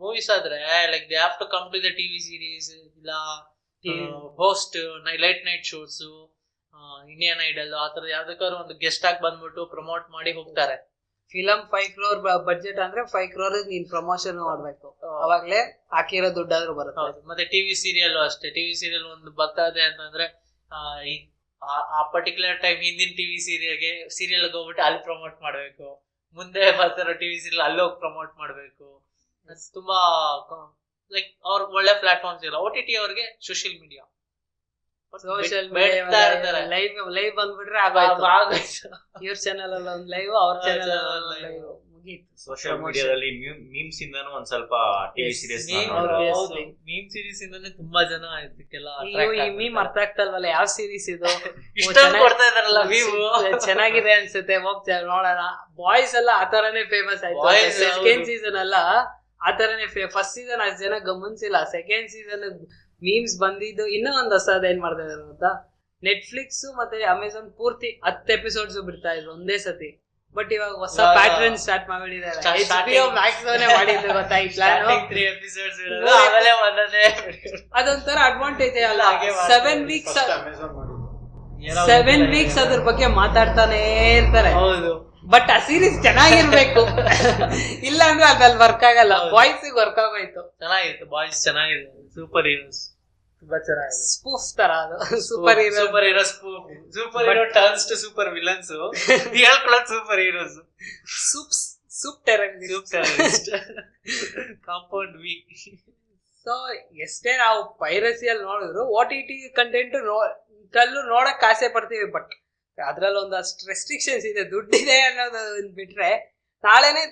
ಮೂವೀಸ್ ಆದ್ರೆ like they have to come to the TV series ಇಲ್ಲ host late night shows, Indian Idol ಆ ತರ ಯಾವ್ದಕ್ಕಾದ್ರು ಒಂದು ಗೆಸ್ಟ್ ಆಗಿ ಬಂದ್ಬಿಟ್ಟು ಪ್ರಮೋಟ್ ಮಾಡಿ ಹೋಗ್ತಾರೆ. ಫಿಲಂ 5 crore ಬಡ್ಜೆಟ್ ಅಂದ್ರೆ 5 crore ನೀನ್ ಪ್ರಮೋಷನ್ ಮಾಡ್ಬೇಕು, ಅವಾಗ್ಲೇ ಹಾಕಿರೋ ದುಡ್ಡಾದ್ರೂ ಬರುತ್ತೆ. ಮತ್ತೆ ಟಿವಿ ಸೀರಿಯಲ್ ಅಷ್ಟೇ. ಟಿವಿ ಸೀರಿಯಲ್ ಒಂದು ಬರ್ತಾ ಇದೆ ಅಂತಂದ್ರೆ ಆ ಪರ್ಟಿಕ್ಯುಲರ್ ಟೈಮ್ ಹಿಂದಿನ ಟಿವಿ ಸೀರಿಯಲ್ ಹೋಗ್ಬಿಟ್ಟು ಅಲ್ಲಿ ಪ್ರಮೋಟ್ ಮಾಡ್ಬೇಕು, ಮುಂದೆ ಬರ್ತಾರೋ ಟಿವಿ ಸೀರಿಯಲ್ ಅಲ್ಲಿ ಹೋಗಿ ಪ್ರಮೋಟ್ ಮಾಡ್ಬೇಕು. ತುಂಬಾ ಲೈಕ್ ಅವ್ರ ಒಳ್ಳೆ ಪ್ಲಾಟ್ಫಾರ್ಮ್ಸ್ ಇಲ್ಲ. OTT ಅವ್ರಿಗೆ ಸೋಷಿಯಲ್ ಮೀಡಿಯಾ ಲೈವ್ ಬಂದ್ಬಿಟ್ರೆ ಆಗೋಯ್ತು. ಇವ್ರ ಚಾನಲ್ ಅಲ್ಲಿ ಒಂದು ಲೈವ್, ಅವ್ರ ಚಾನಲ್ ಲೈವ್ ಮುಗೀತು. ಸೋಷಿಯಲ್ ಮೀಡಿಯಾದಲ್ಲಿ ಮೀಮ್ಸ್ ಇಂದಾನು ಒಂದ್ ಸ್ವಲ್ಪ ಟಿವಿ ಸೀರೀಸ್ ಮೀಮ್ ಸೀರೀಸ್ ಇಂದಾನೆ ತುಂಬಾ ಜನ ಇದಕ್ಕೆಲ್ಲ ಈ ಮೀಮ್ ಅರ್ಥ ಆಗ್ತಲ್ವಲ್ಲ ಯಾವ ಸೀರೀಸ್ ಇದು ಕೊಡ್ತಾ ಇದಾರಲ್ಲ ಚೆನ್ನಾಗಿದೆ ಅನ್ಸುತ್ತೆ, ಹೋಗ್ತಾ ನೋಡೋಣ. ಬಾಯ್ಸ್ ಎಲ್ಲ ಆತರನೇ ಫೇಮಸ್ ಆಯ್ತು. ಸೆಕೆಂಡ್ ಸೀಸನ್ ಅಲ್ಲ ಆತರನೇ. ಫಸ್ಟ್ ಸೀಸನ್ ಅಷ್ಟು ಜನ ಗಮನಿಸಿಲ್ಲ. ಸೆಕೆಂಡ್ ಸೀಸನ್ ಮೀಮ್ಸ್ ಬಂದಿದ್ದು. ಇನ್ನೂ ಒಂದು ಹೊಸದ ಏನ್ ಮಾಡ್ತಾ ಇದಾರೆ ಗೊತ್ತಾ, ನೆಟ್ಫ್ಲಿಕ್ಸ್ ಮತ್ತೆ ಅಮೆಝಾನ್ ಪೂರ್ತಿ 10 ಎಪಿಸೋಡ್ಸ್ ಬಿಡ್ತಾ ಇದ್ರು ಒಂದೇ ಸತಿ. ಬಟ್ ಇವಾಗ ಹೊಸ ಪ್ಯಾಟರ್ನ್ ಸ್ಟಾರ್ಟ್ ಮಾಡಿದ್ದಾರೆ. HBO Max ಮಾಡಿದ್ರು ಗೊತ್ತಾ ಈ ಪ್ಲಾನ್. 3 ಎಪಿಸೋಡ್ಸ್ ಅದೊಂಥರ ಅಡ್ವಾಂಟೇಜ್ ಅಲ್ಲ. 7 ವೀಕ್ಸ್ ಅದ್ರ ಬಗ್ಗೆ ಮಾತಾಡ್ತಾನೆ ಇರ್ತಾರೆ. ಹೌದು, ಬಟ್ ಆ ಸೀರೀಸ್ ಚೆನ್ನಾಗಿರ್ಬೇಕು. ಇಲ್ಲ ಅಂದ್ರೆ ಅದ್ರಲ್ಲಿ ವರ್ಕ್ ಆಗಲ್ಲ. ಬಾಯ್ಸ್ ವರ್ಕ್ ಆಗೋಯ್ತು. ಚೆನ್ನಾಗಿತ್ತು. ಬಾಯ್ಸ್ ಚೆನ್ನಾಗಿದೆ. ಸೂಪರ್ ಹೀರೋಸ್ ತುಂಬಾ ಚೆನ್ನಾಗಿದೆ. ಸ್ಪೂಫ್ ತರ ಅದು. Superhero superhero turns to supervillains. ಹೇಳ್ಕೊಳ್ಳೋದು superheroes. Supe terrorist compound V. So ಎಷ್ಟೇ ನಾವು ಪೈರಸಿಯಲ್ಲಿ ನೋಡಿದ್ರು OTT ಕಂಟೆಂಟ್ ನೋಡಕ್ ಆಸೆ ಪಡ್ತೀವಿ. ಬಟ್ ಅದ್ರಲ್ಲಿ ಒಂದಷ್ಟು ರೆಸ್ಟ್ರಿಕ್ಷನ್ಸ್ ಇದೆ. ದುಡ್ಡಿದೆ ಅನ್ನೋದು ಬಿಟ್ರೆ, ನಾಳೆನೆ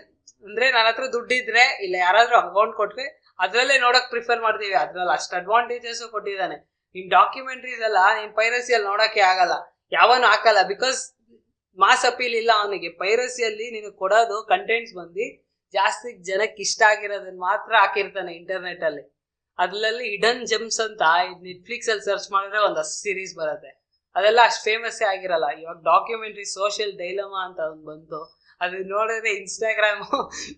ಅಂದ್ರೆ ನನ್ನ ಹತ್ರ ದುಡ್ಡಿದ್ರೆ ಇಲ್ಲ ಯಾರಾದ್ರೂ ಅಕೌಂಟ್ ಕೊಟ್ರೆ ಅದ್ರಲ್ಲೇ ನೋಡಕ್ ಪ್ರಿಫರ್ ಮಾಡ್ತೀವಿ. ಅದ್ರಲ್ಲಿ ಅಷ್ಟು ಅಡ್ವಾಂಟೇಜಸ್ ಕೊಟ್ಟಿದ್ದಾನೆ. ಇನ್ ಡಾಕ್ಯುಮೆಂಟ್ರೀಸ್ ಎಲ್ಲ ನೀನ್ ಪೈರಸಿಯಲ್ಲಿ ನೋಡಕ್ಕೆ ಆಗಲ್ಲ, ಯಾವನು ಹಾಕಲ್ಲ. ಬಿಕಾಸ್ ಮಾಸ್ ಅಪೀಲ್ ಇಲ್ಲ ಅವನಿಗೆ. ಪೈರಸಿಯಲ್ಲಿ ನೀನು ಕೊಡೋದು ಕಂಟೆಂಟ್ಸ್ ಬಂದು ಜಾಸ್ತಿ ಜನಕ್ಕೆ ಇಷ್ಟ ಆಗಿರೋದನ್ನ ಮಾತ್ರ ಹಾಕಿರ್ತಾನೆ ಇಂಟರ್ನೆಟ್ ಅಲ್ಲಿ. ಅದ್ರಲ್ಲಿ ಹಿಡನ್ ಜೆಮ್ಸ್ ಅಂತ ನೆಟ್ಫ್ಲಿಕ್ಸ್ ಅಲ್ಲಿ ಸರ್ಚ್ ಮಾಡಿದ್ರೆ ಒಂದಷ್ಟು ಸೀರೀಸ್ ಬರುತ್ತೆ. ಅದೆಲ್ಲ ಅಷ್ಟು ಫೇಮಸ್ಸೇ ಆಗಿರಲ್ಲ. ಇವಾಗ ಡಾಕ್ಯುಮೆಂಟ್ರಿ ಸೋಷಿಯಲ್ ಡೈಲಮಾ ಅಂತ ಒಂದು ಬಂತು. ಅದು ನೋಡಿದ್ರೆ ಇನ್ಸ್ಟಾಗ್ರಾಮ್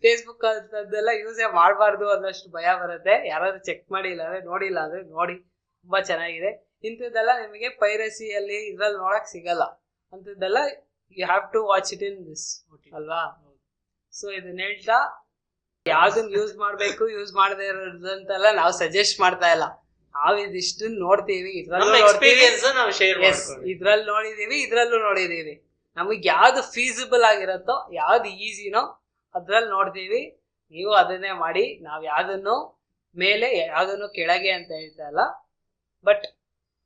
ಫೇಸ್ಬುಕ್ ಅಂತದ್ದೆಲ್ಲ ಯೂಸೇ ಮಾಡಬಾರ್ದು ಅನ್ನೋಷ್ಟು ಭಯ ಬರುತ್ತೆ. ಯಾರಾದ್ರೂ ಚೆಕ್ ಮಾಡಿಲ್ಲ ಅಂದ್ರೆ ನೋಡಿಲ್ಲ ಅಂದ್ರೆ ನೋಡಿ, ತುಂಬಾ ಚೆನ್ನಾಗಿದೆ. ಇಂಥದ್ದೆಲ್ಲ ನಿಮಗೆ ಪೈರಸಿಯಲ್ಲಿ ಇದ್ರಲ್ಲಿ ನೋಡಕ್ ಸಿಗಲ್ಲ. ಅಂಥದ್ದೆಲ್ಲ you have to watch it in this ಅಲ್ವಾ. ಸೊ ಇದನ್ನ ಹೇಳ್ತಾ ಯಾವ್ದನ್ನ ಯೂಸ್ ಮಾಡ್ಬೇಕು ಯೂಸ್ ಮಾಡದೇ ಇರೋದಂತೆಲ್ಲ ನಾವು ಸಜೆಸ್ಟ್ ಮಾಡ್ತಾ ಇಲ್ಲ. ನಾವ್ ಇದಿಷ್ಟು ನೋಡ್ತೀವಿ, ಇದ್ರಲ್ಲೂ ನೋಡಿದೀವಿ. ನಮಗ್ ಯಾವ್ದು ಫೀಸಿಬಲ್ ಆಗಿರತ್ತೋ, ಯಾವ್ದು ಈಸಿನೋ ಅದ್ರಲ್ಲಿ ನೋಡ್ತೀವಿ. ನೀವು ಅದನ್ನೇ ಮಾಡಿ. ನಾವ್ ಯಾವ್ದನ್ನು ಮೇಲೆ ಯಾವ್ದನ್ನು ಕೆಳಗೆ ಅಂತ ಹೇಳ್ತಾ ಇಲ್ಲ. ಬಟ್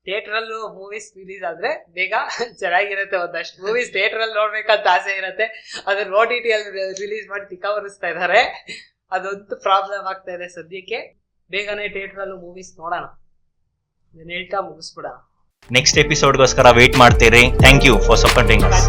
ಥಿಯೇಟ್ರಲ್ಲೂ ಮೂವೀಸ್ ರಿಲೀಸ್ ಆದ್ರೆ ಬೇಗ ಚೆನ್ನಾಗಿರುತ್ತೆ. ಒಂದಷ್ಟು ಮೂವೀಸ್ ಥಿಯೇಟ್ರಲ್ಲಿ ನೋಡ್ಬೇಕಂತ ಆಸೆ ಇರುತ್ತೆ, ಅದನ್ನ OTT ಅಲ್ಲಿ ರಿಲೀಸ್ ಮಾಡಿ ತಿಕ್ಕವರಿಸ್ತಾ ಇದ್ದಾರೆ. ಅದೊಂದು ಪ್ರಾಬ್ಲಮ್ ಆಗ್ತಾ ಇದೆ ಸದ್ಯಕ್ಕೆ. ಬೇಗನೆ ಥಿಯೇಟ್ರಲ್ಲೂ ಮೂವೀಸ್ ನೋಡೋಣ. ಇದನ್ನ ಹೇಳ್ತಾ ಮುಗಿಸ್ಬಿಡೋಣ. ನೆಕ್ಸ್ಟ್ ಎಪಿಸೋಡ್ಗೋಸ್ಕರ ವೇಟ್ ಮಾಡ್ತೀರಿ. Thank you for supporting us.